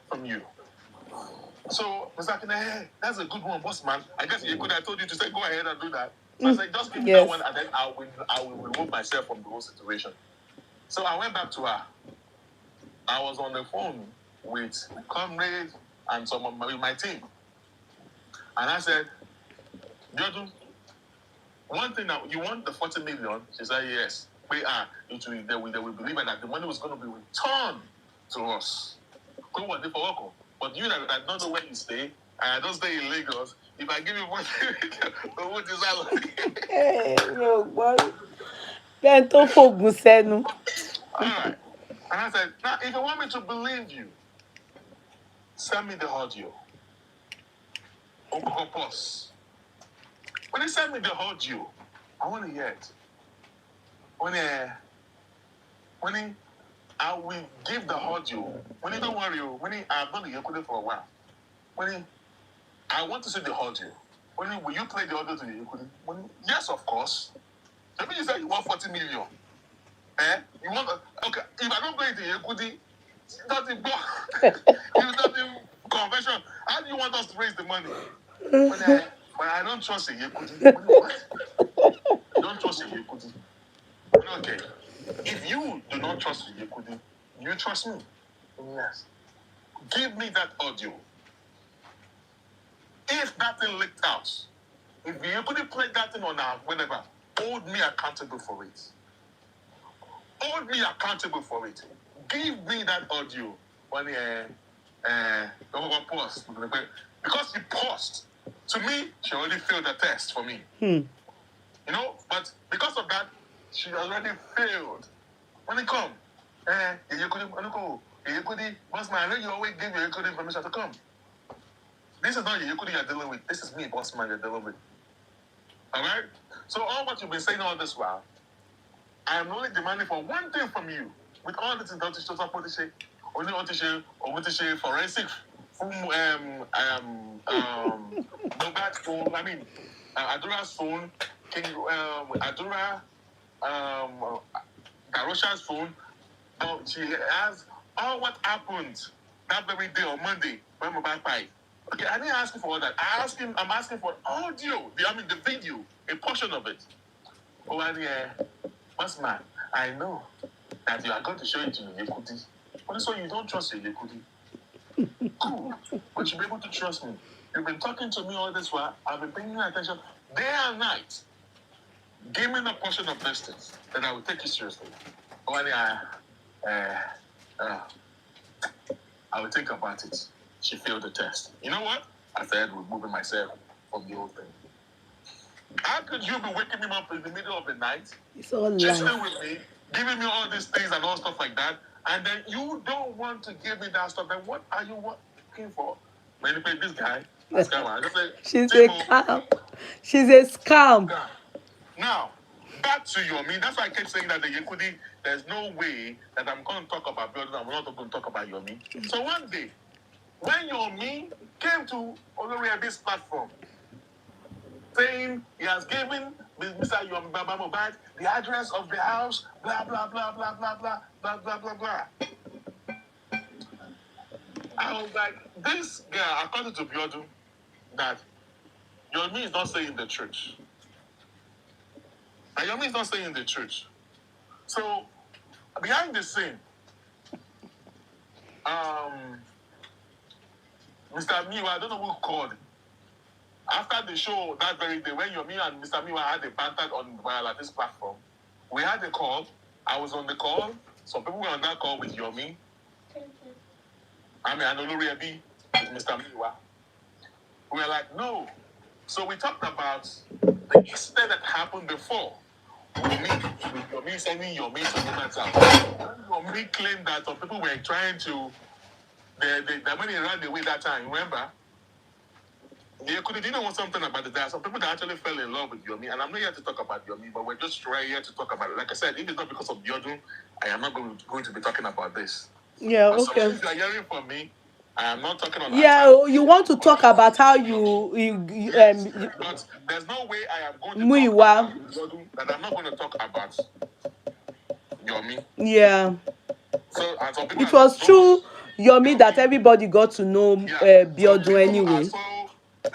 from you. So, Mr. Akine, that's a good one, boss man. I guess you could have told you to say, go ahead and do that. So I said, just give me that one, and then I will remove myself from the whole situation. So I went back to her. I was on the phone with comrades and some of my team. And I said, Jordan, one thing now, you want the 40 million? She said, yes. They will believe that the money was going to be returned to us. But you that I don't know where you stay, and I don't stay in Lagos, if I give you 40 million, what is that? Hey, no, boy. Then to focus, no. All right. And I said, now, if you want me to believe you, send me the audio. Pause. When they send me the audio, I want to hear it. When I will give the audio. When don't worry, I've done the Yekudi for a while. I want to see the audio. Will you play the audio to the Yekudi? Yes, of course. Maybe you said you want 40 million. You want okay? If I don't play the Yekudi, nothing go. You nothing convention. How do you want us to raise the money? But I don't trust the Yekudi. What? I don't trust the Yekudi. Okay. If you do not trust the Yekudi, you trust me. Yes. Give me that audio. If that thing leaked out, if you couldn't play that thing on our whatever, hold me accountable for it. Hold me accountable for it. Give me that audio when post. Because you paused. To me, she already failed the test for me. You know, but because of that, she already failed. When it come, you couldn't, boss man, I know you always give your good information to come. This is not Yekudi you're dealing with. This is me, boss man, you're dealing with. All right? So all what you've been saying all this while, I am only demanding for one thing from you. With all this intelligence, only want to share forensic, Mohbad phone. I mean, Adura's phone, King Adura, Darosha's phone. She has all what happened that very day on Monday when Mohbad died. Okay, I didn't ask him for all that. I'm asking for audio. The video, a portion of it. Oh, and boss man, I know that you are going to show it to Yekudi. But so you don't trust your Yekudi. Cool. But you'll be able to trust me. You've been talking to me all this while. I've been paying attention day and night. Give me a portion of this things, then I will take you seriously. Oh, and I will think about it. She failed the test. You know what? I started removing myself from the whole thing. How could you be waking me up in the middle of the night, just with me, giving me all these things and all stuff like that, and then you don't want to give me that stuff? Then what are you looking for? When you pay this guy, she's a cow. She's a scam. Now, back to Yomi. That's why I kept saying that the Kudi, there's no way that I'm going to talk about Biodun. I'm not going to talk about Yomi. So one day, when Yomi came to Oloriabi's platform, saying he has given Mr. Yomi Baba Mohbad the address of the house, blah, blah, blah, blah, blah, blah, blah, blah, blah, blah. I was like, this guy, according to Biodun, that Yomi is not saying the truth. And Yomi is not saying the truth. So, behind the scene, Mr. Miwa, I don't know who called. After the show that very day, when Yomi and Mr. Miwa had a banter on this platform, we had a call. I was on the call. Some people were on that call with Yomi. I mean, and Oloriabi, Mr. Miwa. We were like, no. So we talked about the incident that happened before. Yomi sending Yomi to Mohbad's house. Yomi claimed that some people were trying to, when he ran away that time, remember? Yeah, Kudi, do you know something about it? There are some people that actually fell in love with Yomi, and I'm not here to talk about Yomi, but we're just right here to talk about it. Like I said, if it's not because of Biodun, I am not going to be talking about this. Yeah, But okay. so if you're hearing from me, I am not talking on that Yeah, time. you want to talk about how Yes, but there's no way I am going to talk about Biodun that I'm not going to talk about Yomi. Yeah. So, and some people It was true, Yomi, Yomi, that everybody got to know Biodun anyway.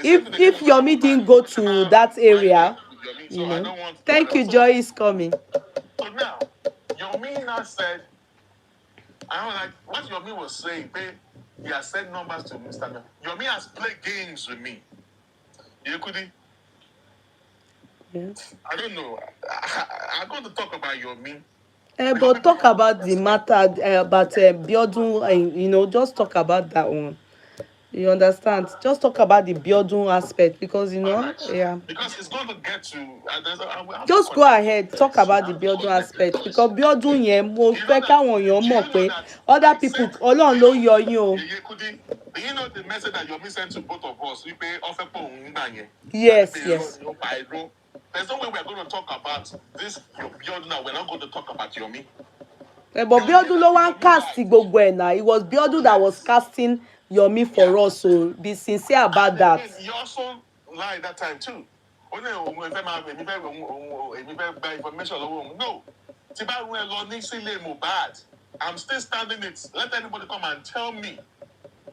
If Yomi didn't go to that area, you know. Thank you, Joy is coming. So now, Yomi now said, I was like, what Yomi was saying, he has sent numbers to Mr. Mel. Yomi has played games with me. Kudi? Yeah. I don't know. I'm going to talk about Yomi. But talk about the matter about Biodun, you know, just talk about that one. You understand? Just talk about the Biodun aspect because, you know, right. yeah. Because it's going to get to... Just go ahead, talk about the Biodun aspect because Biodun yẹn mo fẹ́ káwọn èèyàn mọ̀ pé other people Ọlọ́run ló yọ yín o. Do you know the message that Yomi sent to both of us? Yes, yes. There's no way we're going to talk about this Biodun now. We're not going to talk about Yomi. But Biodun ló wá cast gbogbo ẹ̀ na. It was Biodun that was casting Yomi for us, so be sincere about that. He also lied that time too. No. I'm still standing it. Let anybody come and tell me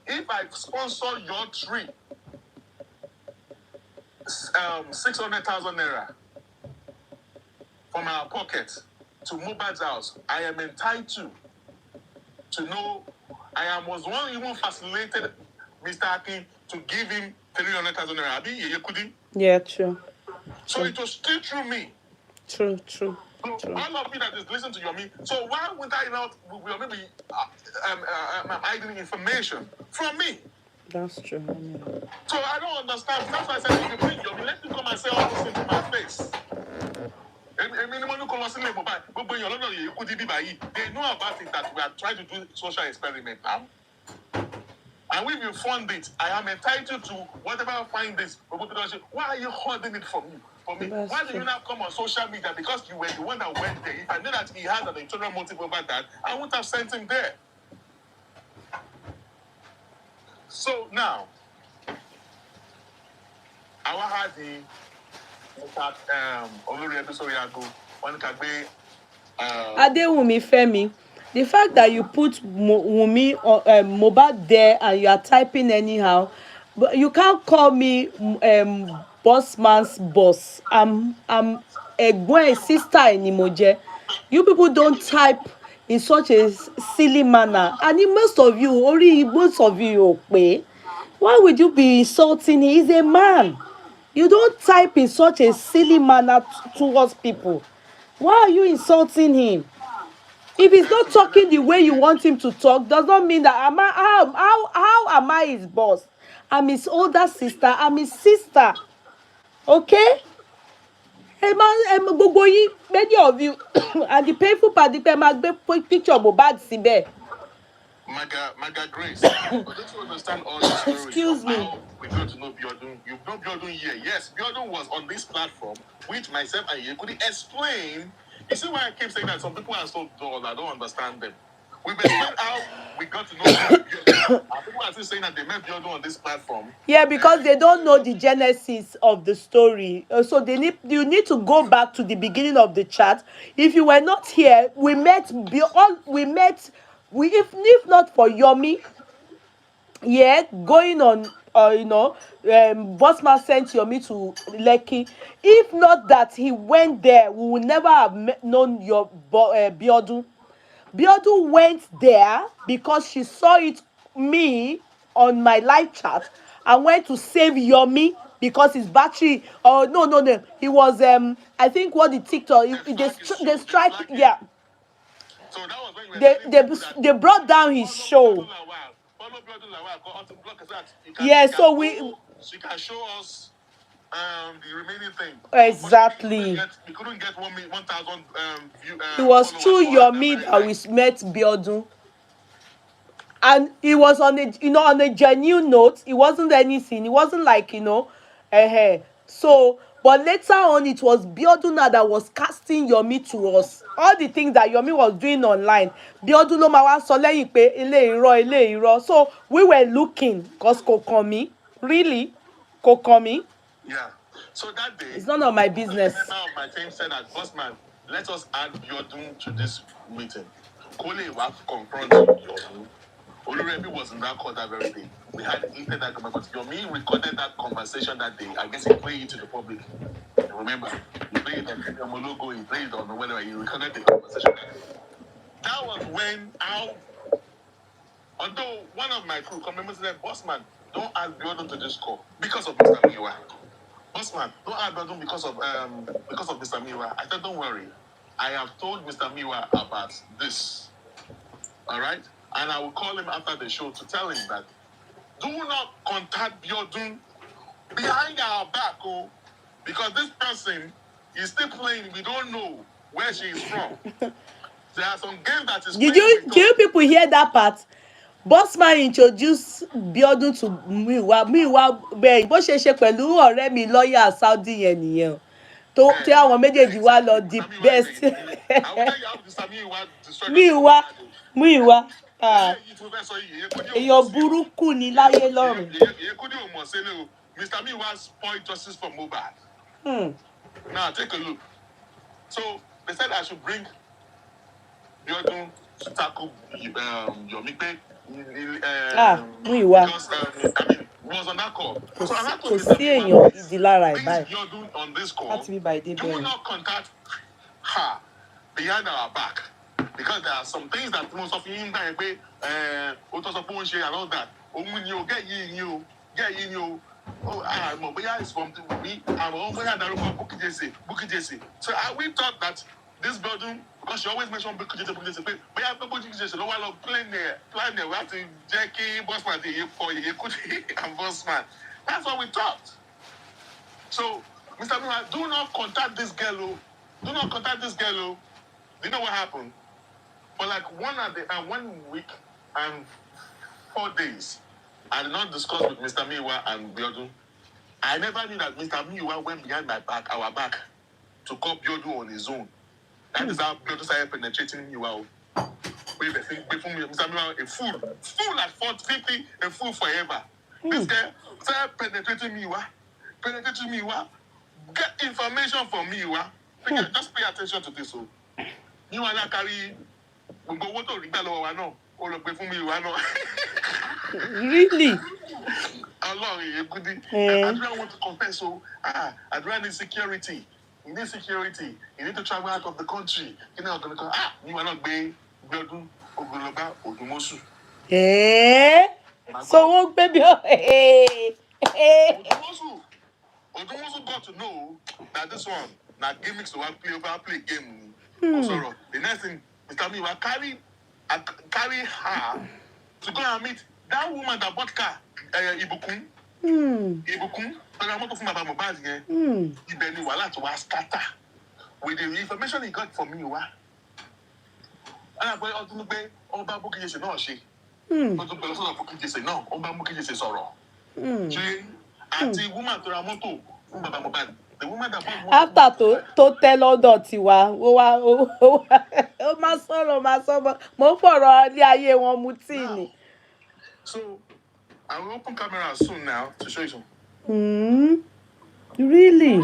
if I sponsor your trip 600,000 naira from our pocket to Mohbad's house, I am entitled to know. Was one even facilitated Mr. Akin to give him 300,000 naira. Yeye Kudi. Yeah, true. So it was still through me. True. So all of you that is listening to Yomi, so why would I not maybe hiding information from me? That's true. So I don't understand. That's why I said, if you bring Yomi, let me come and say all this into my face. They know about it that we are trying to do social experiment now. And if you fund it, I am entitled to whatever I find this. Why are you holding it from me? Why do you not come on social media? Because you were the one that went there. If I knew that he had an internal motive over that, I wouldn't have sent him there. So now, our Hadi, Adewumi Femi, the fact that you put Wumi Mohbad there and you are typing anyhow, but you can't call me boss man's boss. I'm Egwen sister in Imoje. You people don't type in such a silly manner, and most of you, okay? Why would you be insulting him? He's a man. You don't type in such a silly manner towards people. Why are you insulting him? If he's not talking the way you want him to talk, does not mean that how am I his boss? I'm his older sister. I'm his sister. Okay? Gbogbo yín, many of you, and the painful part, the picture of Mohbad síbẹ̀. Maga Grace. But don't you understand all the stories? Excuse me. How we got to know Biodun? You know Biodun here. Yes, Biodun was on this platform with myself and Yeye. Could he explain? You see why I keep saying that some people are so dull, I don't understand them. We've explained how we got to know Biodun. And people are still saying that they met Biodun on this platform. Yeah, because they don't know the genesis of the story. So you need to go back to the beginning of the chat. If you were not here, we met if not for Yomi, yeah, going on, Bossman sent Yomi to Lekki. If not that he went there, we would never have known your Biodun. Biodun went there because she saw me on my live chat and went to save Yomi because his battery. Oh no, he was I think what the TikTok they strike, yeah. So that was when They brought down his show. Yeah, so she can show us the remaining thing. Exactly. We couldn't get 1,000 it was through Yomi that we met Biodun. And it was on a genuine note. It wasn't anything. It wasn't like, so, but later on, it was Biodun that was casting Yomi to us. All the things that Yomi was doing online, Biodun ló máa wá sọ lẹ́yìn pé eléyìí irọ́. So we were looking, cause kò kàn mí, really, kò kàn mí. Yeah. So that day, it's none of my business. A member of my team said that, Bossman, let us add Biodun to this meeting. Kole will confront Biodun. Olurebi was in that call that very day. We had heated that conversation, but Yomi recorded that conversation that day. I guess he played it to the public. Remember, he played it on the logo, he played it on whatever, he recorded the conversation. That was when although one of my crew members said, Bossman, don't add Biodun to this call because of Mr. Miwa. Bossman, don't add Biodun because of Mr. Miwa. I said, don't worry. I have told Mr. Miwa about this. All right? And I will call him after the show to tell him that do not contact Biodun behind our back, because this person is still playing. We don't know where she is from. There are some games that is Did you people hear that part? Bossman introduced Biodun to Miwa bẹ́ẹ̀ bó ṣe pẹ̀lú ọ̀rẹ́ mi lọ́ọ̀yà Saudi yẹn nìyẹn tí àwọn méjèèjì wá lọ the best. Miwa èèyàn burúkú ni láyé lọ́run. Mr. Miwa spoiled justice for Mohbad. Now take a look. So they said I should bring Biodun to tackle Yomi. Miwa. Because was on that call. So I had to sí èèyàn ìdí lára ẹ̀ báyìí. Biodun on this call. Láti bí báyìí dé bẹ́ẹ̀. Do not contact her behind our back. Because there are some things that most of you in there pé ó tó sọ pé ó ń ṣe and all that. Òun ni o get yìí ni o. Oh, àmọ́ bóyá is from me. Àmọ́ bóyá dárúkọ Bukky Jesse. So we thought that this Biodun, because she always mention Bukky Jesse, bóyá Bukky Jesse ló wá lọ plan there. We have to jẹ́ kí Bossman ti Yeye Kudi and Bossman. That's what we thought. So, Mr. Miller, do not contact this girl. Do not contact this girl. You know what happened? For like 1 week and 4 days, I did not discuss with Mr. Miwa and Biodun. I never knew that Mr. Miwa went behind our back, to call Biodun on his own. That is how Biodun started penetrating Miwa. Before Mr. Miwa, a fool at 50, a fool forever. This guy started penetrating Miwa. Get information from Miwa. Just pay attention to this. Miwa na carry gbogbo to rí gbà lọ́wọ́ wa náà. Ó lọ gbé fún Miwa náà. Really? Allah, Kudi. Adrian want to confess. Adrian needs security. You need security. You need to travel out of the country. You know, going to come. Miwa not be Biodun Ogoloba Odumosu. So what, baby? Odumosu got to know that this one, now gimmicks to play game. So the next thing, Mr. Miwa carry her to go and meet that woman that bought car, Ibukun. Ibukun, but I'm not talking about Mohbad again. Ibẹ̀ ni wàhálà tó wá scatter with the information he got from Miwa. And I go out to Ọba Bukky Jesse náà ṣe. Ó tún pẹ̀lú sọ́dọ̀ fún kíjèsè náà, ó bá mú kíjèsè sọ̀rọ̀. Ṣé àti woman tó ra mọ́tò fún bàbá Mohbad, the woman that bought motor. After tó tẹ́ lọ́dọ̀ tiwa, ó máa sọ̀rọ̀ máa sọ̀rọ̀, mo ń fọ̀rọ̀ ilé ayé wọn mu tíì ni. So, I will open camera soon now to show you some. Really?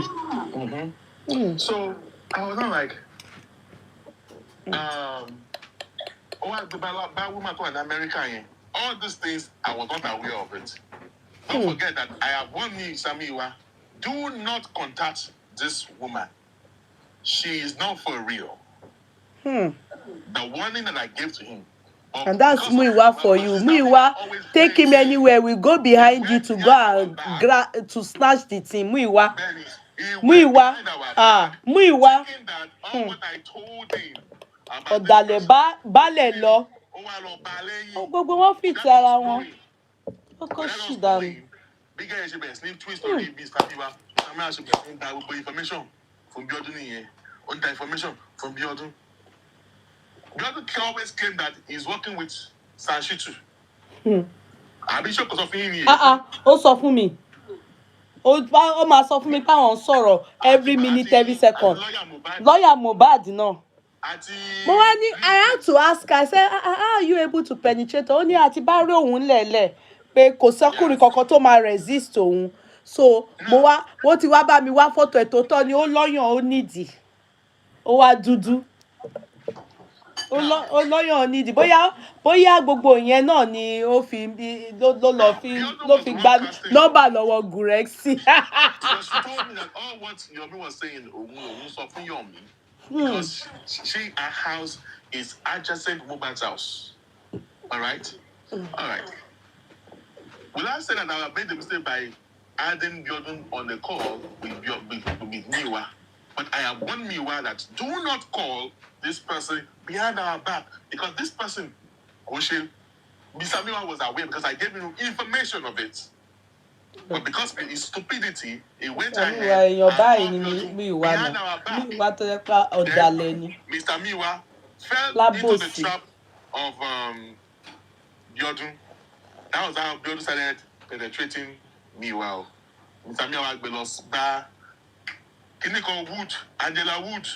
So, I was not like, oh, the bad woman in America, all these things, I was not aware of it. Don't forget that I have warned you, Samiwa, do not contact this woman. She is not for real. The warning that I gave to him. And that's Muiwa for you. Muiwa, take him anywhere. We go behind you to go and to snatch the thing. Muiwa. Muiwa. Muiwa. Ọ̀dàlẹ̀ balẹ̀ lọ. Gbogbo wọn fi ti ara wọn. Ó kọ́ ṣì dànù. Big guy should be sleep twist or be Sabiwa. Samia should be information from Biodun here. On the information from Biodun. Biodun always claim that he's working with Sanshitu. Abisho kò sọ fún yín ni. Ó sọ fún mi. Ó máa sọ fún mi káwọn sọ̀rọ̀ every minute, every second. Lawyer Mohbad náà. Mo wá ní, I had to ask her, I said, how are you able to penetrate? Ó ní àti bá rí òun lẹ̀lẹ̀ pé kò sọ́kùnrin kankan tó máa resist òun. So wọ́n ti wá bá mi wá fọ́tò ẹ̀ tó tọ́ ni ó lọ́yàn ó nídìí. Ó wá dúdú. Ó lọ́yàn ó nídìí. Bóyá gbogbo ìyẹn náà ni ó fi ló fi gba nọ́mbà lọ́wọ́ Gurexi. Because she told me that all what Yomi was saying, Ogun sọ fún Yomi. Because her house is adjacent Mohbad's house. All right? All right. Will I say that I have made the mistake by adding Biodun on the call with Miwa? But I have warned Miwa that do not call this person behind our back. Because this person, Mr. Miwa was aware because I gave him information of it. But because of his stupidity, he went ahead and behind our back. Mr. Miwa fell into the trap of Biodun. That was how Biodun started penetrating Miwa. Mr. Miwa Agbelos Ba Kiniko Wood, Angela Wood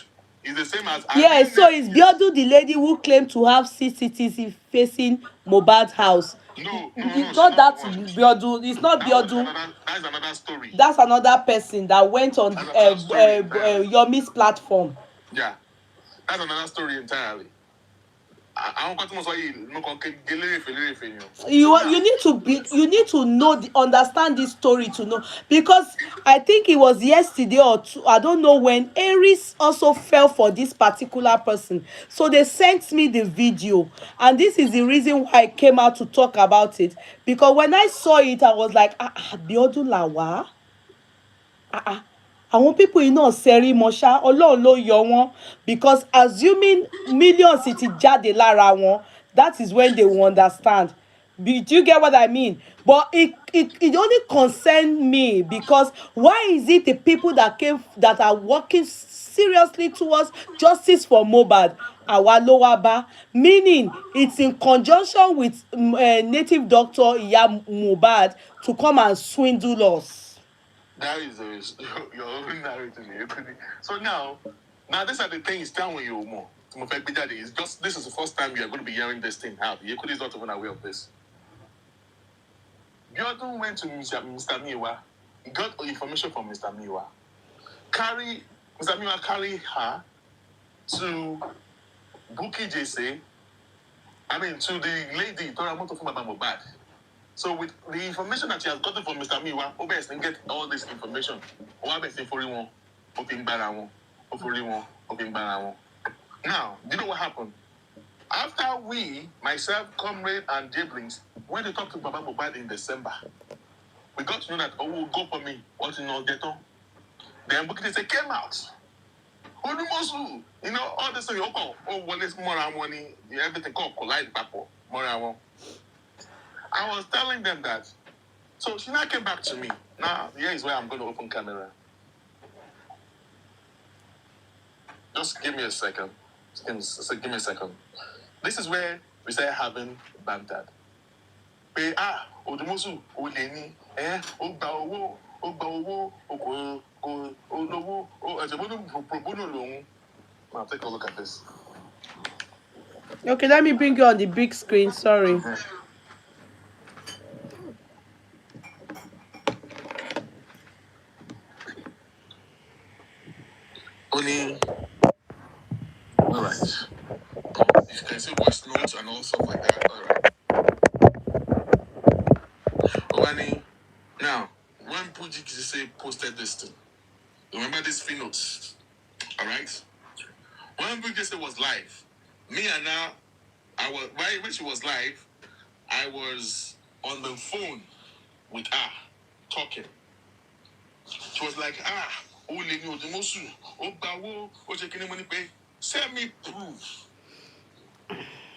is the same as. Yeah, so it's Biodun, the lady who claimed to have CCTV facing Mohbad's house. No, it's not that Biodun. It's not Biodun. That's another story. That's another person that went on Yomi's platform. Yeah, that's another story entirely. You need to understand this story to know, because I think it was yesterday or two, I don't know when, Aries also fell for this particular person. So they sent me the video, and this is the reason why I came out to talk about it, because when I saw it I was like, Biodun Lawa, àwọn people yìí náà sẹ́rí mọ́ṣá, Ọlọ́run ló yọ wọ́n, because assuming millions ti jáde lára wọn, that is when they will understand. Do you get what I mean? But it only concerned me because why is it the people that are working seriously towards justice for Mohbad, àwa ló wá bá, meaning it's in conjunction with native doctor Iya Mohbad to come and swindle us. That is your own narrative. So now these are the things down when you're more. It's just, this is the first time you are going to be hearing this thing out. Kudi is not even aware of this. Biodun went to Mr. Miwa. He got information from Mr. Miwa. Mr. Miwa carried her to Buki JC. To the lady, Tora Moto from Mohbad. So with the information that she has gotten from Mr. Miwa, obviously get all this information. Now, do you know what happened? After we, myself, Comrade, and Jablings, went to talk to Baba Mohbad in December, we got to know that, go for me, what in all get on. Then Bukit came out. All this thing, what is more money, everything called collide, more. I was telling them that. So she now came back to me. Now, here is where I'm going to open camera. Just give me a second. Give me a second. This is where we start having banter. pé Odumosu ó lè ní ó gba owó kò olówó ẹ̀jẹ̀ pro bono lòun. Now take a look at this. Okay, let me bring you on the big screen. Sorry. Only, all right. You can see voice notes and all stuff like that. All right. Only, now, when Puji Kise posted this thing, remember this free notes, all right? When Puji Kise was live, me and now, when she was live, I was on the phone with her, talking. She was like, send me proof.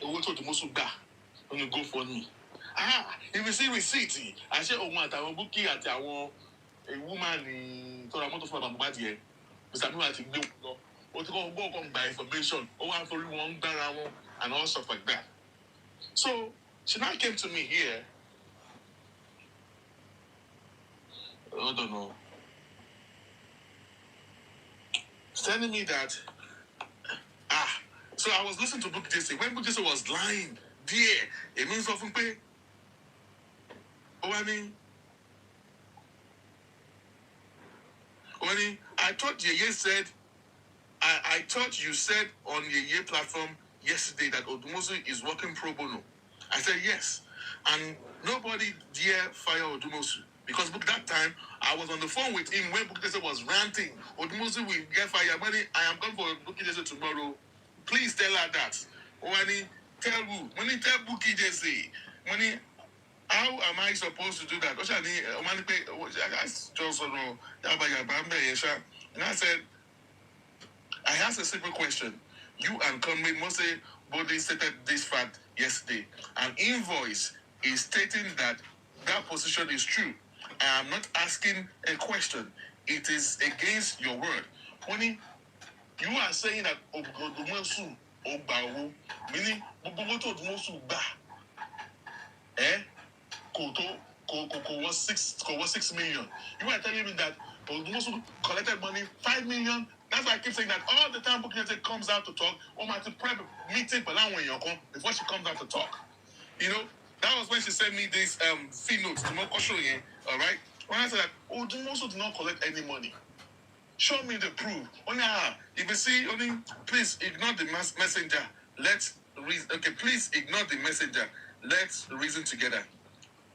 What to Odumosu when you go for me. If you see receipt, I say, àtàwọn bookie àti àwọn a woman in Toronto for Mohbad here. Mr. Nua ti gbé lọ. Ó ti kọ́ gbọ́ by information. Ó wá torí wọn gbára wọn and all stuff like that. So she now came to me here. I don't know. Telling me that so I was listening to Book Jesse. When Book Jesse was lying, dear, it means often pay. I thought Yeye said, I thought you said on Yeye platform yesterday that Odumosu is working pro bono. I said yes. And nobody dare fire Odumosu. Because that time, I was on the phone with him when Bukitese was ranting. Odumosu will get fired. I am coming for Bukitese tomorrow. Please tell her that. Tell who? Tell Bukitese. How am I supposed to do that? I just don't know. And I said, I asked a simple question. You and Conway Mose both stated this fact yesterday. An invoice is stating that position is true. I am not asking a question. It is against your word. When you are saying that Odumosu Ogbawo, meaning Odumosu Ba, was 6 million. You are telling me that Odumosu collected money 5 million. That's why I keep saying that all the time Bukitese comes out to talk, to prep meeting before she comes out to talk. You know, that was when she sent me this fee notes to Mokosho, all right? When I said that Odumosu did not collect any money. Show me the proof. If you see, please ignore the messenger. Please ignore the messenger. Let's reason together.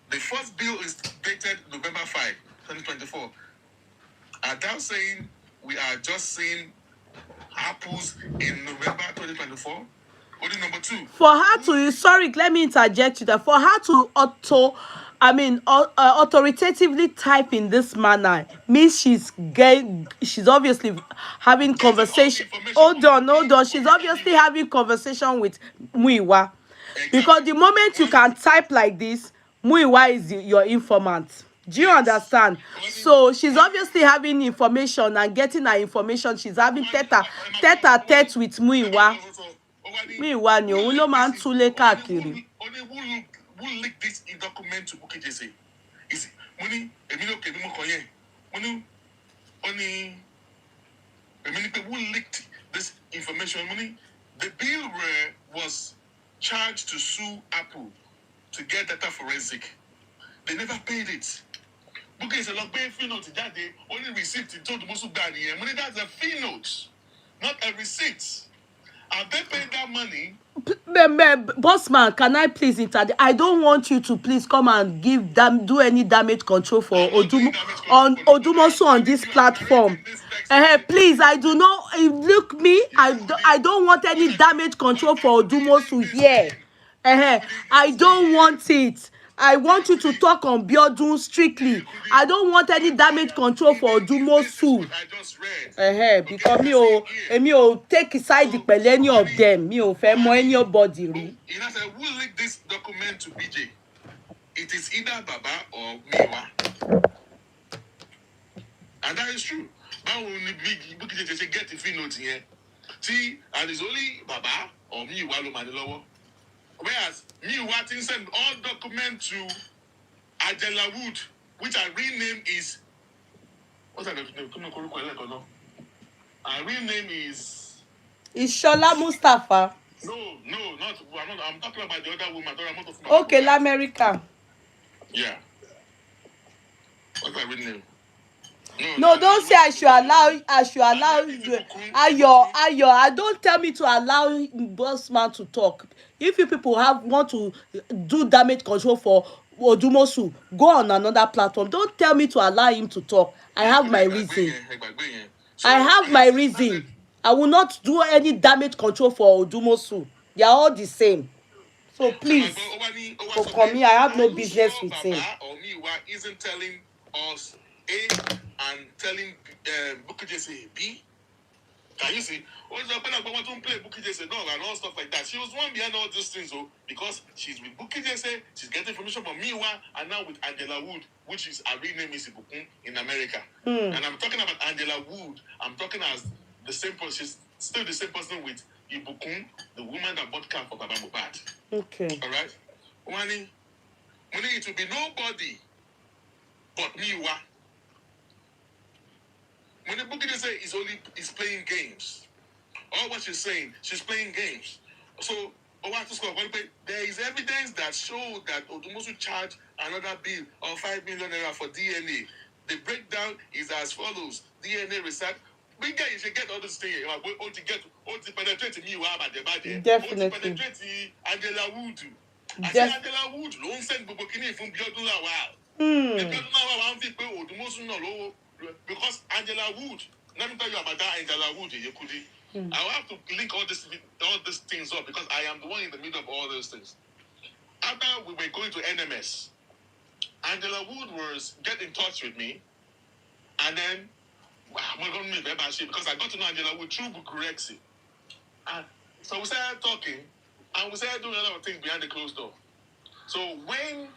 The first bill is dated November 5, 2024. Are thou saying we are just seeing apples in November 2024? Only number 2. For her to, sorry, let me interject you there. For her to authoritatively type in this manner means she's obviously having conversation. Hold on. She's obviously having conversation with Muiwa. Because the moment you can type like this, Muiwa is your informant. Do you understand? So she's obviously having information and getting her information. She's having tete-a-tete with Muiwa. Muiwa ni òun ló máa ń túlé káàkiri. Who leaked this document to Bukitese? Is money? Who leaked this information? Money. The bill was charged to sue Apple to get data forensic. They never paid it. Bukitese log pay fee note jade only receipt told Odumosu gba nìyẹn. Money, that's a fee note, not a receipt. Have they paid that money? Bossman, can I please interject? I don't want you to please come and do any damage control for Odumosu on this platform. Please, I do not look me. I don't want any damage control for Odumosu here. I don't want it. I want you to talk on Biodun strictly. I don't want any damage control for Odumosu. Because me ò take side pẹ̀lú any of them. Me ò fẹ́ mọ anybody rí. You know, who leaked this document to BJ? It is either Baba or Miwa. And that is true. Báwo ni Bukitese get the fee note here? See, and it's only Baba or Miwa ló máa ní lọ́wọ́. Whereas me wanting send all documents to Angela Wood, which I rename is what's that name? Our real name is Shola Mustafa. no, I'm talking about the other woman. I'm not talking about Okay, l'America. Yeah. What's her real name? No, don't say I should allow Ayo. I don't tell me to allow bossman to talk. If you people want to do damage control for Odumosu, go on another platform. Don't tell me to allow him to talk. I have my reason. I have my reason. I will not do any damage control for Odumosu. They are all the same. So please, for me, I have no business with him. Or Miwa isn't telling us A and telling Bukky Jesse B. Can you see? What's up? I want to play Bukky Jesse no and all stuff like that. She was one behind all these things, though, because she's with Bukky Jesse, she's getting information from Miwa, and now with Angela Wood, which is a real name is Ibukun in America. And I'm talking about Angela Wood. I'm talking as the same person. She's still the same person with Ibukun, the woman that bought car for Baba Mohbad. Okay. All right. Money, it will be nobody but Miwa. When the Bukky say is playing games. All what she's saying, she's playing games. So, there is evidence that showed that Odumosu charged another bill of 5 million naira for DNA. The breakdown is as follows: DNA research. We get you should get all this thing. To penetrate me, Definitely. To penetrate Angela Wood. I say Angela Wood don't send Bobokini from Biodun Lawal. Biodun Lawal won't fit Odumosu no because Angela Wood. Let me tell you about that Angela Wood, Kudi. I will have to link all these things up because I am the one in the middle of all those things. After we were going to NMS, Angela Wood was get in touch with me, and then I'm going to meet because I got to know Angela Wood through Bukurexi. And so we started talking, and we started doing a lot of things behind the closed door. So when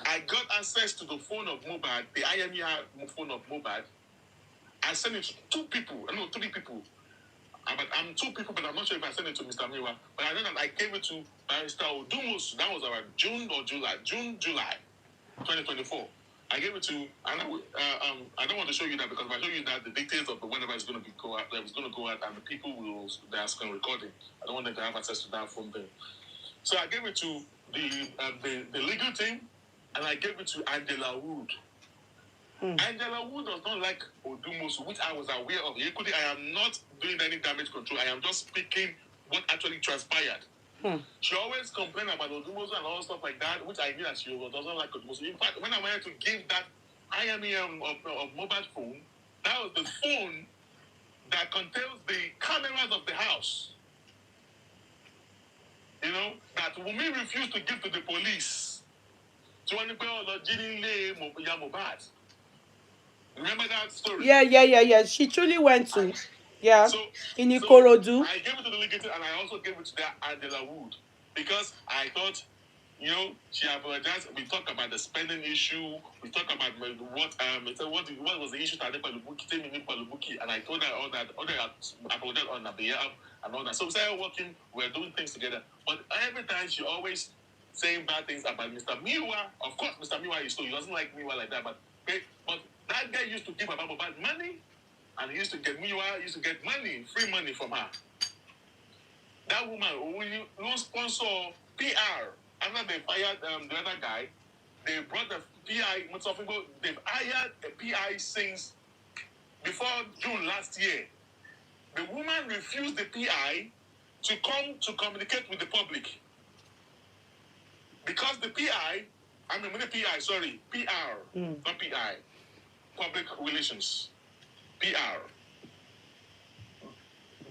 I got access to the phone of Mohbad, the IMER phone of Mohbad, I sent it to 3 people. But I'm 2 people, but I'm not sure if I sent it to Mr. Miwa. But I know that I gave it to Barrister Odumosu. That was around June, July 2024. I gave it to, and I don't want to show you that because if I show you that, the details of the whenever it's going to go out, and the people they're screen recording. I don't want them to have access to that phone thing. So I gave it to the legal team, and I gave it to Angela Wood. Angela Wood does not like Odumosu, which I was aware of. Kudi, I am not doing any damage control. I am just speaking what actually transpired. She always complained about Odumosu and all stuff like that, which I knew that she doesn't like Odumosu. In fact, when I wanted to give that IMEM of mobile phone, that was the phone that contains the cameras of the house. You know, that Wumi refused to give to the police. So when Mohbad. Remember that story? Yeah. She truly went to. In Ikorodu. So I gave it to the legator and I also gave it to that Angela Wood because I thought, she apologized. We talked about the spending issue. We talked about what was the issue that and I told her all that. I apologized on her behalf and all that. So we started working. We were doing things together. But every time she always saying bad things about Mr. Miwa. Of course, Mr. Miwa is so he doesn't like Miwa like that. But that guy used to give Baba Mohbad money. And he used to get money, free money from her. That woman who sponsor PR. After they fired the other guy, they brought the PI. They've hired a PI since before June last year. The woman refused the PI to come to communicate with the public. Because the PI, PR, not PI, public relations. PR.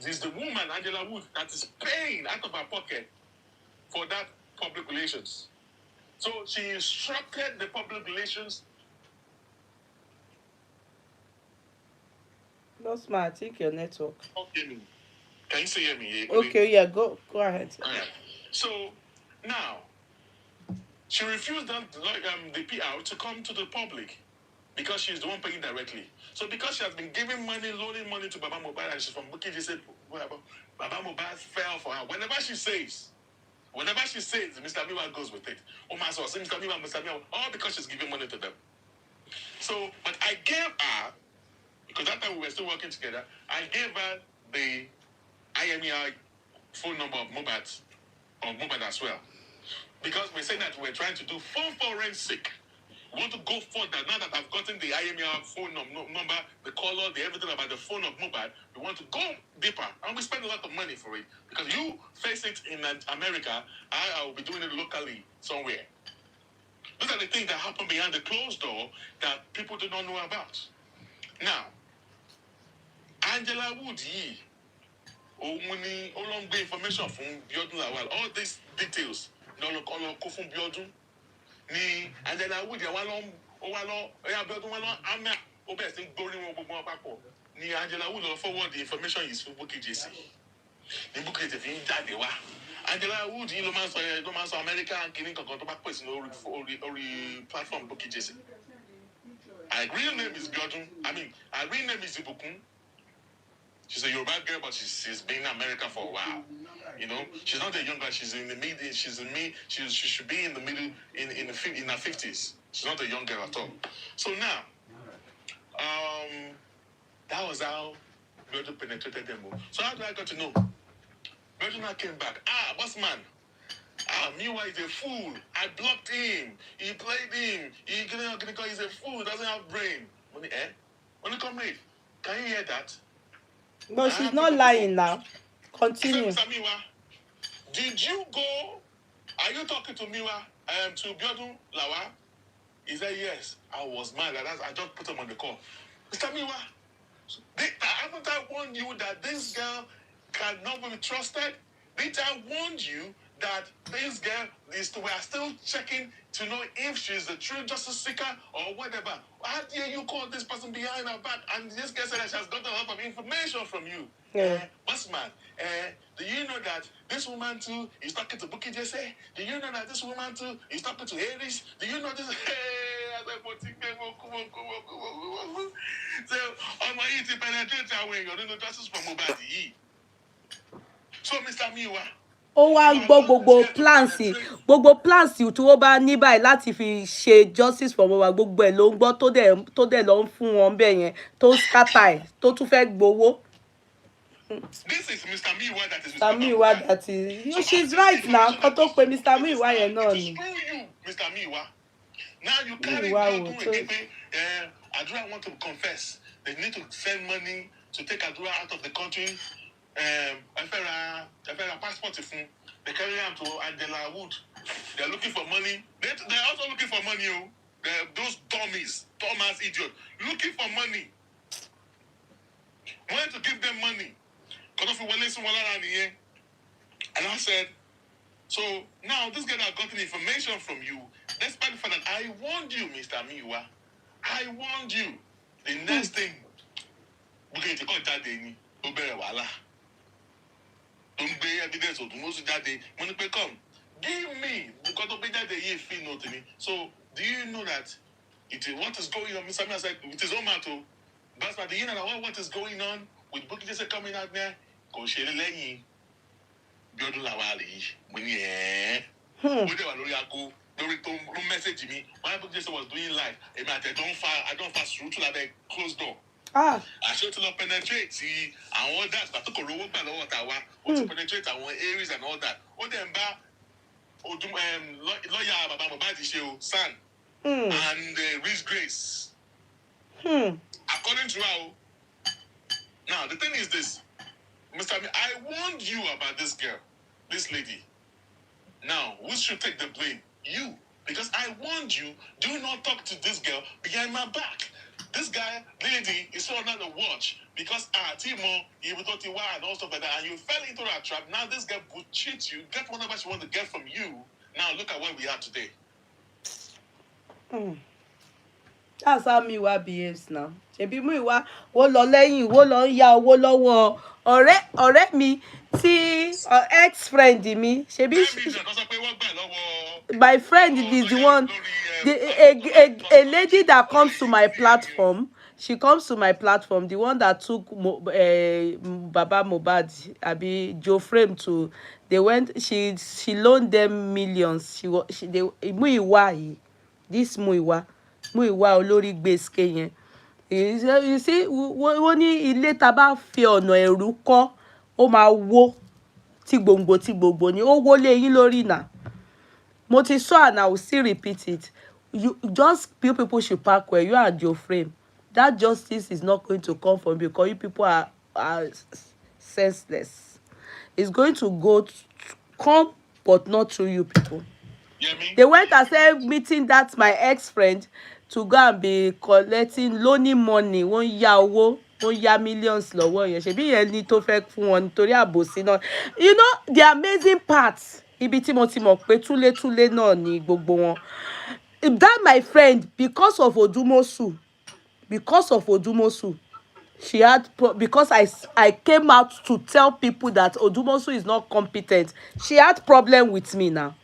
This is the woman, Angela Wood, that is paying out of her pocket for that public relations. So she instructed the public relations. That's my, I think your network. Okay. Can you still hear me? Okay, yeah, go ahead. All right. So now, she refused the PR to come to the public because she's the one paying directly. So because she has been giving money, loaning money to Baba Mohbad, and she's from Bukky, she said, Baba Mohbad fell for her. Whenever she says, Whenever she says, Mr. Miwa goes with it. Oh my soul, Mr. Miwa, all because she's giving money to them. So, but I gave her, because that time we were still working together, I gave her the IMEI phone number of Mohbad as well. Because we're saying that we're trying to do phone forensic. We want to go further. Now that I've gotten the IMEI phone number, the color, the everything about the phone of Mohbad, we want to go deeper. And we spend a lot of money for it. Because you face it in America, I will be doing it locally somewhere. Those are the things that happen behind the closed door that people do not know about. Now, Angela Wood Yeye, Olongbe information from Biodun Lawal, all these details, from Biodun, ni Angela Wood, ni Angela Wood forward the information is for Bukky JC. The book is in that way. Angela Wood, ló máa sọ America and kìíní kankan tó bá pèsè lórí platform Bukky JC. Her real name is Biodun. Her real name is Ibukun. She's a Yoruba girl, but she's been in America for a while. You know, she's not a young girl. She's in the mid. She should be in the middle in her 50s. She's not a young girl at all. So now, that was how Biodun penetrated them. So how do I got to know? Biodun came back. Boss man. Miwa is a fool. I blocked him. He played him. He's a fool. Doesn't have brain. When you come in, can you hear that? No, she's not lying now. Continue. So, Mr. Miwa, did you go? Are you talking to Miwa? To Biodun Lawa? He said yes. I was mad. I just put him on the call. Mr. Miwa, haven't I warned you that this girl cannot be trusted? Did I warn you that this girl we are still checking to know if she's a true justice seeker or whatever? How dare you call this person behind her back? And this girl said that she has gotten a lot of information from you. Bossman, do you know that this woman too is talking to Bukky JC? Do you know that this woman too is talking to Aries? Do you know this? So, on my ear to penetrate away, you don't know justice from Mohbad. So, Mr. Miwa. Ó wá ń gbọ́ gbogbo plans tí ó bá ní báyìí láti fi ṣe justice for Mohbad, gbogbo ẹ̀ ló ń gbọ́ tó dẹ̀ lọ ń fún wọn bẹ́ẹ̀ yẹn tó ń scatter ẹ̀ tó tún fẹ́ gbowó. This is Mr. Miwa that is Mr. Miwa that is. So she's right now. Kó tó pe Mr. Miwa yẹn náà ni. Screw you, Mr. Miwa. Now you carry Biodun again. Adura want to confess. They need to send money to take Adura out of the country. I feel a passport if they carry him to Angela Wood. They're looking for money. They're also looking for money. Those dummies, dumbass idiots, looking for money. Wanted to give them money. And I said, so now this guy has gotten information from you. Despite the fact that I warned you, Mr. Miwa. I warned you. The next thing, we're going to call Daddy Obere. Don't be evidence or to know Daddy. When you come, give me because of Daddy Yeye feel no to me. So do you know that what is going on? Mr. Miwa said, it is all matter. But do you know what is going on with Bukky JC coming out there? Kò ṣe lẹ́yìn Biodun Lawal yìí mo ní ó dẹ̀ wà lórí aago lórí tó message mi when Bukky JC was doing live èmi àti I don't fa sùúrù lábẹ́ closed door. Àṣé ó ti lọ penetrate àwọn others pàtó kò rówó gbà lọ́wọ́ tàwa ó ti penetrate àwọn areas and all that ó dẹ̀ ń bá lọ́ọ̀yà bàbá Mohbad ṣe o San and Rich Grace according to her. Now the thing is this. Mr. I warned you about this girl, this lady. Now, who should take the blame? You. Because I warned you, do not talk to this girl behind my back. This guy, lady, is so under the watch because Timo, you thought you were and all stuff like that, and you fell into that trap. Now this girl would cheat you, get whatever she wants to get from you. Now look at where we are today. That's how Miwa behaves now. Ṣebí Miwa wo lọ lẹ́yìn wo lọ ń ya owó lọ́wọ́ ọ̀rẹ́ mi tí ex friend mi ṣebí my friend is the one a lady that comes to my platform. She comes to my platform, the one that took Baba Mohbad abi Joe Frame to they went, she loaned them millions. They Muiwa yìí, this Muiwa olórí gbèsè yẹn. You see, wọ́n ní ilé tá bá fi ọ̀nà ẹ̀rú kọ́, ó máa wó tí gbòǹgbò ni, ó wólé yín lórí náà. Mo ti sọ, and I will still repeat it. You just, you people should pack well, you and your frame. That justice is not going to come from you because you people are senseless. It's going to come, but not through you people. They went and said meeting that my ex-friend to go and be collecting loaning money. Wọ́n yá millions lọ́wọ́ yẹn. Ṣebí yẹn ni tó fẹ́ fún wọn nítorí àbòsí náà. You know the amazing part. Ibi tí mo ti mọ̀ pé túlétúlé náà ni gbogbo wọn. That my friend, because of Odumosu, she had because I came out to tell people that Odumosu is not competent. She had problem with me now.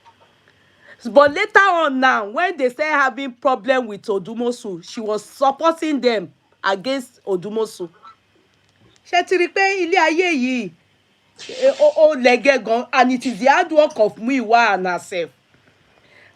But later on now, when they start having problem with Odumosu, she was supporting them against Odumosu. Ṣé ti rí pé ilé ayé yìí ó lẹ́gẹ̀ gan, and it is the hard work of Muiwa and herself.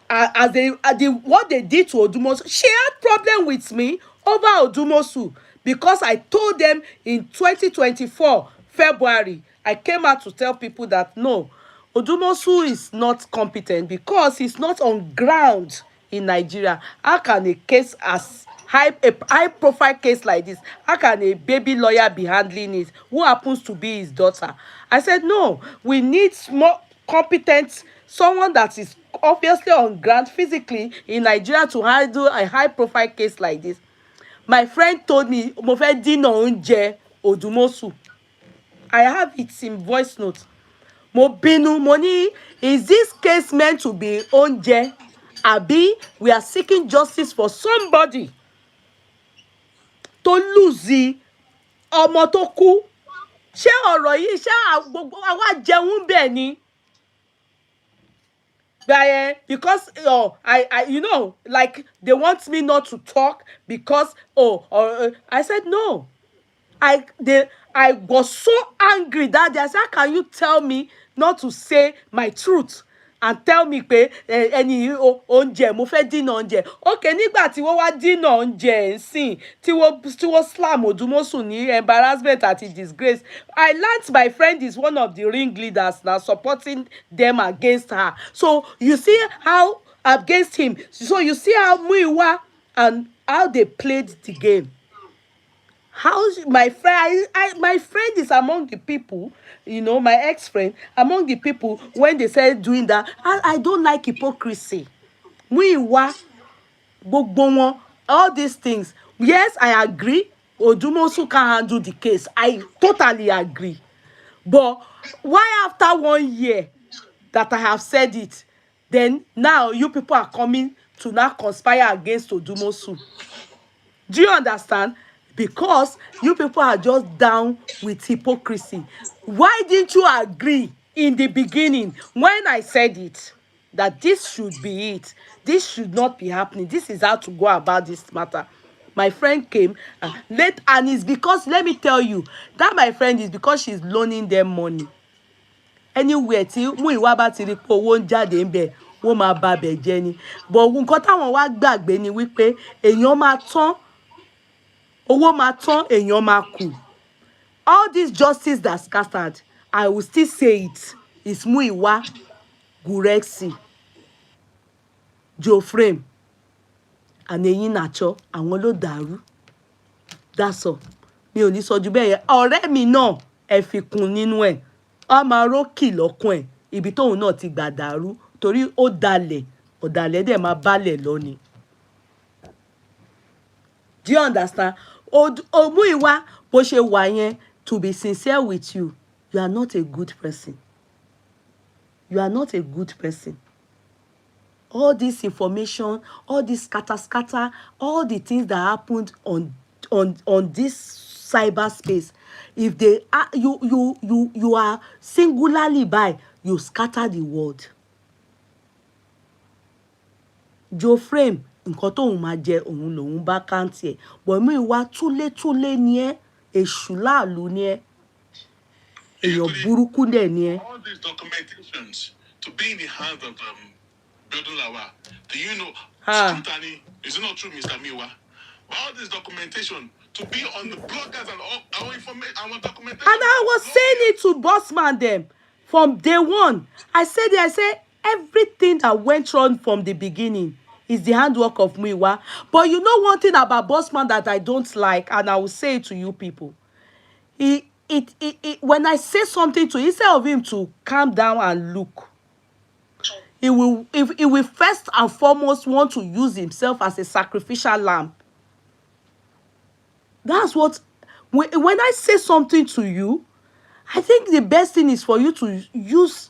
What they did to Odumosu, she had problem with me over Odumosu because I told them in 2024 February, I came out to tell people that no, Odumosu is not competent because he's not on ground in Nigeria. How can a case as a high profile case like this, how can a baby lawyer be handling it who happens to be his daughter? I said no, we need more competent, someone that is obviously on ground physically in Nigeria to handle a high profile case like this. My friend told me mo fẹ́ dínà oúnjẹ Odumosu. I have it in voice note. Mo bínú, mo ní, is this case meant to be oúnjẹ? Àbí we are seeking justice for somebody tó lose ọmọ tó kú? Ṣé ọ̀rọ̀ yìí ṣé gbogbo àwa jẹun bẹ́ẹ̀ ni? Because I you know, like they want me not to talk because I said no. I was so angry that day. I said, how can you tell me not to say my truth and tell me pé ẹni oúnjẹ mo fẹ́ dínà oúnjẹ? Okay, nígbà tí wọ́n wá dínà oúnjẹ ńsìn tí wọ́n slam Odumosu ní embarrassment àti disgrace. I learnt my friend is one of the ringleaders now supporting them against her. So you see how against him. So you see how Muiwa and how they played the game. How my friend, my friend is among the people, you know, my ex-friend, among the people when they said doing that. I don't like hypocrisy. Muiwa, gbogbo wọn, all these things. Yes, I agree. Odumosu can handle the case. I totally agree. But why after 1 year that I have said it, then now you people are coming to now conspire against Odumosu? Do you understand? Because you people are just down with hypocrisy. Why didn't you agree in the beginning when I said it, that this should be it? This should not be happening. This is how to go about this matter. My friend came late, and it's because, let me tell you, that my friend is because she's loaning them money. Anywhere tí Muiwa bá ti rí pé owó ń jáde ńbẹ̀, wọ́n máa ba bẹ̀ jẹ́ ni. But nǹkan táwọn wá gbàgbé ni wípé èèyàn máa tán, owó máa tán, èèyàn máa kù. All this justice that's scattered, I will still say it, is Muiwa, Gurexi, Joe Frame, and Eyin Nacho, àwọn ló dàrú. That's all. Mi ò ní sọ ju bẹ́ẹ̀ yẹn. Ọ̀rẹ́ mi náà ẹ fi kún nínú ẹ̀. Ó máa rókì lọ́kùn ẹ̀ ibi tóun náà ti gbà dàrú torí ó dalẹ̀, ọ̀dàlẹ̀ dẹ̀ máa bálẹ̀ lọ ni. Do you understand? Muiwa, bó ṣe wà yẹn, to be sincere with you, you are not a good person. You are not a good person. All this information, all this scatter, all the things that happened on this cyberspace, if they are, you are singularly by, you scatter the world. Joe Frame, nǹkan tóun máa jẹ òun lòun bá káǹtì ẹ̀. But Muiwa túlétúlé ni ẹ́, èṣù láàlú ni ẹ́. Èèyàn burúkú dẹ̀ ni ẹ́. All these documentations to be in the hands of Biodun Lawa. Do you know? Scrutiny, is it not true, Mr. Miwa? All this documentation to be on the bloggers and all our information, our documentation. And I was saying it to Bossman them from day one. I said everything that went wrong from the beginning is the handwork of Muiwa. But you know one thing about Bossman that I don't like, and I will say it to you people. When I say something to him, instead of him to calm down and look, he will first and foremost want to use himself as a sacrificial lamb. That's what, when I say something to you, I think the best thing is for you to use,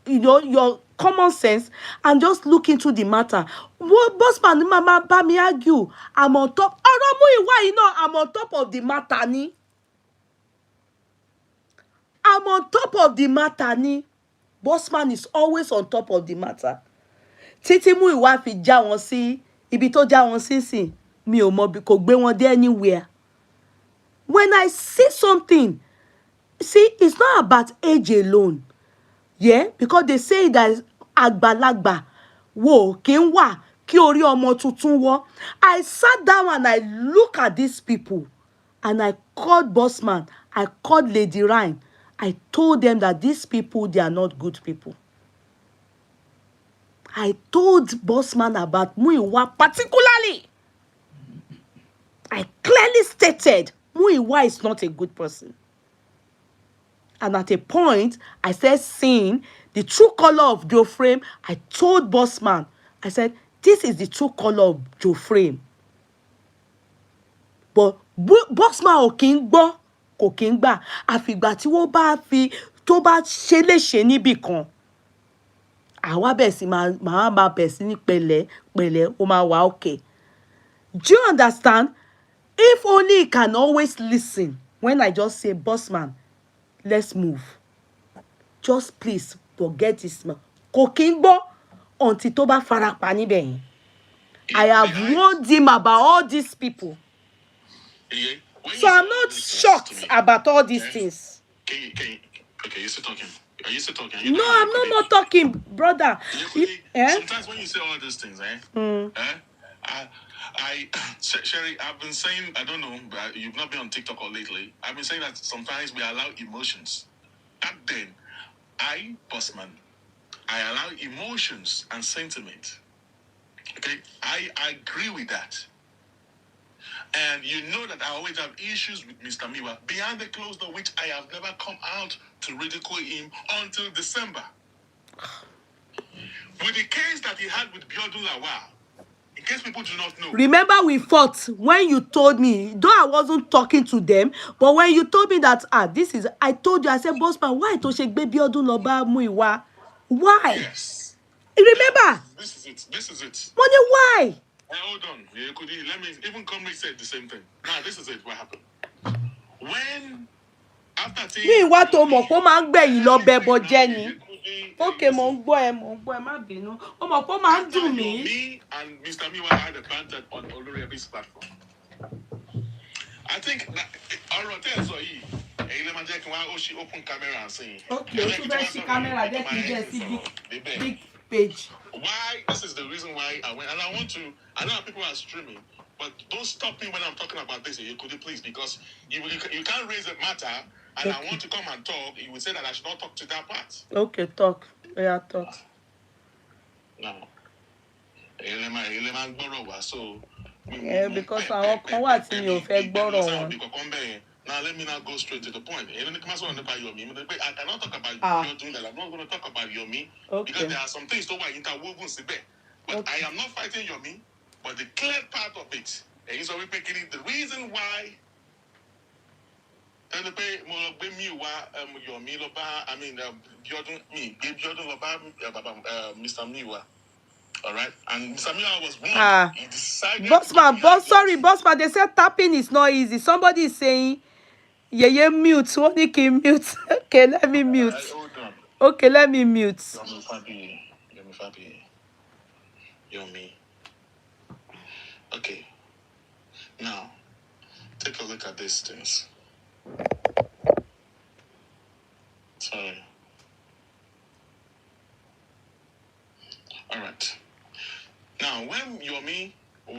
your common sense and just look into the matter. Bossman, mama, bá mi argue. I'm on top. I'm on top of the matter ni. I'm on top of the matter ni. Bossman is always on top of the matter. Títí Múyìwá fi já wọn sí ibi tó já wọn sí sìn, mi ò mọ̀ bí kò gbé wọn dé anywhere. When I say something, see, it's not about age alone. Yeah, because they say that àgbàlagbà wo kì í wà kí orí ọmọ tuntun wọ́. I sat down and I look at these people and I called Bossman, I called Lady Ryan. I told them that these people, they are not good people. I told Bossman about Muiwa particularly. I clearly stated Muiwa is not a good person. And at a point, I said, seeing the true color of Joe Frame, I told Bossman, I said, this is the true color of Joe Frame. But Bossman ò kí ń gbọ́, kò kí ń gbà. Àfìgbà tí wọ́n bá fi tó bá ṣe léṣe níbì kan. Àwa bẹ̀ sí máa bẹ̀ sí ní pẹ̀lẹ́ ó máa wà okay. Do you understand? If only he can always listen when I just say, Bossman, let's move. Just please forget this man. Kò kí ń gbọ́ until tó bá farapa níbẹ̀ yẹn. I have warned him about all these people. So I'm not shocked about all these things. Okay, you're still talking. Are you still talking? No, I'm not talking, brother. Sometimes when you say all these things, Sherry, I've been saying, I don't know, but you've not been on TikTok or lately. I've been saying that sometimes we allow emotions. Back then, Bossman, I allow emotions and sentiment. Okay, I agree with that. And you know that I always have issues with Mr. Miwa behind the closed door, which I have never come out to ridicule him until December. With the case that he had with Biodun Lawa, in case people do not know. Remember we fought when you told me, though I wasn't talking to them, but when you told me that, I told you, I said, Bossman, why to shake baby Biodun Lawa Muiwa? Why? Yes. Remember? This is it. Money, why? Hold on. Kudi, let me, even Comrie said the same thing. Now, this is it. What happened? When, after Muiwa tó mọ̀ pé ó máa ń gbẹ̀yìn lọ bẹbọ jẹ́ ni. Okay, mo ń gbọ́ ẹ má bínú. Ó mọ̀ pé ó máa ń dùn mí. Me and Mr. Miwa had a banter on Oloriabi's platform. I think that ọ̀rọ̀ tẹ́ ẹ sọ yìí, èyí lè máa jẹ́ kí wọ́n ó open camera and sing. Okay, ó tún bẹ́ẹ̀ ṣí camera jẹ́ kí n jẹ́ sí big page. Why? This is the reason why I went, and I know people are streaming, but don't stop me when I'm talking about this. Could you please? Because you can't raise a matter, and okay. I want to come and talk. You will say that I should not talk to that part. Okay, talk. Yeah, talk. No. So. Yeah, because àwọn kan wà tí mi ò fẹ́ gbọ́rọ̀ wọn. Now let me now go straight to the point. I cannot talk about your doing that. I'm not going to talk about Yomi because there are some things that are interwoven. But I am not fighting Yomi, but the clear part of it is the reason why. Mr. Miwa. All right, and Mr. Miwa was one. He decided. Bossman, they said tapping is not easy. Somebody is saying. Yeye mute. What do you mute? Okay, let me mute. Okay, let me mute. Yomi. Okay. Now, take a look at these things. Yomi I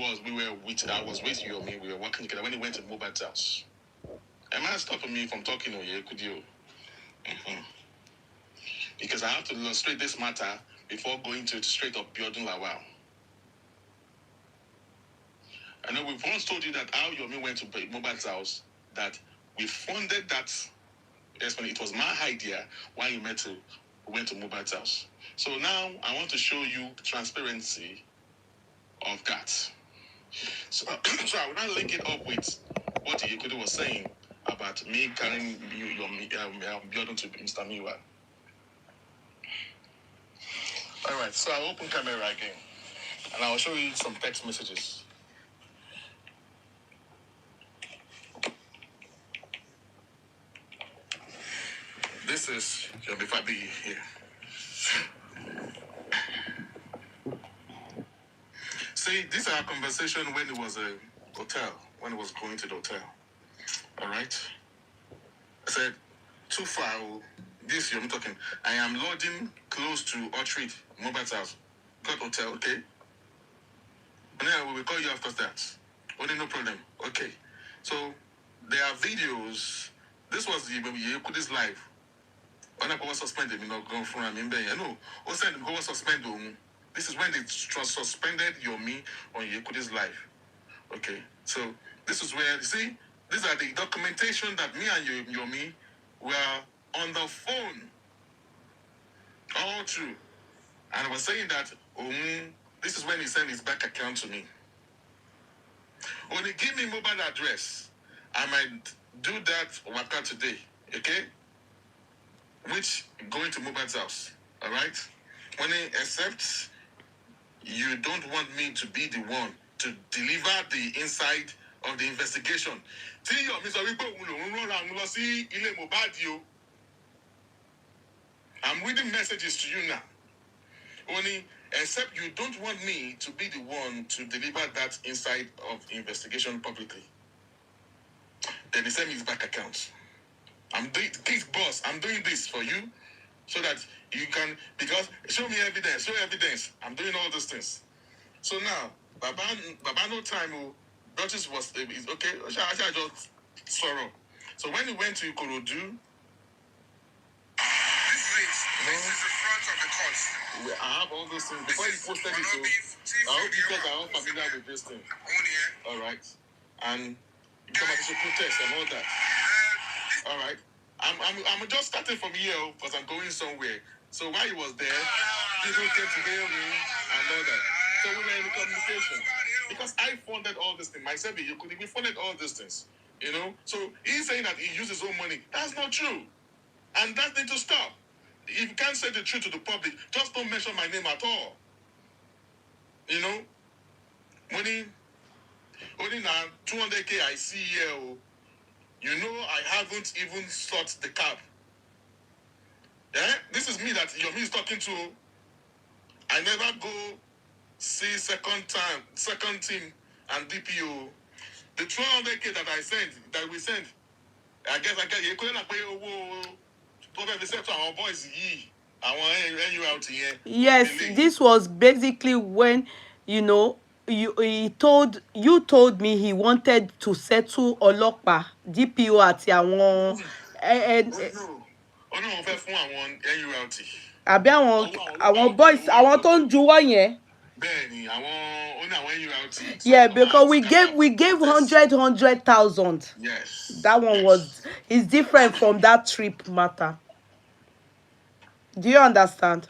was with Yomi, we were working together when he went to Mohbad's house. Am I stopping me from talking on here? Could you? Because I have to illustrate this matter before going to straight up Biodun Lawal. I know we've once told you that how Yomi went to Mohbad's house, that we funded that. Yes, when it was my idea why you went to Mohbad's house. So now I want to show you the transparency of that. So, so I will now link it up with what Yekudu was saying about me carrying Biodun to Mr. Miwa. All right, so I'll open camera again, and I'll show you some text messages. This is Yomi Fabi here. See, this is our conversation when it was a hotel, when it was going to the hotel. All right. I said, too far. This you're talking. I am lodging close to Orchard, Mohbad's house. Got hotel, okay? And then we will call you after that. Okay, no problem. Okay. So there are videos. This was the Kudi's live. When I was suspended, going from no, was suspended. This is when they suspended Yomi on Yekudi's life. Okay, so this is where, you see, these are the documentation that me and Yomi were on the phone. All true. And I was saying that, this is when he sent his bank account to me. When he give me mobile address, I might do that waka today, okay? Which going to Mohbad's house, all right? When he accepts, you don't want me to be the one to deliver the inside of the investigation. I'm reading messages to you now. Only, except you don't want me to be the one to deliver that inside of the investigation publicly. Then he sent me his bank account. I'm doing this, boss. I'm doing this for you so that you can, because show me evidence, show evidence. I'm doing all those things. So now, Baba no time, Duchess was, okay, I just sorrow. So when he went to Ikorodu, this is the front of the court. I have all those things. Before you posted it, so I hope you guys are all familiar with this thing. All right. And you come to protest and all that. All right. I'm just starting from here because I'm going somewhere. So while he was there, people came to hear me and all that. So we were in communication. Because I funded all this thing. Myself, we funded all these things. You know? So he's saying that he used his own money. That's not true. And that needs to stop. If you can't say the truth to the public, just don't mention my name at all. You know? Only now, 200K I see here. You know, I haven't even sought the cab. Yeah? This is me that Yomi is talking to. I never go see second team and DPO. The 200K that we sent, I guess you couldn't pay probably said to our boys Yes, this was basically when, you told me he wanted to settle Ọlọ́pàá, DPO àti àwọn àbí àwọn boys, àwọn tó ń juwọ́ yẹn. Yeah, because we gave 100,000. Yes. That one is different from that trip matter. Do you understand?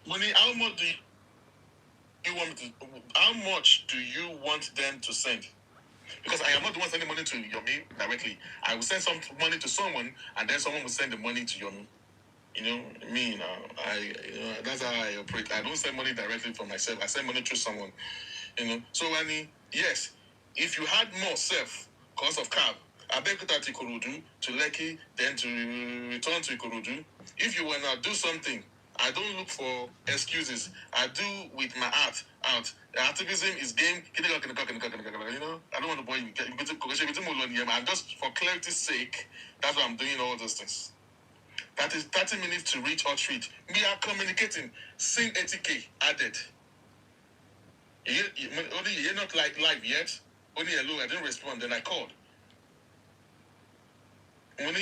Money, how much do you want them to send? Because I am not the one sending money to Yomi directly. I will send some money to someone, and then someone will send the money to Yomi. You know, me, that's how I operate. I don't send money directly from myself. I send money to someone. So yes, if you had more self cost of cab, I beg you to Ikorodu to Lekki, then to return to Ikorodu. If you wanna do something, I don't look for excuses. I do with my art out. Activism is game. I don't want to bore you. I'm just, for clarity's sake, that's why I'm doing all those things. That is 30 minutes to reach or treat. We are communicating. Sing 80K added. Only you're not like live yet. Only hello, I didn't respond. Then I called. When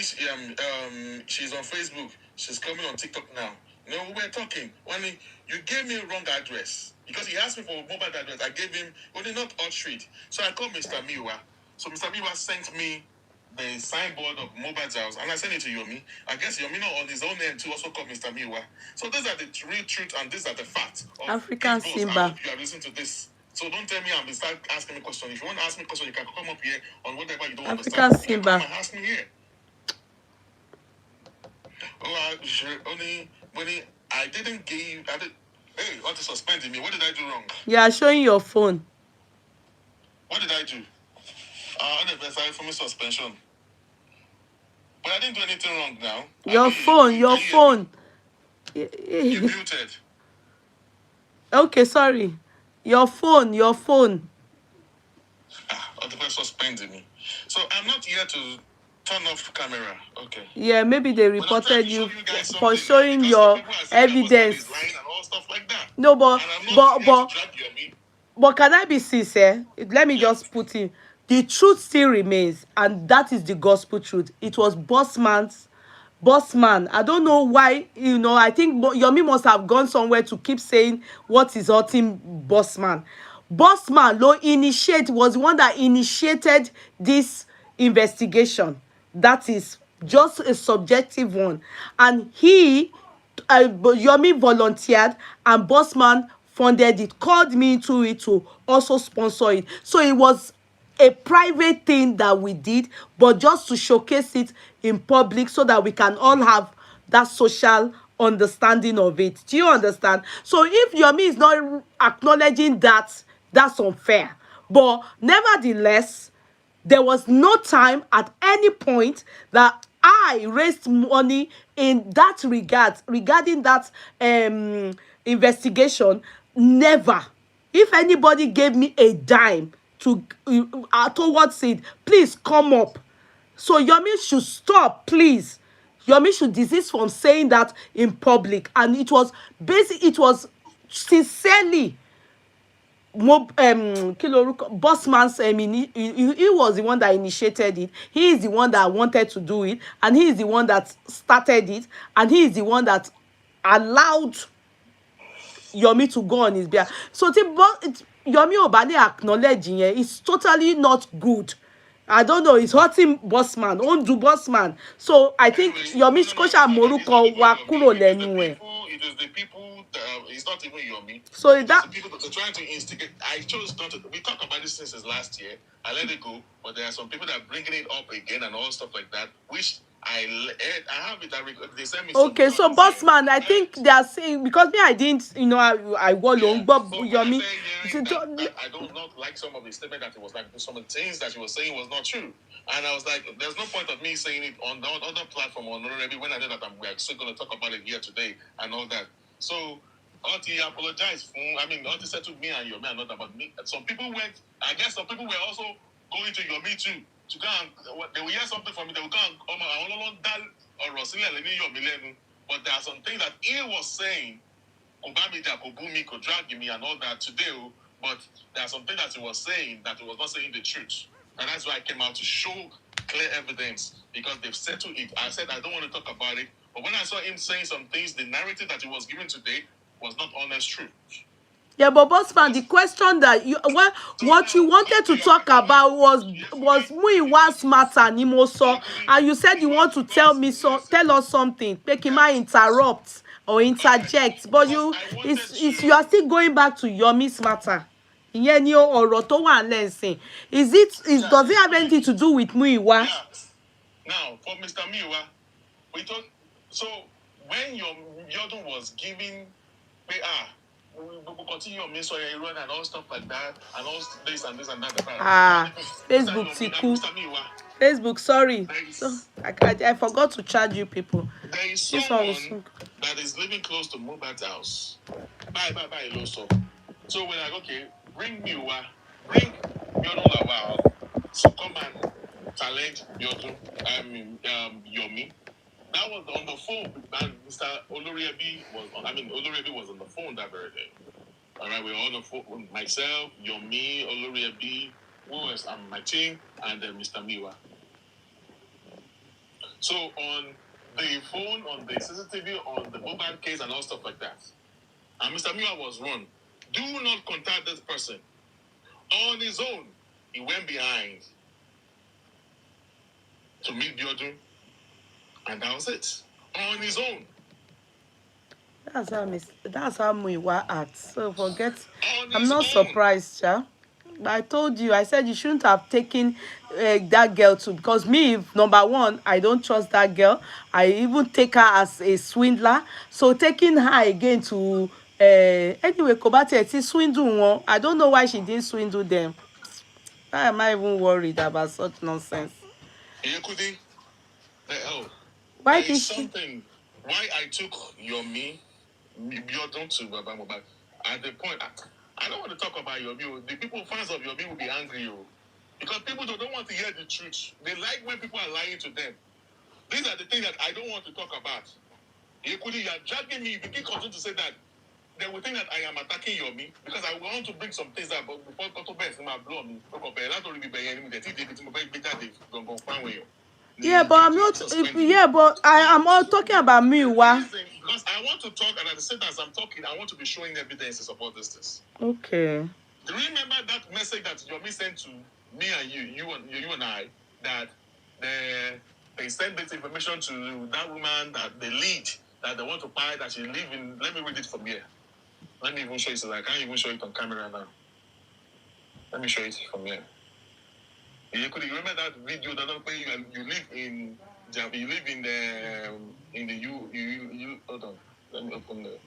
she's on Facebook. She's coming on TikTok now. You know, we were talking. Only you gave me a wrong address because he asked me for a mobile address. I gave him only not Odd Street. So I called Mr. Miwa. So Mr. Miwa sent me the signboard of Mohbad's house, and I sent it to Yomi. I guess Yomi not on his own end to also call Mr. Miwa. So these are the real truth, and these are the facts. African Boss, Simba. I hope you are listening to this. So don't tell me I'm start asking me questions. If you want to ask me questions, you can come up here on whatever you don't African understand. Simba. You can come and ask me here. Only I didn't give. Hey, what is suspending me? What did I do wrong? You are showing your phone. What did I do? Sorry for my suspension. But I didn't do anything wrong now. Your phone. You muted. Okay, sorry. Your phone. What the suspending me? So I'm not here to turn off camera. Okay. Yeah, maybe they reported you for showing your evidence. No, but can I be sincere? Let me just put in. The truth still remains, and that is the gospel truth. It was Bossman. I don't know why, I think Yomi must have gone somewhere to keep saying what is hurting Bossman. Bossman was the one that initiated this investigation. That is just a subjective one. And Yomi volunteered, and Bossman funded it, called me into it to also sponsor it. So it was a private thing that we did, but just to showcase it in public so that we can all have that social understanding of it. Do you understand? So if Yomi is not acknowledging that, that's unfair. But nevertheless, there was no time at any point that I raised money in that regarding that investigation. Never. If anybody gave me a dime towards it, please come up. So Yomi should stop, please. Yomi should desist from saying that in public. And it was sincerely Bossman's. He was the one that initiated it. He is the one that wanted to do it, and he is the one that started it, and he is the one that allowed Yomi to go on his behalf. So Yomi Obade acknowledging it is totally not good. I don't know, it's hurting Bossman. Undo Bossman. So I think Yomi Skosha Moruko wa kúrò lẹ́nu ẹ̀. It is the people that it's not even Yomi. So it's the people that are trying to instigate. I chose not to. We talked about this since last year. I let it go, but there are some people that are bringing it up again and all stuff like that, which I have it. They sent me. Okay, so Bossman, I think they are saying, because me, I didn't, I was long, but Yomi. I don't not like some of the statement that it was like some of the things that she was saying was not true, and I was like, there's no point of me saying it on the other platform or already when I know that we're still going to talk about it here today and all that. So Auntie apologized for. Auntie said to me and Yomi and not about me. Some people went. I guess some people were also going to Yomi too. To go and they will hear something from me, they will go and but there are some things that he was saying, could drag me and all that today, but there are some things that he was saying that he was not saying the truth. And that's why I came out to show clear evidence, because they've settled it. I said I don't want to talk about it, but when I saw him saying some things, the narrative that he was giving today was not honest truth. Yeah, but Bossman, the question that what you wanted to talk about was Muiwa's matter, Nimoso, and you said you want to tell us something. Pekima interrupt or interject, but you are still going back to Yomi's matter. Does it have anything to do with Muiwa? Yeah. Now, for Mr. Muiwa, we thought so when Yodun was giving we continue on Miss run and all stuff like that, and all this and this and that. Facebook, Tiku. Facebook, sorry. So, I forgot to charge you people. There is someone that is living close to Mohbad's house. Bye, Loso. So we're like, okay, bring Yodun Lawal. So come and challenge Yodun, Yomi. That was on the phone, and Mr. Oloriebi was on the phone that very day. All right, we're all the four, myself, Yomi, Olori B, who else? My team, and then Mr. Miwa. So on the phone, on the CCTV, on the mobile case, and all stuff like that. And Mr. Miwa was wrong. Do not contact this person. On his own, he went behind to meet Biodun, and that was it. On his own. That's how Muiwa acts. So forget. On I'm his not own. surprised, Cha. But I told you, I said you shouldn't have taken that girl too. Because me, number one, I don't trust that girl. I even take her as a swindler. So taking her again to anyway, Kobate, it's swindle one. I don't know why she didn't swindle them. Why am I even worried about such nonsense? Kudi, Why there did is she? something. Why I took Yomi, Biodun to Baba Mohbad. At the point, I don't want to talk about Yomi. The people, fans of Yomi, will be angry. Because people don't want to hear the truth. They like when people are lying to them. These are the things that I don't want to talk about. Kudi, you are dragging me. If you keep continuing to say that, they will think that I am attacking Yomi because I want to bring some things up. But before Koto my blow me, that's not really bad. Yeah, but I'm not. Yeah, but I'm all talking about Muiwa. Because I want to talk, and at the same time as I'm talking, I want to be showing evidence to support this. Okay. Do you remember that message that Yomi sent to me and you and I, that they sent this information to that woman, that the lead that they want to buy, that she live in. Let me read it from here. Let me even show you, so I can't even show it on camera now. Let me show it from here. You could remember that video that you live in the you hold on. Let me open the.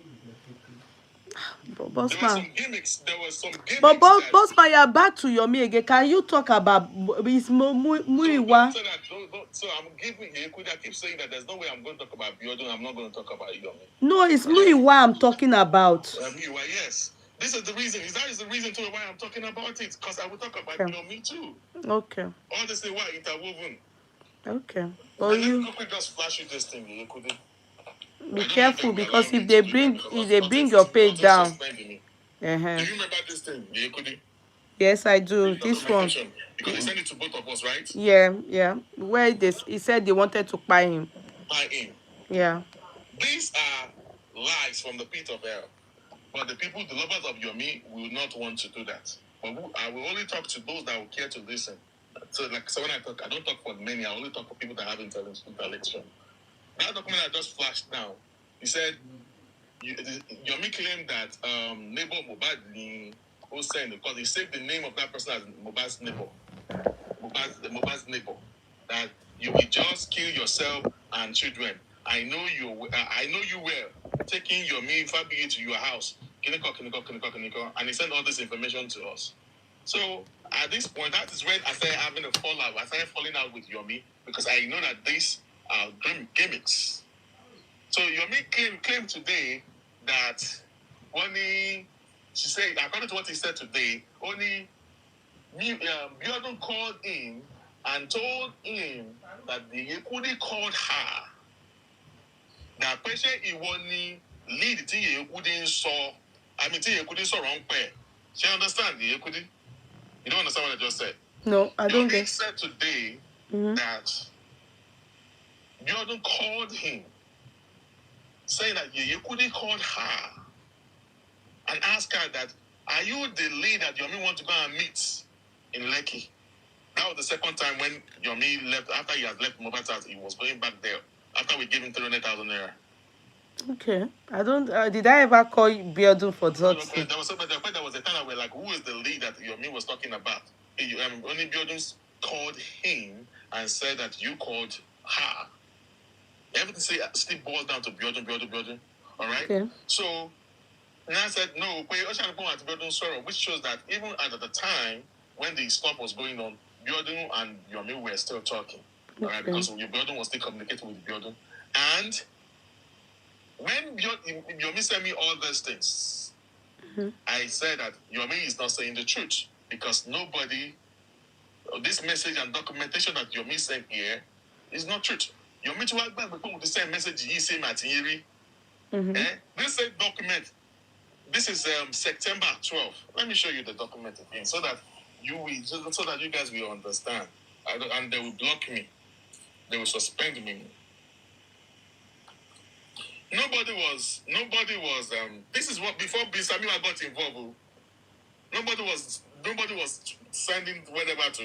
Boss There were some gimmicks. But boss man, you're back to Yomi again. Can you talk about Muiwa? So I'm giving you. I keep saying that there's no way I'm going to talk about Biodun. I'm not going to talk about Yomi. No, it's Muiwa I'm talking about. Muiwa, yes. This is the reason. That is the reason too why I'm talking about it. Because I will talk about Yomi too. Okay. All this is why interwoven. Okay. Well, let me just flash you this thing. You could be careful because if they bring your page down. Do you remember this thing? You could. Yes, I do. This one. Because they sent it to both of us, right? Yeah. Where he said they wanted to buy him. Buy him. Yeah. These are lies from the pit of hell. But the people, the lovers of Yomi, will not want to do that. But I will only talk to those that will care to listen. So when I talk, I don't talk for many. I only talk for people that have intellection. That document I just flashed now, he said, Yomi claimed that neighbor Mohbad was saying, because he saved the name of that person as Mohbad's neighbor. Mohbad's neighbor. That you will just kill yourself and children. I know you well. Taking Yomi Fabi to your house. Kiniko. And he sent all this information to us. So at this point, that is when I started having a fallout. I started falling out with Yomi because I know that these are gimmicks. So Yomi claimed today that only, she said, according to what he said today, only Biodun called him and told him that the Kudi called her. That person he wanted lead to Kudi saw. I mean, Kudi saw wrong pair. She understand the Kudi? You don't understand what I just said? No, I don't get. Said today that Biodun called him, saying that Kudi called her and asked her that, are you the lead that Yomi want to go and meet in Lekki? That was the second time when Yomi left, after he had left Mohbad's house, he was going back there, after we gave him 300,000 naira. Okay. I don't, did I ever call Biodun for that? There was a time that we're like, who is the lead that Yomi was talking about? Only Biodun called him and said that you called her. Everything still boils down to Biodun. All right? Okay. So, and I said, no, which shows that even at the time when the stuff was going on, Biodun and Yomi were still talking. Okay. All right? Because Biodun was still communicating with Biodun. And when Yomi sent me all those things, I said that Yomi is not saying the truth because nobody, this message and documentation that Yomi sent here is not truth. Yomi to work back with the same message he sent Matiri. This same document This is September 12th. Let me show you the document again so that you guys will understand. And they will block me. They will suspend me. Nobody was this is what before Samuel got involved. Nobody was sending whatever to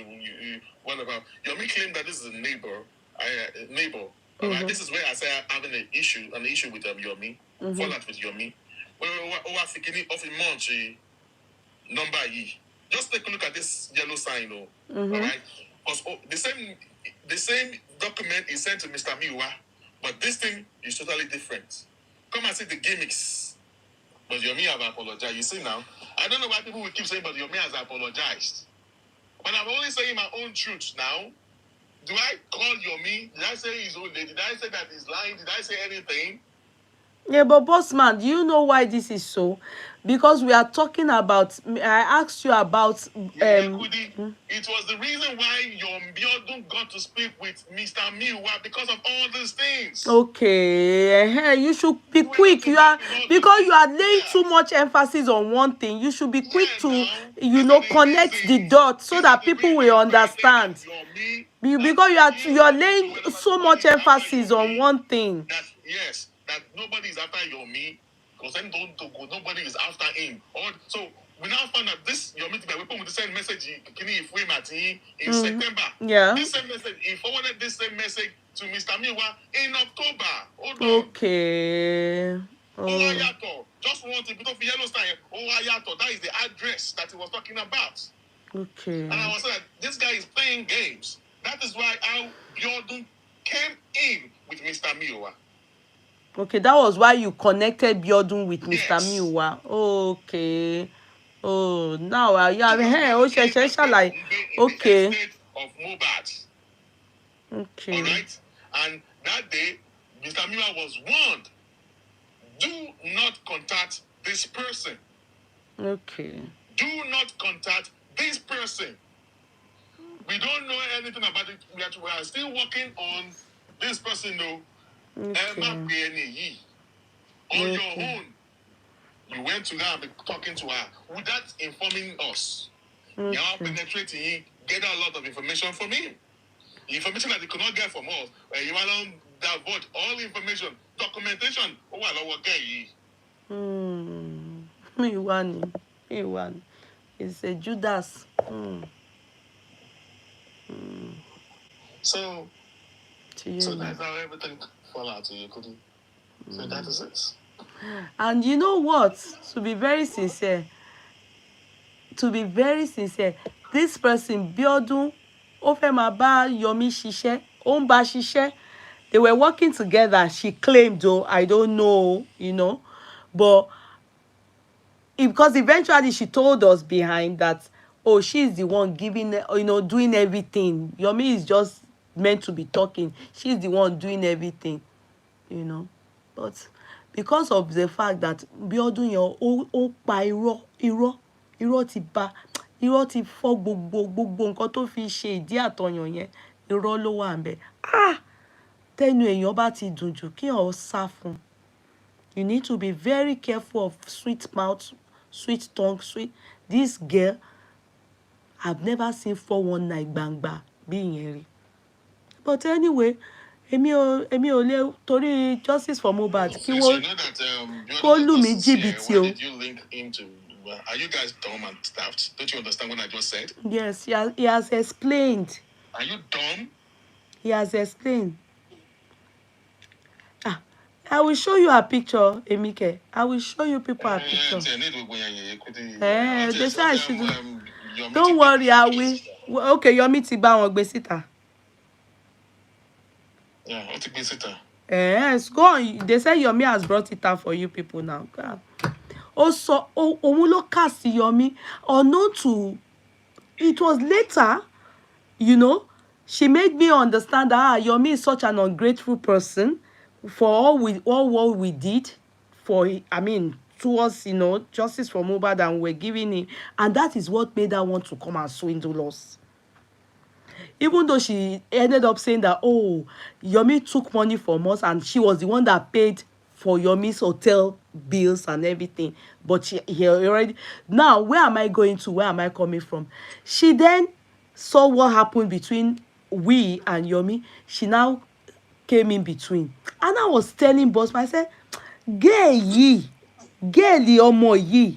whatever. Yomi claimed that this is a neighbor. Alright, this is where I say I'm having an issue with Yomi. Fallout with Yomi. Over thinking of a month number E. Just take a look at this yellow sign, alright? Because the same document is sent to Mr. Miwa, but this thing is totally different. Come and see the gimmicks. But Yomi have apologized. You see now, I don't know why people will keep saying, but Yomi has apologized. But I'm only saying my own truth now. Do I call Yomi? Did I say he's old lady? Did I say that he's lying? Did I say anything? Yeah, but boss man, do you know why this is so? Because we are talking about, I asked you about Kudi, it was the reason why your Biodun got to speak with Mr. Miwa because of all these things. Okay, you should be quick. You are, because you are laying too much emphasis on one thing. You should be quick to, connect the dots so that people will understand. Because you are laying so much emphasis on one thing. That nobody is after Yomi, because then nobody is after him. So we now found out this Yomi thing that we put with the same message in September. Yeah. This same message, he forwarded this same message to Mr. Miwa in October. Hold on. Okay. Ayato. Just want a bit of yellow sign. Ayato. That is the address that he was talking about. Okay. And I was like, this guy is playing games. That is why our Biodun came in with Mr. Miwa. Okay, that was why you connected Biodun with Mr. Miwa. Okay. Oh, now I have like okay. Of Mohbad. Okay. All right. And that day, Mr. Miwa was warned. Do not contact this person. Okay. Do not contact this person. We don't know anything about it. We are still working on this person, though. Okay. On your own, you went to her and be talking to her without informing us. You are penetrating, get a lot of information from him. Information that he could not get from us. You are on that board, all information, documentation. Me one. It's a Judas. So that's how everything fall out to you, Kudi. So that is it. And you know what? To be very sincere, this person, Biodun, ó fẹ́ máa bá Yomi ṣiṣẹ́, ó ń bá ṣiṣẹ́. They were working together, she claimed, though, I don't know, but because eventually she told us behind that, oh, she's the one giving, doing everything. Yomi is just meant to be talking. She's the one doing everything, but because of the fact that Biodun yẹn ó pa irọ́ ti bà, irọ́ ti fọ́ gbogbo nǹkan tó fi ṣe ìdí àtọyàn yẹn, irọ́ ló wà ńbẹ̀. Tẹ́nu èèyàn bá ti dùn jù kí èèyàn sá fún. You need to be very careful of sweet mouth, sweet tongue, sweet. This girl, I've never seen 419 gbangba bí ìyẹn rí. But anyway, èmi ò lè torí justice for Mohbad kí wọ́n kó lù mí jìbìtì o. Why did you link into? Are you guys dumb and daft? Don't you understand what I just said? Yes, he has explained. Are you dumb? He has explained. I will show you a picture, Emike. I will show you people a picture. They say I should do. Don't worry, I will. Okay, Yomi ti bá wọn gbé síta. Yeah, ó ti gbé síta. Yes, go on. They say Yomi has brought it out for you people now. Also, òun ló kà sí Yomi. Unknown to, it was later, she made me understand that Yomi is such an ungrateful person for all what we did towards justice for Mohbad, and we're giving him, and that is what made her want to come and swindle us. Even though she ended up saying that, oh, Yomi took money from us and she was the one that paid for Yomi's hotel bills and everything. But he already, now where am I going to? Where am I coming from? She then saw what happened between we and Yomi. She now came in between. And I was telling boss, I said, girl yìí, girl ọmọ yìí,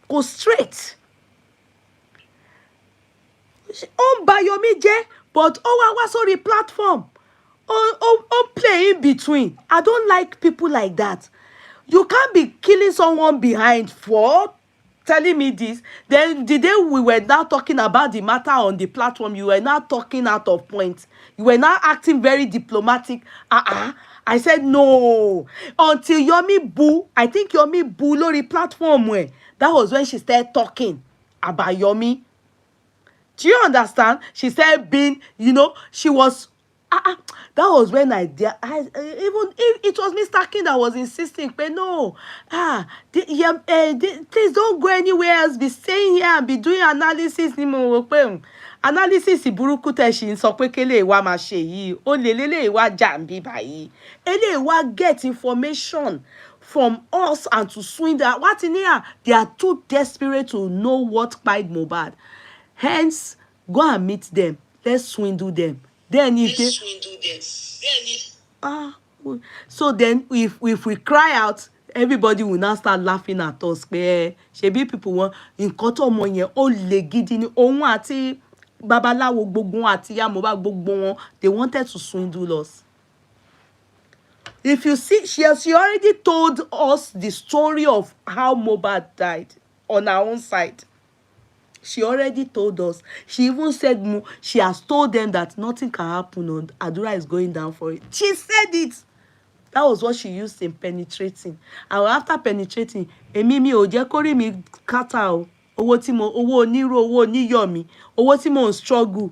go straight. Ó ń ba Yomi jẹ́, but ó wá sórí platform. Ó play in between. I don't like people like that. You can't be killing someone behind for telling me this. Then the day we were now talking about the matter on the platform, you were now talking out of point. You were now acting very diplomatic. I said no. Until Yomi boo, I think Yomi boo lórí platform where that was when she started talking about Yomi. Do you understand? She said being, she was that was when I even if it was Mr. King that was insisting, but no, please don't go anywhere else, be staying here and be doing analysis ni mo rò pé analysis burúkú tẹ́ ṣì ń sọ pé kélé wa máa ṣe yìí ó lè lélẹ̀ wa jàǹbí báyìí eléyìí wa get information from us and to swing that what in here they are too desperate to know what kpai Mohbad. Hence, go and meet them. Let's swindle them. Then if so then if we cry out, everybody will now start laughing at us. Ṣebí people want nǹkan tó ọmọ yẹn ó le gidi ni òun àti babaláwo gbogbo wọn àti ìyá Mohbad gbogbo wọn, they wanted to swindle us. If you see, she already told us the story of how Mohbad died on her own side. She already told us. She even said she has told them that nothing can happen on Adura is going down for it. She said it. That was what she used in penetrating. And after penetrating, èmi mi ò jẹ́ kó rí mi kátà o. Owó onírò, owó oníyọ̀mí, owó tí mo ń struggle.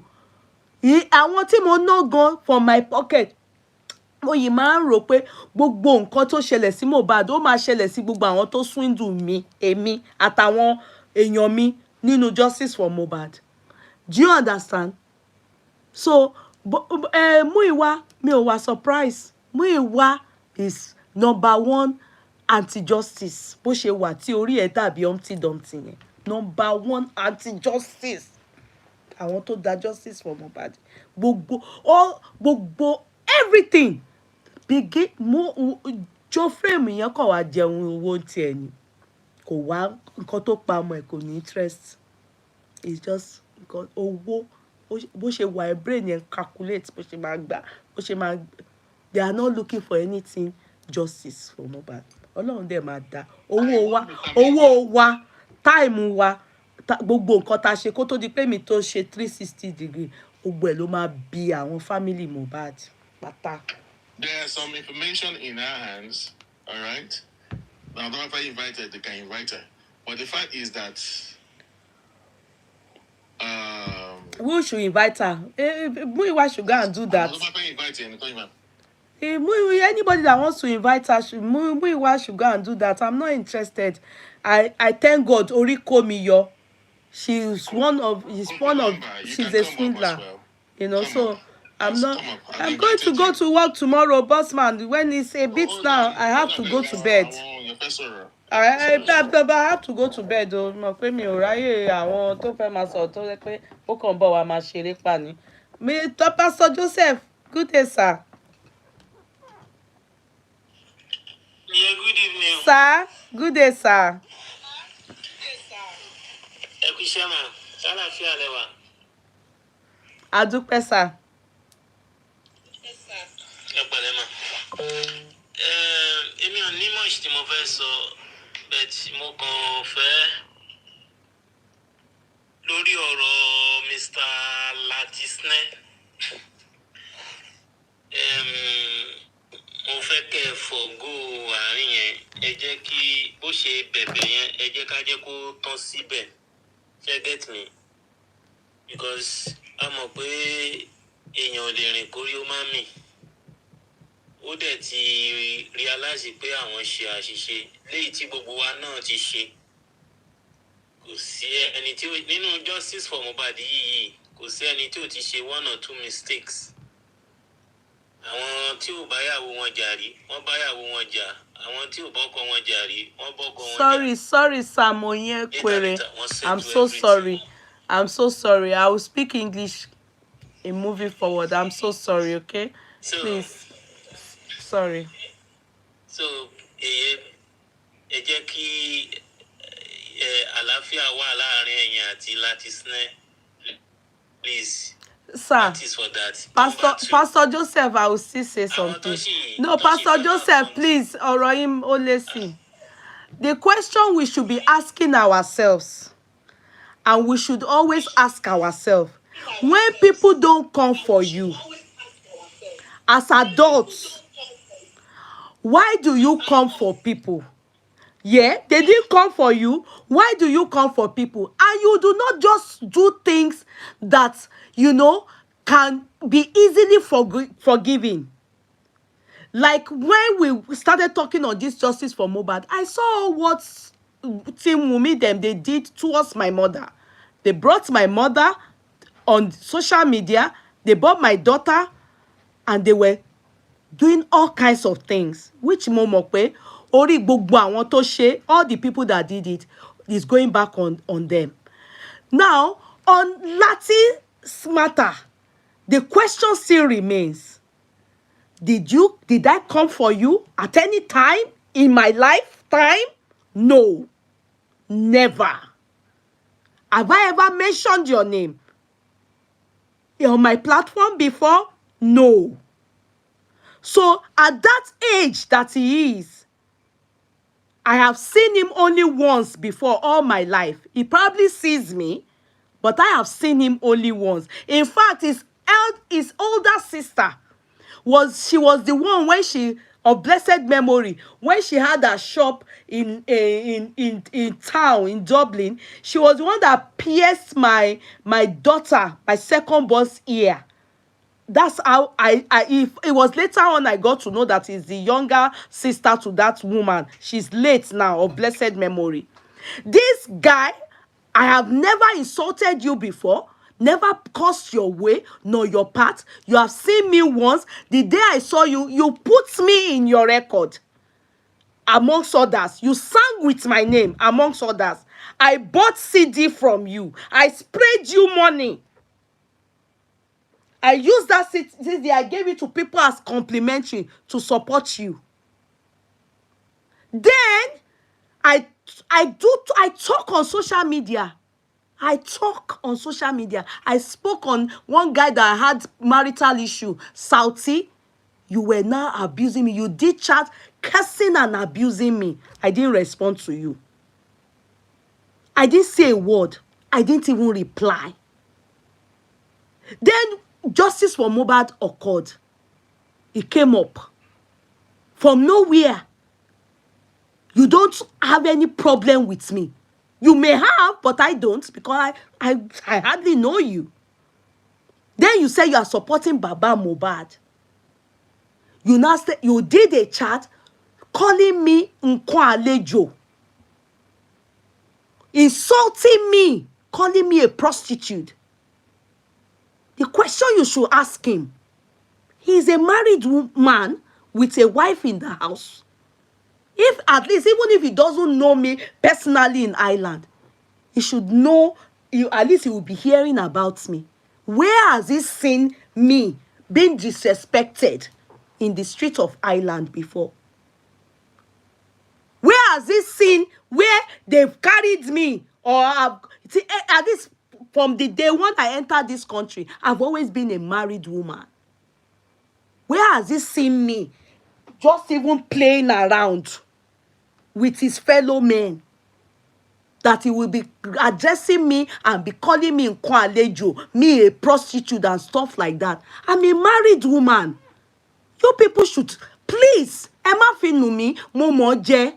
Àwọn tí mo ná gan from my pocket. Mo yìí máa ń rò pé gbogbo nǹkan tó ṣẹlẹ̀ sí Mohbad ó máa ṣẹlẹ̀ sí gbogbo àwọn tó swindle mi, èmi àtàwọn èèyàn mi nínú justice for Mohbad. Do you understand? So Muyiwa mi ò wá surprise. Muyiwa is number one anti-justice. Bó ṣe wà tí orí ẹ̀ dàbí Humpty Dumpty yẹn. Number one anti-justice. Àwọn tó dá justice for Mohbad. Gbogbo everything. Joffrey mi yẹn kàn wá jẹun owó tiẹ̀ ni. Kò wá nǹkan tó pa ọmọ ẹ̀ kò ní interest. It's just because owó bó ṣe wà ẹ̀ brain yẹn calculate bó ṣe máa gbà bó ṣe máa. They are not looking for anything justice for Mohbad. Ọlọ́run dẹ̀ máa dá owó wa time wa gbogbo nǹkan tá a ṣe kó tó di pé mi tó ṣe 360 gbogbo ẹ̀ ló máa bí àwọn family Mohbad pátá. There's some information in her hands, all right? Now, I don't know if I invited, they can invite her. But the fact is that who should invite her? Muyiwa should go and do that. Anybody that wants to invite her, Muyiwa should go and do that. I'm not interested. I thank God Oriko Miyo. She's she's a swindler. So I'm going to go to work tomorrow, bossman. When it's a bit now, I have to go to bed. I have to go to bed. Mo pé mi ò ráyè àwọn tó fẹ́ máa sọ tó jẹ́ pé ó kàn bọ̀ wá máa ṣeré pa ni. Pastor Joseph, good day, sir. Yeah, good evening. Sir, good day, sir. Adúpẹ́, sir. Èmi ò ní much tí mo fẹ́ sọ, but mo kàn fẹ́ lórí ọ̀rọ̀ Mr. Latisne. Mo fẹ́ kẹ́ forgo àárín yẹn. Ẹ jẹ́ kí bó ṣe bẹ̀bẹ̀ yẹn, ẹ jẹ́ ká jẹ́ kó tán síbẹ̀. Ṣé get me? Because a mọ̀ pé èèyàn lè rìn kórí ó máa mì. Ó dẹ̀ ti realize pé àwọn ṣe àṣìṣe léyìí tí gbogbo wa náà ti ṣe. Kò sí ẹni tí nínú justice for Mohbad yìí kò sí ẹni tí ò ti ṣe one or two mistakes. àwọn tí ò báyàwó wọn jà rí wọ́n báyàwó wọn jà, àwọn tí ò bọ́kọ wọn jà rí wọ́n bọ́kọ wọn jà. Sorry, Samoye Kwere. I'm so sorry. I'm so sorry. I will speak English in moving forward. I'm so sorry, okay? So, please. Sorry. So, ẹ jẹ́ kí àlàáfíà wà láàrin ẹ̀yin àti láti snẹ́. Please. Sir, For that. Pastor Joseph, I will still say something. No, Pastor Joseph, please, Orohim Olesi. The question we should be asking ourselves, and we should always ask ourselves, when people don't come for you, as adults, why do you come for people? Yeah, they didn't come for you. Why do you come for people? And you do not just do things that, you know, can be easily forgiven. Like when we started talking on this justice for Mohbad, I saw what Team Wunmi they did towards my mother. They brought my mother on social media. They brought my daughter, and they were doing all kinds of things, which mo mọ̀ pé orí gbogbo àwọn tó ṣe, all the people that did it is going back on them. Now, on Lati's matter, the question still remains. Did I come for you at any time in my lifetime? No. Never. Have I ever mentioned your name on my platform before? No. So at that age that he is, I have seen him only once before all my life. He probably sees me, but I have seen him only once. In fact, his older sister was the one when she, of blessed memory, when she had a shop in town in Dublin, she was the one that pierced my daughter, my second born's ear. That's how it was later on I got to know that is the younger sister to that woman. She's late now, of blessed memory. This guy, I have never insulted you before, never crossed your way nor your path. You have seen me once. The day I saw you, you put me in your record amongst others. You sang with my name amongst others. I bought CD from you. I sprayed you money. I used that CD, I gave it to people as complimentary to support you. Then I talk on social media. I spoke on one guy that had marital issue, Sauti. You were now abusing me. You did chat, cursing and abusing me. I didn't respond to you. I didn't say a word. I didn't even reply. Then justice for Mohbad occurred. It came up from nowhere. You don't have any problem with me. You may have, but I don't, because I hardly know you. Then you say you are supporting Baba Mohbad. You now say you did a chat calling me Nkwalejo, insulting me, calling me a prostitute. The question you should ask him, he is a married man with a wife in the house. If at least, even if he doesn't know me personally in Ireland, he should know, at least he will be hearing about me. Where has he seen me being disrespected in the street of Ireland before? Where has he seen where they've carried me? Or at least from the day when I entered this country, I've always been a married woman. Where has he seen me just even playing around with his fellow men, that he will be addressing me and be calling me Nkwalejo, me a prostitute and stuff like that? I'm a married woman. You people should, please, Emma Finumi, Momoje.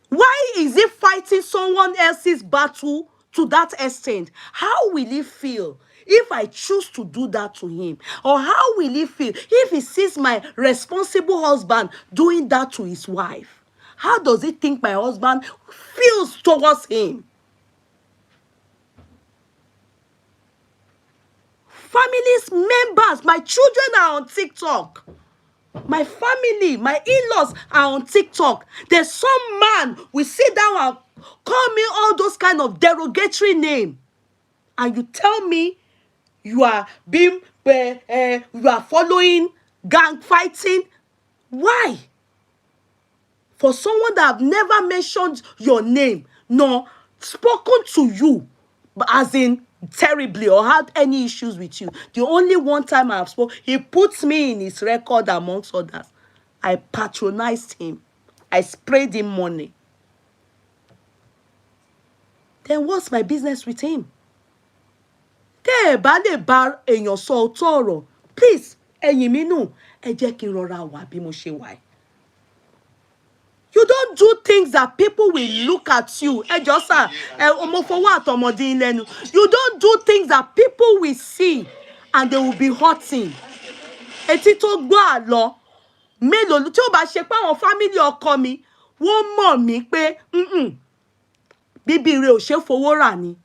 Why is he fighting someone else's battle to that extent? How will he feel if I choose to do that to him? Or how will he feel if he sees my responsible husband doing that to his wife? How does he think my husband feels towards him? family's members, my children are on TikTok. My family, my in-laws are on TikTok. There's some man will sit down and call me all those kind of derogatory names. And you tell me you are being, you are following gang fighting. Why? For someone that have never mentioned your name, nor spoken to you, as in terribly, or had any issues with you. The only one time I have spoken, he puts me in his record amongst others. I patronized him. I sprayed him money. Then what's my business with him? Tẹ́ ẹ bá lè bá èèyàn sọ òótọ́ ọ̀rọ̀, please, ẹ̀yin mi nù, ẹ jẹ́ kí n rọra wà bí mo ṣe wà. You don't do things that people will look at you. Ẹ jọ̀ọ́ sà, ọmọ fọwọ́ àtọmọdé lẹ́nu. You don't do things that people will see and they will be hurting. Etí tó gbọ́ àlọ́, mélòó tí ó bá ṣe pé àwọn family ọkọ mi, wọ́n mọ̀ mí pé bíbí rẹ̀ ò ṣe fowó rà ni.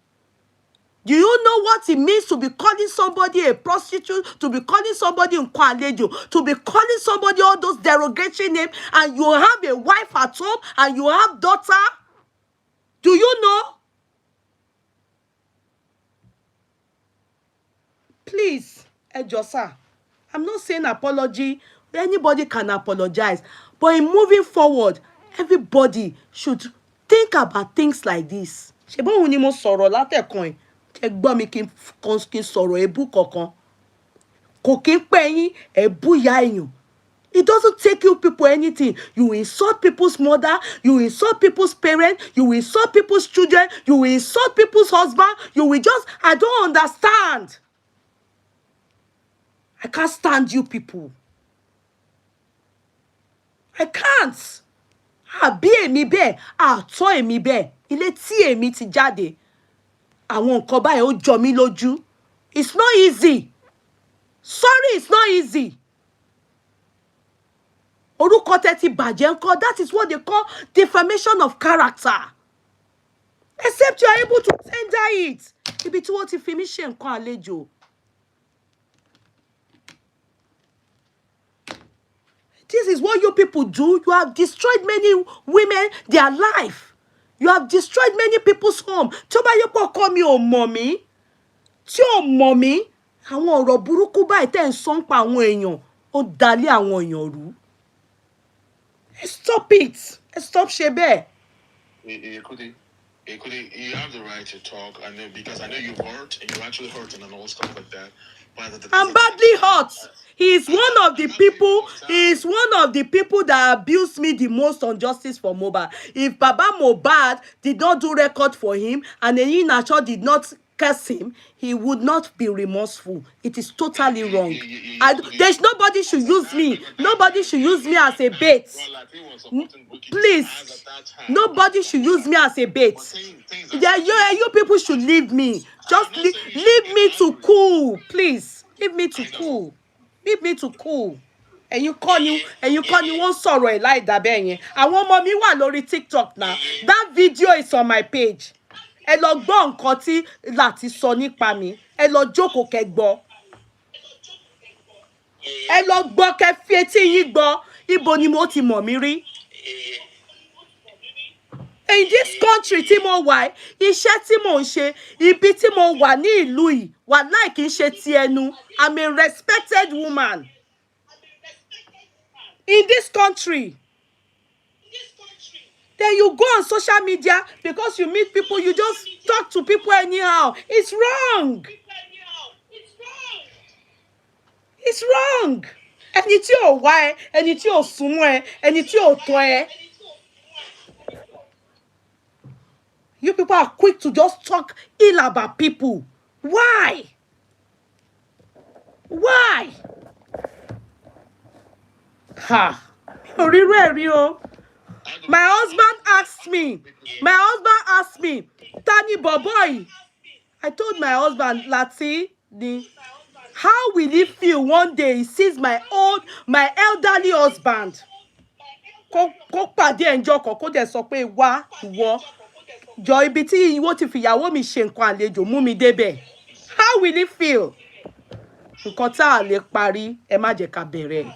Do you know what it means to be calling somebody a prostitute, to be calling somebody nǹkan àlejò, to be calling somebody all those derogatory names, and you have a wife at home and you have daughter? Do you know? Please, ẹ jọ̀ọ́ sà, I'm not saying apology. Anybody can apologize. But in moving forward, everybody should think about things like this. Ṣé báwo ni mo sọ̀rọ̀ látẹ̀kàn ẹ̀? Ẹ gbọ́ mi kí n sọ̀rọ̀ ebú kankan. Kò kí ń pẹ́ yín ẹ̀bú ìyá èèyàn. It doesn't take you people anything. You insult people's mother, you insult people's parents, you insult people's children, you insult people's husband, you will just, I don't understand. I can't stand you people. I can't. Àbí èmi bẹ́ẹ̀, àtọ́ èmi bẹ́ẹ̀, ilé tí èmi ti jáde. Àwọn nǹkan báyìí ó jọ mí lójú. It's not easy. Sorry, it's not easy. Orúkọ tẹ́ ti bàjẹ́ ńkọ́, that is what they call defamation of character. Except you are able to tender it. Ibi tí wọ́n ti fi mí ṣe nǹkan àlejò. This is what you people do. You have destroyed many women, their life. You have destroyed many people's home. Tí ó bá yẹ pé ọkọ mi ò mọ̀ mí, tí ò mọ̀ mí, àwọn ọ̀rọ̀ burúkú báyìí tẹ́ ń sọ ń pa àwọn èèyàn, ó dalẹ̀ àwọn èèyàn rú. Stop it. Stop ṣe bẹ́ẹ̀. Kudi, you have the right to talk. I know, because I know you've hurt and you're actually hurting and all stuff like that. I'm badly hurt. He is one of the people. He is one of the people that abused me the most on Justice for Mohbad. If Baba Mohbad did not do record for him and Yeye Nacho did not curse him, he would not be remorseful. It is totally wrong. There's nobody should use me. Nobody should use me as a bait. Please, nobody should use me as a bait. You people should leave me. Just leave me to cool, please. Leave me to cool. Leave me to cool. And you call you won't sorrow a lie that bẹ́ẹ̀ yẹn. Àwọn ọmọ mi wà lórí TikTok now. That video is on my page. Ẹ lọ gbọ́ nǹkan tí láti sọ nípa mi. Ẹ lọ jókòó kẹ́ gbọ́. Ẹ lọ gbọ́ kẹ́ fi etí yín gbọ́. Ibo ni mo ti mọ̀ mí rí. In this country tí mo wà, iṣẹ́ tí mo ń ṣe, ibi tí mo wà ní ìlú yìí, wàláì kì í ṣe ti ẹnu. I'm a respected woman. In this country. Then you go on social media because you meet people, you just talk to people anyhow. It's wrong. It's wrong. Ẹni tí ò wá ẹ, ẹni tí ò súnmọ́ ẹ, ẹni tí ò tọ́ ẹ. You people are quick to just talk ill about people. Why? Why? Ha! My husband asked me, Tani Boboy. I told my husband, Lati, how will he feel one day he sees my elderly husband? Kó pàdé ẹnjọ́ kan kó dẹ̀ sọ pé wá ìwọ jọ ibi tí ìwọ ti fìyàwó mi ṣe nǹkan àlejò mú mi débẹ̀. How will he feel? nǹkan tá a lè parí ẹ má jẹ́ ká bẹ̀rẹ̀.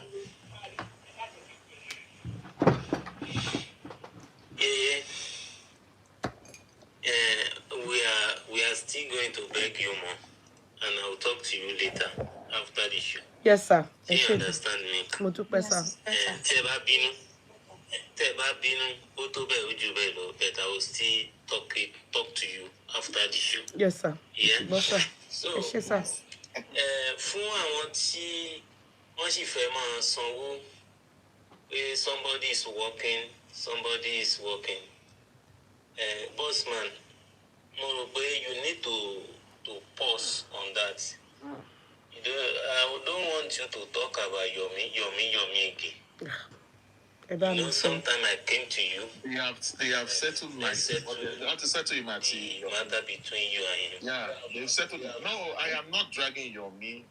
We are still going to beg you more, and I will talk to you later after the show. Yes, sir. Do you understand me? Mo dúpẹ́, sir. Tẹ́ bá bínú, ó tó bẹ́ẹ̀, ó jù bẹ́ẹ̀ lọ, but I will still talk to you after the show. Yes, sir. Yeah. Yes, sir. So, Yes, sir. Fún àwọn tí wọ́n sì fẹ́ máa sanwó pé somebody is working. Boss man, mo rò pé you need to pause on that. I don't want you to talk about Yomi again. Sometime I came to you. They have settled my they have to settle him at the matter between you and him. Yeah, they've settled it. No, I am not dragging Yomi.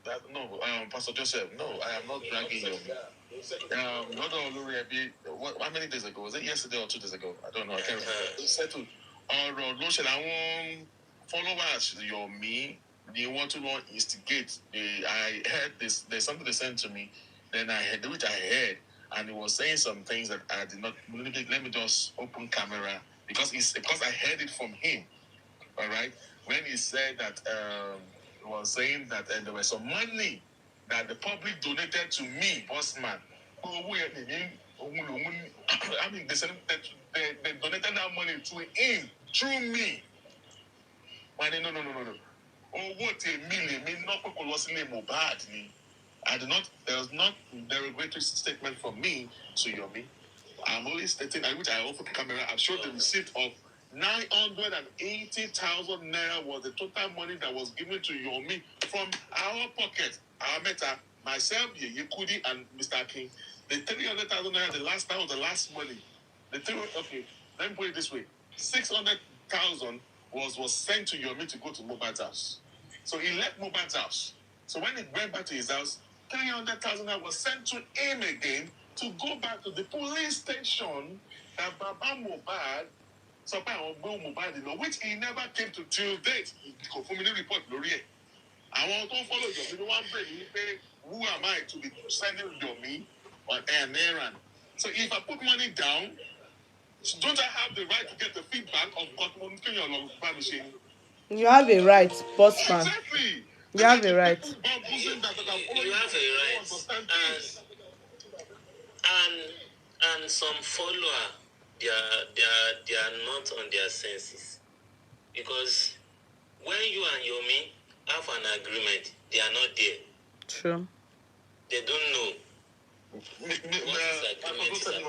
Pastor Joseph, no, I am not dragging Yomi. How many days ago? Was it yesterday or 2 days ago? I don't know. I can't remember. It's settled. Followers Yomi, they want to instigate. I heard this. There's something they sent to me. Then I heard, which I heard. And he was saying some things that I did not. Let me just open camera because I heard it from him. All right, when he said that he was saying that there was some money that the public donated to me, boss man. I mean, they donated that money to him through me. No. Oh, what a million! Me not people was in Mohbad. There was not derogatory statement from me to Yomi. I'm only stating, which I opened the camera, I've showed the receipt of 980,000 naira was the total money that was given to Yomi from our pocket. Our meta, myself, Yeye, Kudi, and Mr. King. The 300,000 naira, the last time was the last money. Okay, let me put it this way. 600,000 was sent to Yomi to go to Mohbad's house. So he left Mohbad's house. So when he went back to his house, 300,000 was sent to him again to go back to the police station that Baba Mohbad, which he never came to till date. He confirmed the report, Gloria. I want to follow you. Who am I to be sending Yomi on an errand? So if I put money down, don't I have the right to get the feedback of what machine? You have a right, boss man. Exactly. You have a right. You have a right. And some follower, they are not on their senses. Because when you and Yomi have an agreement, they are not there. True. They don't know. What is agreement is about. I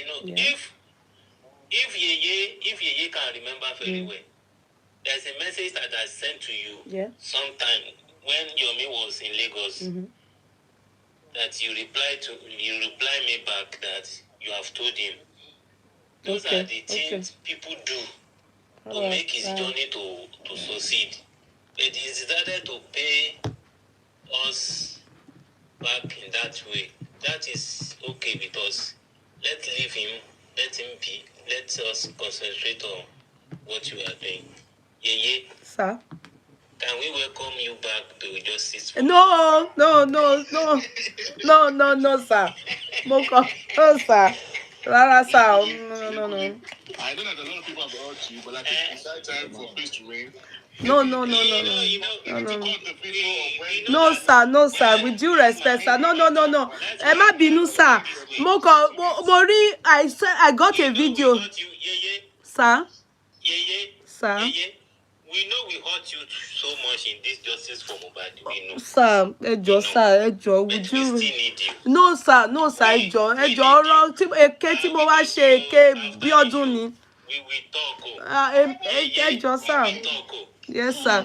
know. Yeah. If Yeye can remember very well, there's a message that I sent to you sometime when Yomi was in Lagos. That you reply me back that you have told him. Those are the things people do to make his journey to succeed. But he decided to pay us back in that way. That is okay with us. Let's leave him. Let him be. Let us concentrate on what you are doing. Yeye. Sir. Can we welcome you back to Justice? No, sir. No, sir. Rara, sir. No. I know that a lot of people have urged you, but I think it's that time for peace to reign. No. No, sir. With due respect, sir. No. Emma Binu, sir. Mori, I got a video. Sir. Sir. We know we hurt you so much in this justice for Mohbad. We know. Sir, Ejo, would you? No, sir, Ejo, ọ̀rọ̀ tí mo wá ṣe èké bí ọdún ni. We will talk. Ejo, sir. Yes, sir.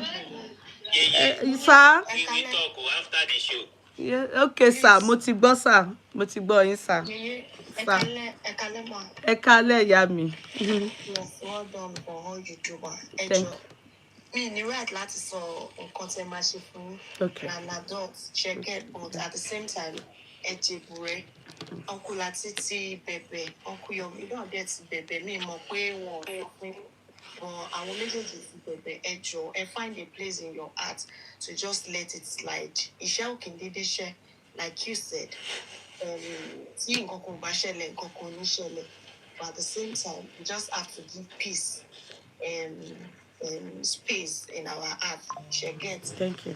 Sir. We will talk after the show. Yeah, okay, sir. Mo ti gbọ́, sir. Mo ti gbọ́ yín, sir. Sir. Ẹ kálẹ́ ìyá mi. Yes, well done for all you do, Thank you. Me ni right láti sọ nǹkan tẹ́ máa ṣe fún an adult check it, but at the same time Ejibure. Uncle Latiti Bebe, Uncle Yomi, don't get Bebe, me more pay one. I will let it Bebe, Ejo, and find a place in your heart to just let it slide. Ishel can share, like you said. Seeing Koko Bashele, Koko Nishele. But at the same time, we just have to give peace and space in our heart. She gets. Thank you.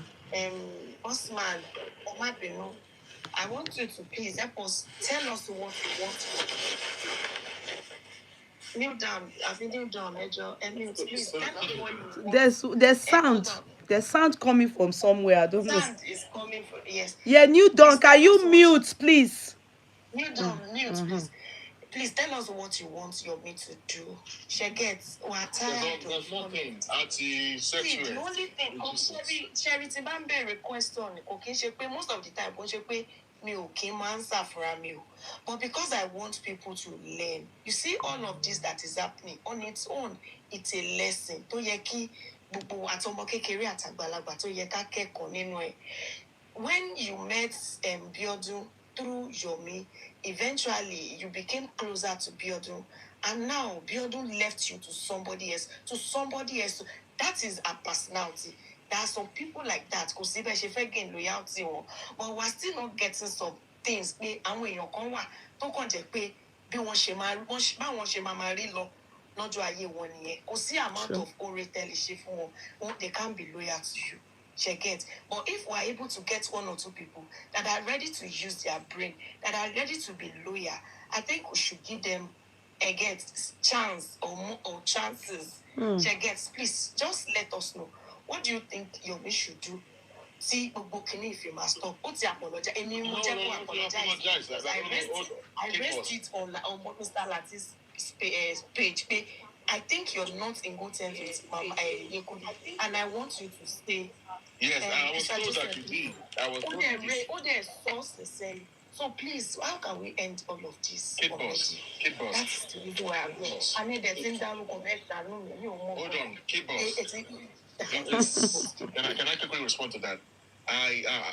Osman, Omabino, I want you to please help us tell us what you want. Kneel down. I've been kneel down, Major. Please tell us what you want. There's sound coming from somewhere. I don't know. Sound is coming from yes. Yeah, kneel down. Can you mute, please? Kneel down, mute, please. Please tell us what you want your me to do. She gets we're tired. There's nothing. Anti-sexual. The only thing, Charity Bambe request on okay, most of the time, me okay, answer for me. But because I want people to learn, you see, all of this that is happening on its own, it's a lesson. To yeki bubu atomo kekere atagbalagba to yeka keko ninu e. When you met Biodun through Yomi, eventually you became closer to Biodun, and now Biodun left you to somebody else. That is a personality. There are some people like that because they gain loyalty, but we're still not getting some things. And when you're going to pay, be one shema, not do I 1 year. Because the amount of oratel they can't be loyal to you. But if we're able to get 1 or 2 people that are ready to use their brain, that are ready to be loyal, I think we should give them chance or chances. Please just let us know. What do you think Yomi should do? See, if you must stop. What's your apologize? I mean, apologize. I raised it on Mr. Latis page. I think you're not in good terms with Mama Kudi, and I want you to stay. Yes, I was told that you did. I was told there's source the same. So please, how can we end all of this? Kid boss. That's the reason why I'm here. I mean, the thing that will connect. Hold on, kid boss. Can I quickly respond to that?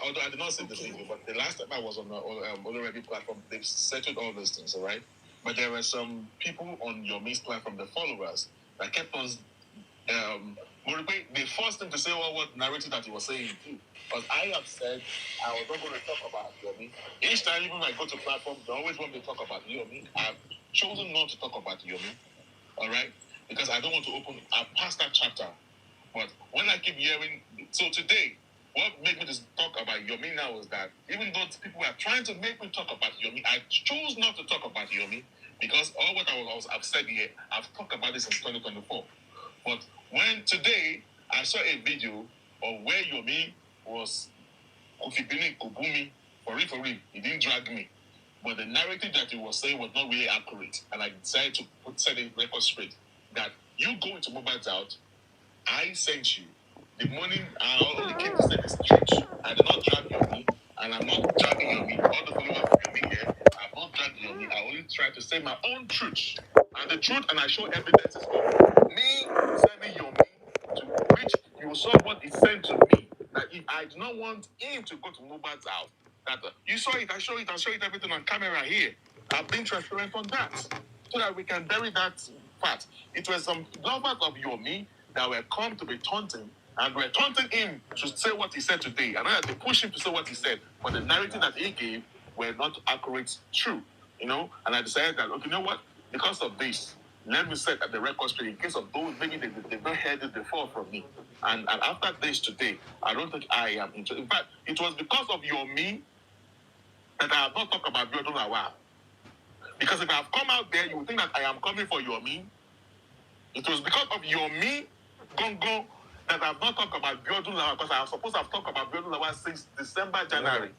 Although I did not see the video, but the last time I was on the already platform, they've settled all those things, all right? But there were some people on your main platform, the followers, that kept on they forced him to say what narrative that he was saying too. Because I have said I was not going to talk about Yomi. Each time even when I go to platform, they always want me to talk about Yomi. I've chosen not to talk about Yomi. All right? Because I don't want to I passed that chapter. But when I keep hearing, so today, what made me to talk about Yomi now is that even though people are trying to make me talk about Yomi, I chose not to talk about Yomi because all what I've said here, I've talked about this since 2024. But when today I saw a video of where Yomi was Kubumi, for real, he didn't drag me. But the narrative that he was saying was not really accurate. And I decided to set the record straight that you go into Mohbad's out, I sent you. The morning I only came to say this truth. I did not drag Yomi, and I'm not dragging Yomi. All the followers of Yomi here, I'm not dragging Yomi. I only try to say my own truth. And the truth, and I show evidences of me sending Yomi to which you saw what he sent to me. That if I do not want him to go to Mohbad's house, that you saw it, I show it everything on camera here. I've been transparent on that. So that we can bury that fact. It was some lovers of Yomi that were come to be taunting, and were taunting him to say what he said today. And I had to push him to say what he said. But the narrative that he gave were not accurate, true. And I decided that, okay, you know what? Because of this, let me set at the record straight in case of those, maybe they've not heard it before from me. And after this today, I don't think I am interested. In fact, it was because of Yomi that I have not talked about Biodun Lawal. Because if I have come out there, you would think that I am coming for Yomi. It was because of Yomi Gongo that I have not talked about Biodun Lawal, because I was supposed to have talked about Biodun Lawal since December, January.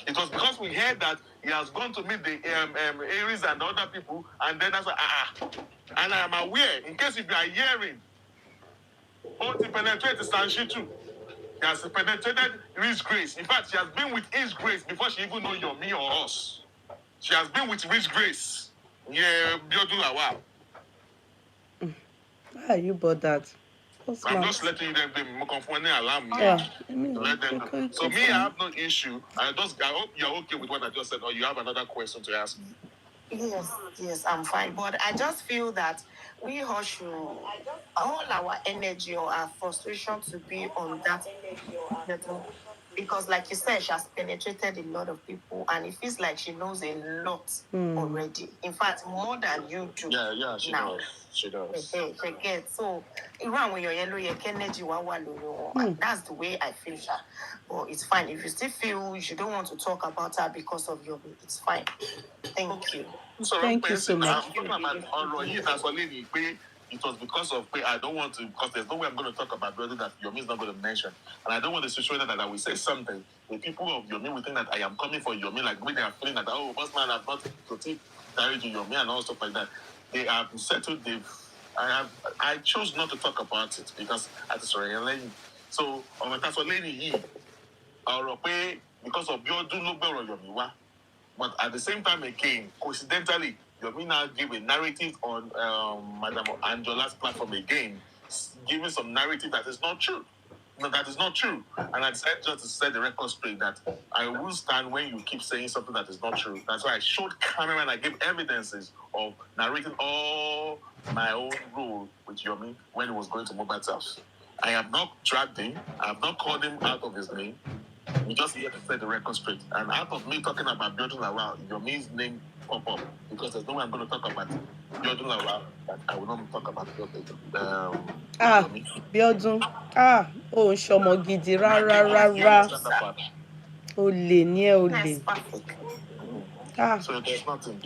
It was because we heard that he has gone to meet the Aries and other people, and then that's and I am aware, in case if you are hearing, both he penetrated Sanshi too. He has penetrated His Grace. In fact, she has been with His Grace before she even know you're me or us. She has been with His Grace. Yeah, Biodun Lawal. Why are you bothered? I'm just letting them be more comfortable alarm. Yeah. Let them know. So me, I have no issue. I hope you're okay with what I just said, or you have another question to ask me. Yes, I'm fine. But I just feel that we all should all our energy or our frustration to be on that level. Because like you said, she has penetrated a lot of people and it feels like she knows a lot already. In fact, more than you do. Yeah, she does. She does. She gets. So even when you're yellow, your energy that's the way I feel her. But it's fine. If you still feel you don't want to talk about her because of your it's fine. Thank you. Thank you so much. I'm talking about it was because of I don't want to, because there's no way I'm going to talk about brother that Yomi is not going to mention. And I don't want the situation that I will say something. The people of Yomi will think that I am coming for Yomi, like when they are feeling that, oh, boss man, I've not to take marriage to Yomi and all stuff like that. They have settled, I chose not to talk about it because at the story, so, on that's what lady, because of your do look better Yomi. But at the same time, again, coincidentally, Yomi now gave a narrative on Madam Angela's platform again, giving some narrative that is not true. No, that is not true. And I decided just to set the record straight that I will stand when you keep saying something that is not true. That's why I showed camera and I gave evidences of narrating all my own role with Yomi when he was going to Mohbad's house. I have not dragged him. I have not called him out of his name. We just here to set the record straight. And out of me talking about Biodun Lawal, Yomi's name pop up because there's no way I'm going to talk about Biodun Lawal that I will not talk about Yomi. Biodun. Oh, ṣọmọ gidi rárá. Olè ni ẹ́, olè. So there's nothing.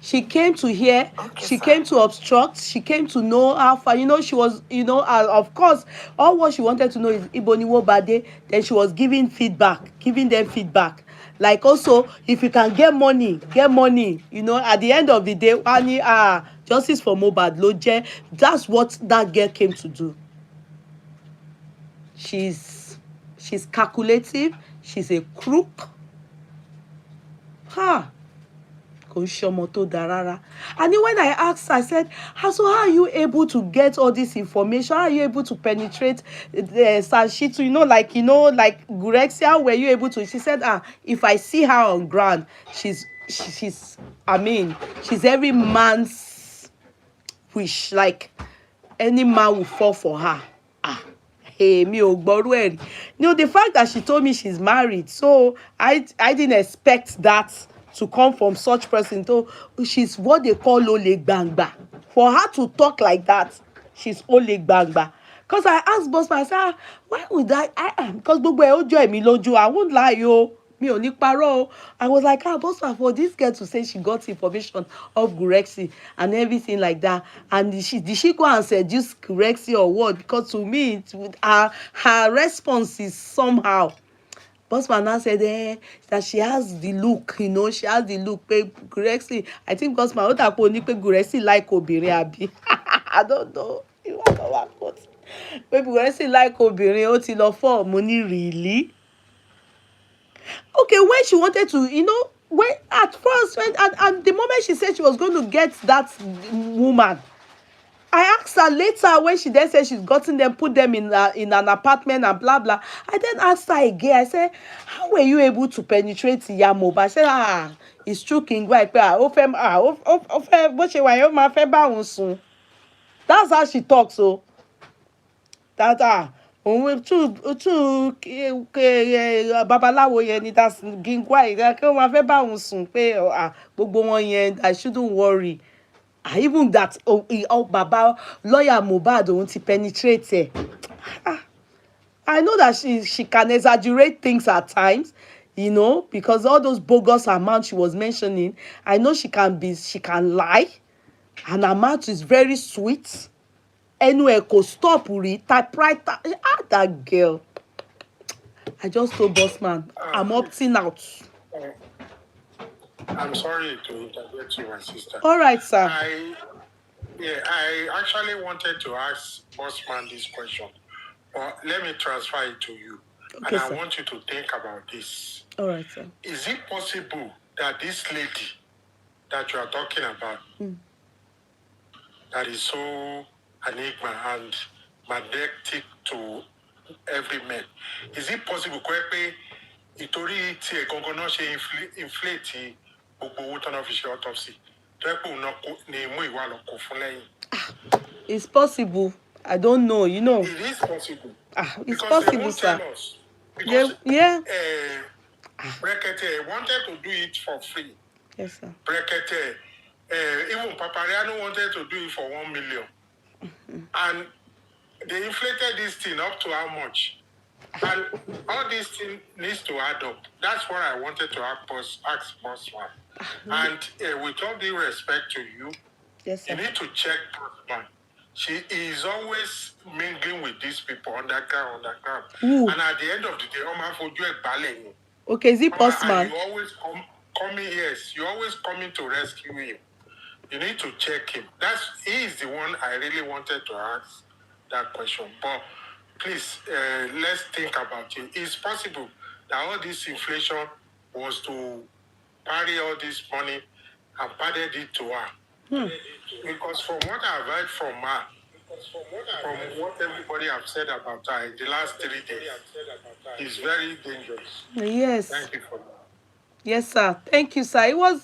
She came to hear, she came to obstruct, she came to know how far, she was, of course, all what she wanted to know is Ibo ni Mohbad. Then she was giving them feedback. Like also, if you can get money, at the end of the day, justice for Mohbad, Loje, that's what that girl came to do. She's calculative, she's a crook. And then when I asked her, I said, so how are you able to get all this information? How are you able to penetrate Sanshitu? Like Gurexia, were you able to? She said, if I see her on ground, she's every man's wish. Like any man will fall for her. Hey, me the fact that she told me she's married, so I didn't expect that to come from such person. So she's what they call ole gbangba. For her to talk like that, she's ole gbangba. Because I asked boss man, I said, why would I because gbogbo ẹ ó jọ èmi lójú, I won't lie yo. Mi ò ní parọ́. I was like, boss man, for this girl to say she got information of Gurexi and everything like that, and did she go and seduce Gurexi or what? Because to me, her response is somehow. Bossman now said that she has the look, she has the look. Gurexi, I think Bossman, what happened? Gurexi like obìnrin àbí? I don't know. Maybe Gurexi like obìnrin, ó ti lọ fọ́ money really. Okay, when she wanted to, when at first, and the moment she said she was going to get that woman, I asked her later when she then said she's gotten them, put them in an apartment and blah blah. I then asked her again. I said, how were you able to penetrate Mohbad? I said, it's true King White. That's how she talks. So that babaláwo yẹn ni that's King White. I shouldn't worry. Even that baba lawyer Mohbad òun ti penetrate I know that she can exaggerate things at times, because all those bogus amounts she was mentioning, I know she can lie, and her mouth is very sweet. Anyway, could stop read typewriter. That girl. I just told Bossman, I'm opting out. I'm sorry to interrupt you, my sister. All right, sir. I actually wanted to ask Bossman this question, but let me transfer it to you. Okay, and sir. I want you to think about this. All right, sir. Is it possible that this lady that you are talking about, that is so enigma and magnetic to every man. Is it possible pé ìtorí tí ẹ̀ gangan náà ṣe inflate gbogbo owó tọ́nà fi ṣe autopsy tó ẹ́ pé òun náà ni mú ìwà lọ kó fún lẹ́yìn? It's possible. I don't know, you know. It is possible. It's because possible, they won't sir. tell us. Because yeah. Brekete wanted to do it for free. Yes, sir. Brekete, even Papariano wanted to do it for 1 million. And they inflated this thing up to how much? And all these things needs to add up. That's what I wanted to ask Bossman. And with all due respect to you, yes, sir, you need to check Bossman. She is always mingling with these people underground. Ooh. And at the end of the day, Oma Foju Ekbale. Okay, is it Bossman? You always coming, yes, you always coming to rescue him. You need to check him. He is the one I really wanted to ask that question. But please, let's think about it. It's possible that all this inflation was to parry all this money and padded it to her. Because from what I've heard from her, from what everybody have said about her in the last 3 days, it's very dangerous. Yes. Thank you for that. Yes, sir. Thank you, sir. It was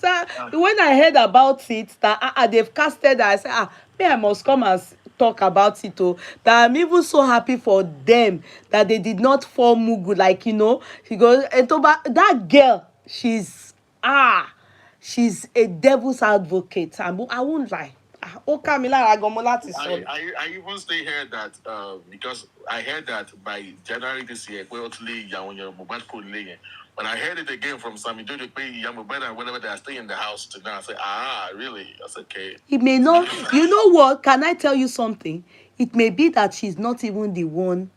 when I heard about it that they've casted. I said, me, I must come and talk about it. Oh, that I'm even so happy for them that they did not fall mugu. Like, you know, he goes, that girl, she's a devil's advocate. I won't lie. I even still heard that because I heard that by January this year, Mohbad could lay. But I heard it again from Sammy Jojo Mohbad and whenever they are staying in the house to now, I say, really? I said, okay. It may not, you know what? Can I tell you something? It may be that she's not the one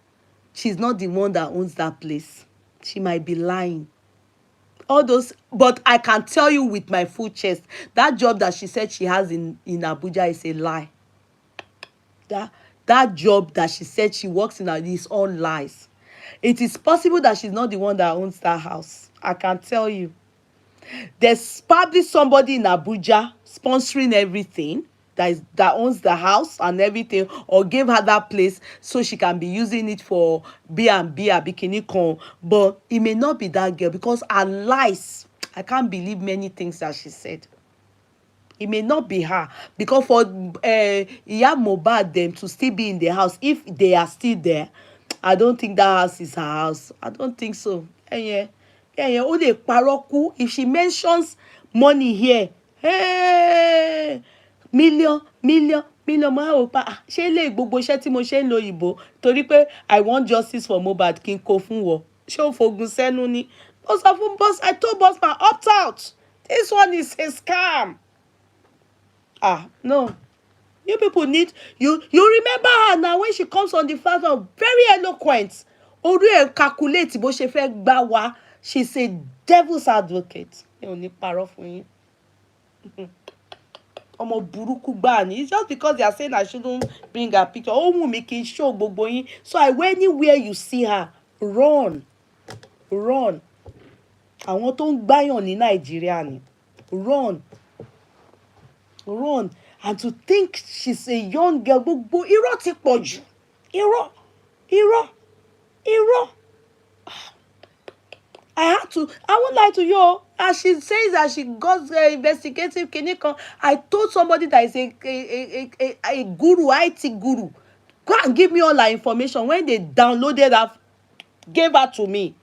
that owns that place. She might be lying. All those, but I can tell you with my full chest, that job that she said she has in Abuja is a lie. That job that she said she works in is all lies. It is possible that she's not the one that owns that house. I can tell you. There's probably somebody in Abuja sponsoring everything that owns the house and everything, or gave her that place so she can be using it for B&B or bikini con. But it may not be that girl because her lies. I can't believe many things that she said. It may not be her because for Yeye Mohbad them to still be in the house, if they are still there, I don't think that house is her house. I don't think so. Yeah. Only paroku. If she mentions money here, hey, million. Ṣé ilé gbogbo iṣẹ́ tí mo ṣe ń lo ìbò torí pé I want justice for Mohbad kí n kó fún wọ. Ṣé o fogun sẹ́nu ni? I told Bossman, opt out. This one is a scam. No. You people need, you remember her now when she comes on the platform, very eloquent. Orí ẹ̀ calculate bó ṣe fẹ́ gbá wa. She's a devil's advocate. Mi ò ní parọ́ fún yín. Ọmọ burúkú gbáà ni. It's just because they are saying I shouldn't bring her picture. Ó wù mí kí n show gbogbo yín. So anywhere you see her, run. Àwọn tó ń gbáyàn ní Nàìjíríà ni. Run. And to think she's a young girl, gbogbo irọ́ ti pọ̀ jù. Irọ́. I won't lie to you. As she says that she got investigative clinical, I told somebody that is a guru, IT guru, go and give me all that information. When they downloaded her, gave her to me.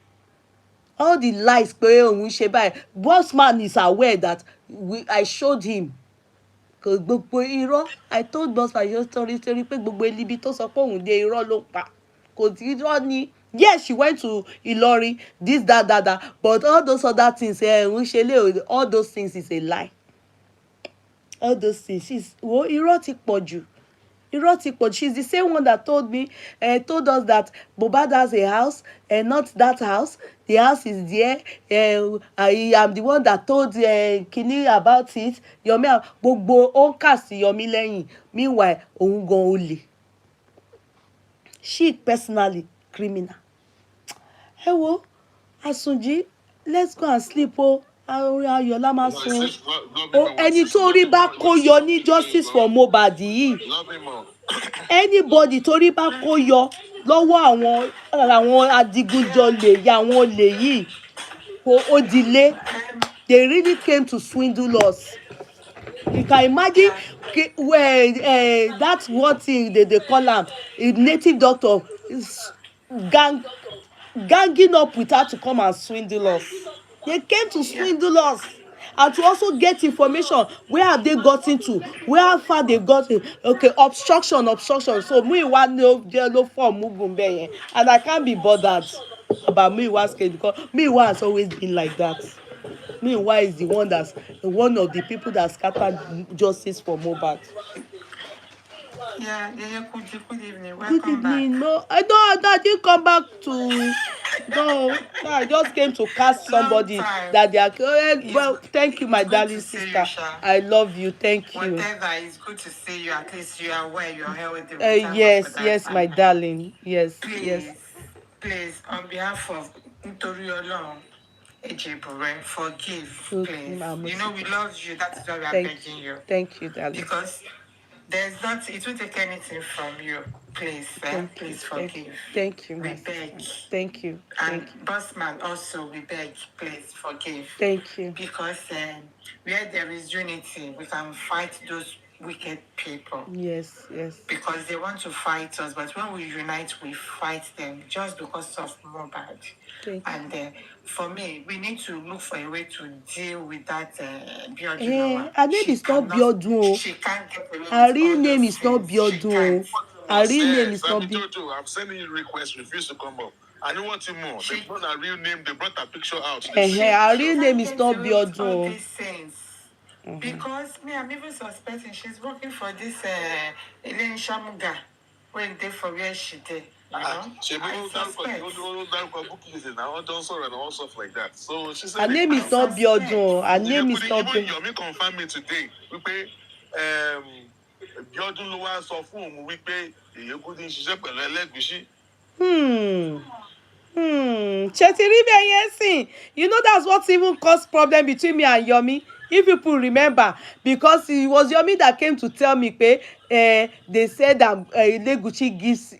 All the lies, Bossman is aware that I showed him. Because gbogbo irọ́, I told Bossman your story pé gbogbo elibi tó sọ pé òun dé irọ́ ló pa. Kò tí irọ́ ni. Yes, she went to Ilori, this, that. But all those other things, all those things is a lie. All those things. Irọ́ ti pọ̀ jù. She's the same one that told us that Mohbad has a house, not that house. The house is there. I am the one that told Kini about it. Yomi gbogbo onkasi Yomi lẹ́yìn. Meanwhile, òun gan olè. She personally criminal. Hey wo, Asunji, let's go and sleep. Ayọ̀lá máa sùn. Ẹni tó rí bá kó yọ ní justice for Mohbad yìí. anybody torí bá kó yọ lọ́wọ́ àwọn adigunjalè ya àwọn olè yìí ó dilé. They really came to swindle us. You can imagine that's what thing they call am a native doctor ganging up with her to come and swindle us. They came to swindle us and to also get information. Where have they gotten to? Where far they gotten? Okay, obstruction. So Muiwa no form Mugumbe yẹn, and I can't be bothered about Muiwa's case because Muiwa has always been like that. Muiwa is the one of the people that scattered justice for Mohbad. Yeah, Kudi, good evening. Welcome Good evening. back. No, I didn't come back to. No, I just came to cast somebody that they are. Well, thank you, my darling sister. I love you. Thank you. Whatever, it's good to see you. At least you are aware you're here with the yes, my darling. Yes, yes. Please, on behalf of Ntoriolong, Ejibure, forgive, please. You know we love you. That's why we are begging you. Thank you, darling. Because it won't take anything from you. Please, please forgive. Thank you, we beg. Thank you. And Bossman also, we beg, please forgive. Thank you. Because where there is unity, we can fight those wicked people. Yes. Because they want to fight us, but when we unite, we fight them just because of Mohbad. And for me, we need to look for a way to deal with that Biodun. Her name is not Biodun. She can't get away with her real name is not Biodun. Her real name is not Biodun. I'm sending you requests, refuse to come up. I don't want him more. They brought her real name, they brought her picture out. Her real name is not Biodun. Because me, I'm even suspecting she's working for this Elaine Shamuga when they for where she did. So she said her name is not Biodun. Her name is not Biodun. Yomi confirmed me today. We pay Biodun ló wá sọ fún òun wípé Yeye Kudi ń ṣiṣẹ́ pẹ̀lú Ẹlẹ́gùṣí. You know that's what even caused problem between me and Yomi. If people remember, because it was Yomi that came to tell me they said that Elegushi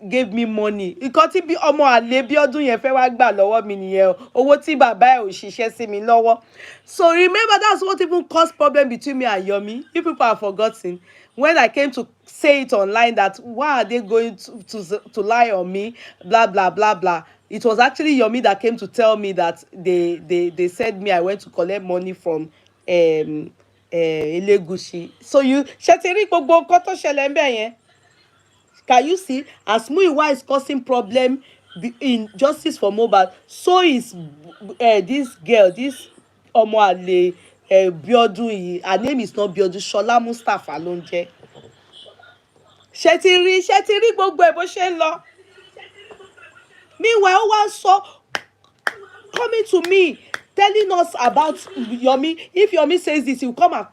gave me money. Nǹkan tí bí ọmọ àlè Bíọ́dún yẹn fẹ́ wá gbà lọ́wọ́ mi nìyẹn o. Owó tí bàbá ẹ̀ ò ṣiṣẹ́ sí mi lọ́wọ́. So remember, that's what even caused problem between me and Yomi. If people have forgotten, when I came to say it online that why are they going to lie on me, blah blah blah blah. It was actually Yomi that came to tell me that they said me I went to collect money from Elegushi. So you ṣètìrí gbogbo nǹkan tó ṣẹlẹ̀ ńbẹ̀ yẹn. Can you see as Muiwa is causing problem in justice for Mohbad, so is this girl, this ọmọ àlè Biodun yìí. Her name is not Biodun, Shola Mustapha ló ń jẹ́. ṣètìrí gbogbo ẹ̀ bó ṣe ń lọ. Meanwhile, ó wá sọ coming to me telling us about Yomi. If Yomi says this, she will come and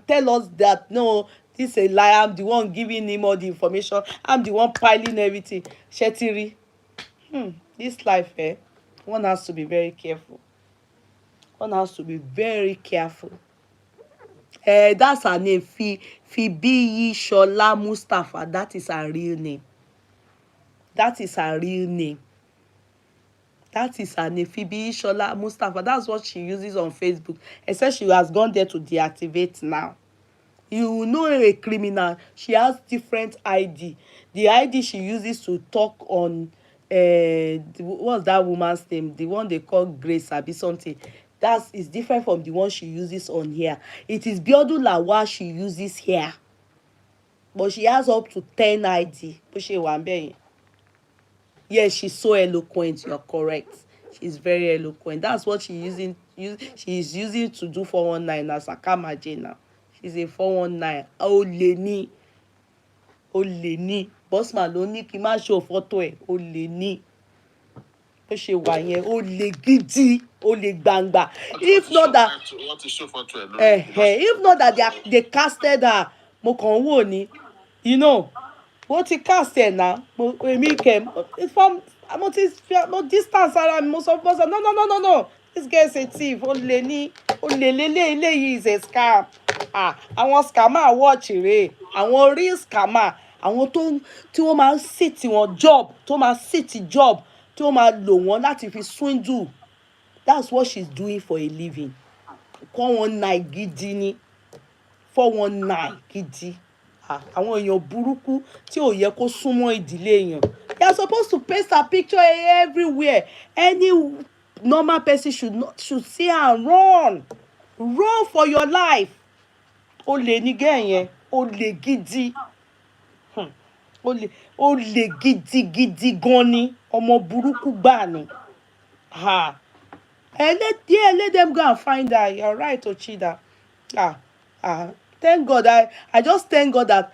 tell us that no, this is a lie. I'm the one giving him all the information. I'm the one piling everything. Shetiri. This life, one has to be very careful. One has to be very careful. That's her name, Fibiyi Shola Mustapha. That is her real name. That is her real name. That is her name, Fibiyi Shola Mustapha. That's what she uses on Facebook. Except she has gone there to deactivate now. You know a criminal. She has different ID. The ID she uses to talk on, what's that woman's name? The one they call Grace Abi something. That is different from the one she uses on here. It is Biodun Lawal she uses here. But she has up to 10 ID. Yes, she's so eloquent. You're correct. She's very eloquent. That's what she's using to do 419 as a Kamaje now. She's a 419. Oleni. Bossman ló ní kí má show photo ẹ̀. Oleni. Bó ṣe wà yẹn, olè gidi, olè gbangba. If not that they casted her, mo kàn wò ni. You know. What he cast there now? Èmi came from mo distance ara mi mo sọ fún no. This girl is a thief. Olè eléyìí is a scam. Àwọn scammer watch rè. Àwọn real scammer. àwọn tí wọ́n máa ń sit wọn job tó máa sit job tí wọ́n máa lò wọ́n láti fi swindle. That's what she's doing for a living. 419 gidi ni 419 gidi. Àwọn èèyàn burúkú tí ò yẹ kó súnmọ́ ìdílé èèyàn. They are supposed to paste her picture everywhere. Any normal person should see her and run for your life. Olè ní gẹ́ yẹn, olè gidi. Olè gidi gan ni, ọmọ burúkú gbà ni. Let them go and find her. You're right, Ochida. Thank God. I just thank God that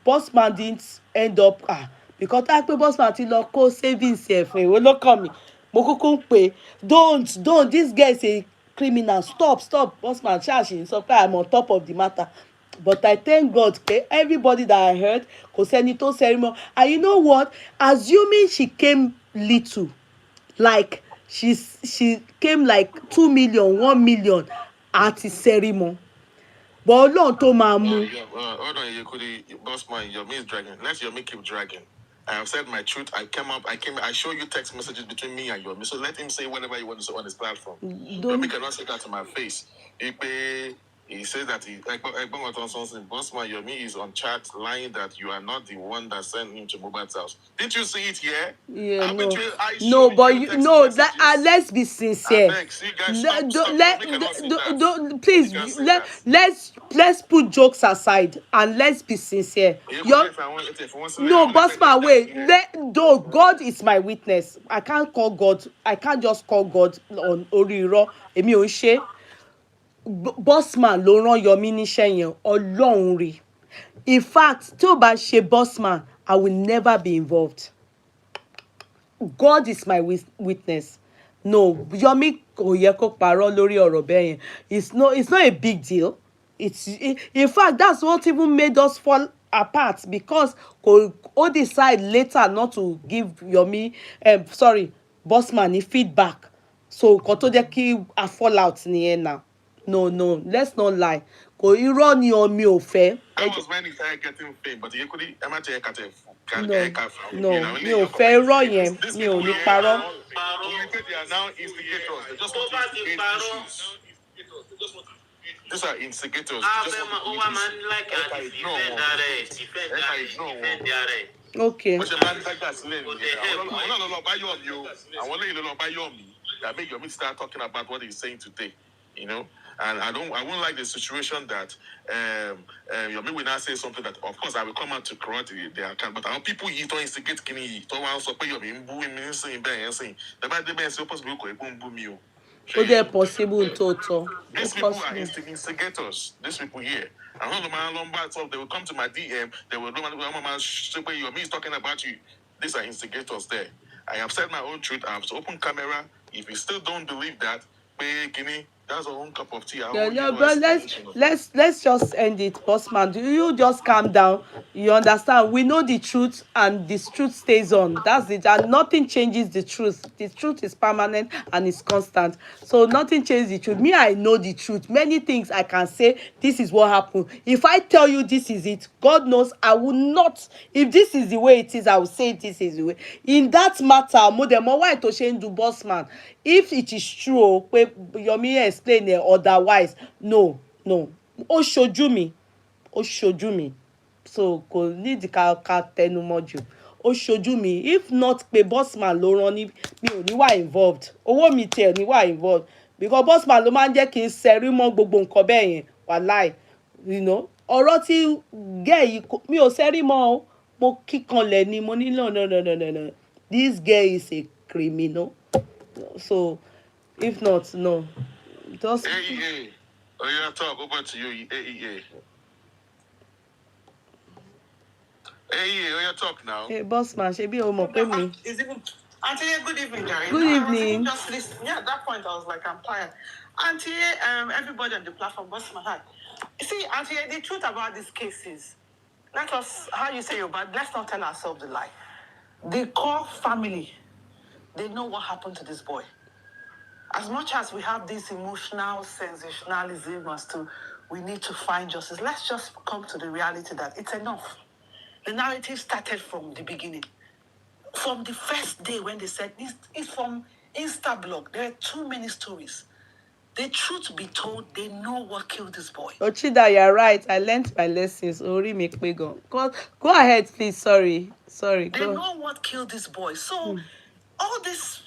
Bossman didn't end up because I pay Bossman ti lọ kó savings ẹ̀ fún ìwé ló kàn mí. Mo kúkú ń pè don't this guy is a criminal. Stop Bossman ṣáàṣì sọ pé I'm on top of the matter. But I thank God everybody that I heard kò sẹ́ni tó sẹ́rí mọ́. And you know what? Assuming she came little, like she came like 2 million 1 million àti sẹ́rí mọ́. But Ọlọ́run tó máa mú. Hold on, Kudi, Bossman, your me is dragging. Let your me keep dragging. I have said my truth. I show you text messages between me and Yomi. So let him say whatever he wants to say on his platform. Yomi cannot say that to my face. He says that Bossman, Yomi is on chat lying that you are not the one that sent him to Mohbad's house. Didn't you see it here? Yeah, let's be sincere. Please, let's put jokes aside and let's be sincere. Bossman, wait. God is my witness. I can't just call God on Oriro. Èmi ò ṣe. Bossman ló rán Yomi níṣẹ́ yẹn, Ọlọ́run rí. In fact, tí ó bá ṣe Bossman, I will never be involved. God is my witness. No, Yomi kò yẹ kó parọ́ lórí ọ̀rọ̀ bẹ́ẹ̀ yẹn. It's not a big deal. In fact, that's what even made us fall apart because ó decide later not to give Yomi Bossman ní feedback. So nǹkan tó jẹ́ kí a fall out nìyẹn now. No, let's not lie. Kò irọ́ ni omi ò fẹ́. I was when he started getting fame, but you couldn't. No, mi ò fẹ́ irọ́ yẹn, mi ò ní parọ́. They are now instigators. They just want to instigate issues. These are instigators. Okay. That made Yomi start talking about what he's saying today, you know. And I won't like the situation that Yomi will now say something that, of course, I will come out to correct their account. But our people you don't instigate Kini, don't want to Yomi booing saying saying the bad the best possible boom you. They're possible total. These people are instigators. These people here. I don't know my Lombard stuff. They will come to my DM. They will know my Yomi is talking about you. These are instigators there. I have said my own truth. I have open camera. If you still don't believe that, Kini, that's our own cup of tea. But let's just end it, Bossman. You just calm down. You understand? We know the truth, and this truth stays on. That's it, and nothing changes the truth. The truth is permanent and it's constant. So nothing changes the truth. Me, I know the truth. Many things I can say. This is what happened. If I tell you this is it, God knows I will not. If this is the way it is, I will say this is the way. In that matter, more why to change do Bossman. If it is true, Yomi explain it otherwise. No. Ó ṣojú mi. So kò need ká tẹnu mọ́ jù. Ó ṣojú mi. If not pé Bossman ló rán ní mi ò ní wà involved. Owó mi tẹ̀ ní wà involved. Because Bossman ló máa ń jẹ́ kí n ṣẹ́rí mọ́ gbogbo nǹkan bẹ́ẹ̀ yẹn. Wàláì. You know. Ọ̀rọ̀ tí girl yìí mi ò ṣẹ́rí mọ́ o. Mo kíkanlẹ̀ ni mo ní no. This girl is a criminal. So if not, no. Just Yeye. Oh, yeah, talk over to you, Yeye. Yeye, oh, yeah, talk now. Hey, Bossman, ṣebí o mọ̀ pé mi. Auntie, good evening, Jerry. Good evening. Just listening. Yeah, at that point I was like, I'm tired. Auntie, everybody on the platform, Bossman had. See, Auntie, the truth about these cases, let us, how you say let's not tell ourselves the lie. The core family, they know what happened to this boy. As much as we have this emotional sensationalism as to we need to find justice. Let's just come to the reality that it's enough. The narrative started from the beginning. From the first day when they said this is from Instablog, there are too many stories. The truth be told, they know what killed this boy. Ochida, you're right. I learnt my lessons. Ori make me go. Go ahead, please. Sorry. They know what killed this boy. So all this,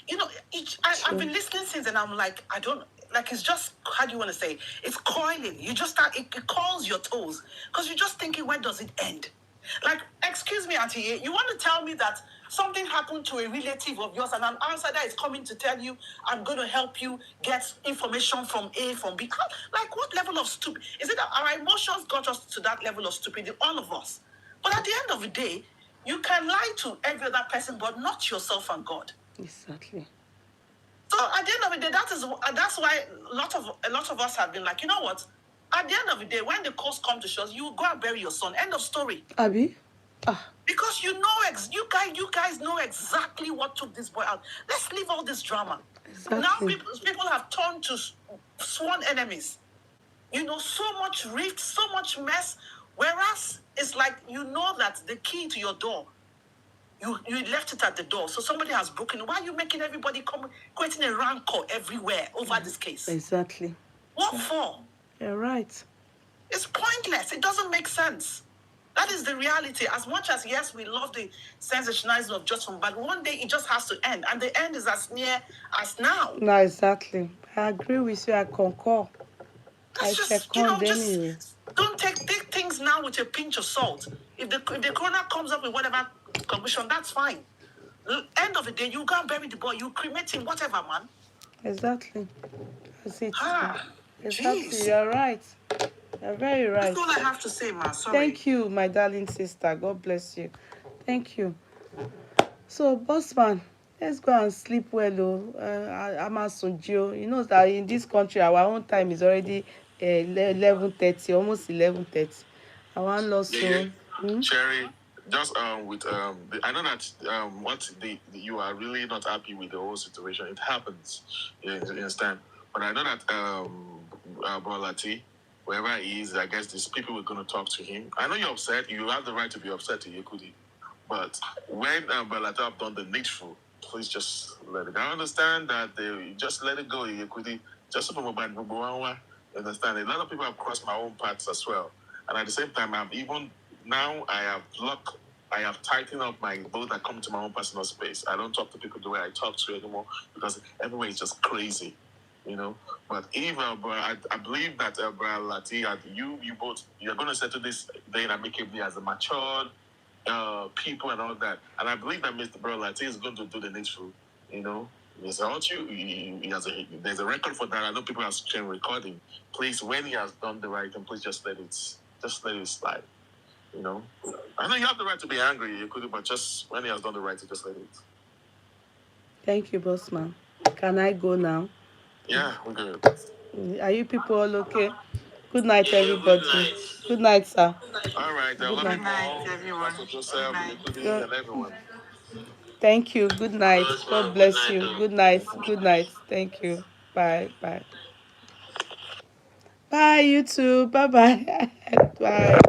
I've been listening since, and I'm like, I don't like. It's just, how do you want to say? It's coiling. You just start. It calls your toes because you're just thinking, where does it end? Like, excuse me, Auntie, you want to tell me that something happened to a relative of yours, and an outsider is coming to tell you, I'm going to help you get information from A, from B. Like, what level of stupid? Is it that our emotions got us to that level of stupidity? All of us. But at the end of the day, you can lie to every other person, but not yourself and God. Exactly. So at the end of the day, that's why a lot of us have been like, you know what? At the end of the day, when the coast come to shores, you go and bury your son. End of story. Abi? Because you guys know exactly what took this boy out. Let's leave all this drama. Exactly. Now people have turned to sworn enemies. So much rift, so much mess. Whereas it's like that the key to your door, you left it at the door. So somebody has broken it. Why are you making everybody creating a rancor everywhere over this case? Exactly. What for? You're right. It's pointless. It doesn't make sense. That is the reality. As much as, yes, we love the sensationalizing of just from, but one day it just has to end. And the end is as near as now. No, exactly. I agree with you. I concur. That's just don't take things now with a pinch of salt. If the coroner comes up with whatever conclusion, that's fine. The end of the day, you can't bury the boy, you cremate him, whatever, man. Exactly. That's it. Exactly. Jeez. You're right. You're very right. That's all I have to say, ma. Sorry. Thank you, my darling sister. God bless you. Thank you. So, bossman, let's go and sleep well, Amasunjo. You know that in this country, our own time is already 11:30, almost 11:30. I want lost so. Cherry, just with I know that you are really not happy with the whole situation. It happens, you understand. But I know that Bolati, wherever he is, I guess these people were going to talk to him. I know you're upset. You have the right to be upset to Kudi. But when Bolati have done the needful, please just let it. I understand that they just let it go, Kudi. Just from Mohbad, understand. A lot of people have crossed my own paths as well, and at the same time, I have tightened up my boat that come to my own personal space. I don't talk to people the way I talk to anymore because everywhere is just crazy, But I believe that Lati, you both, you're going to settle this day amicably as a matured people and all that. And I believe that Mr. Lati is going to do the needful, There's a record for that. I know people have been recording. Please, when he has done the right thing, please just let it slide. I know you have the right to be angry, but just when he has done the right thing, just let it. Thank you, bossman. Can I go now? Yeah, we're good. Are you people all okay? Good night, everybody. Good night, sir. All right. Good night, everyone. And everyone. Thank you. Good night. God bless you. Good night. Good night. Thank you. Bye. Bye. Bye, you too. Bye-bye. Bye.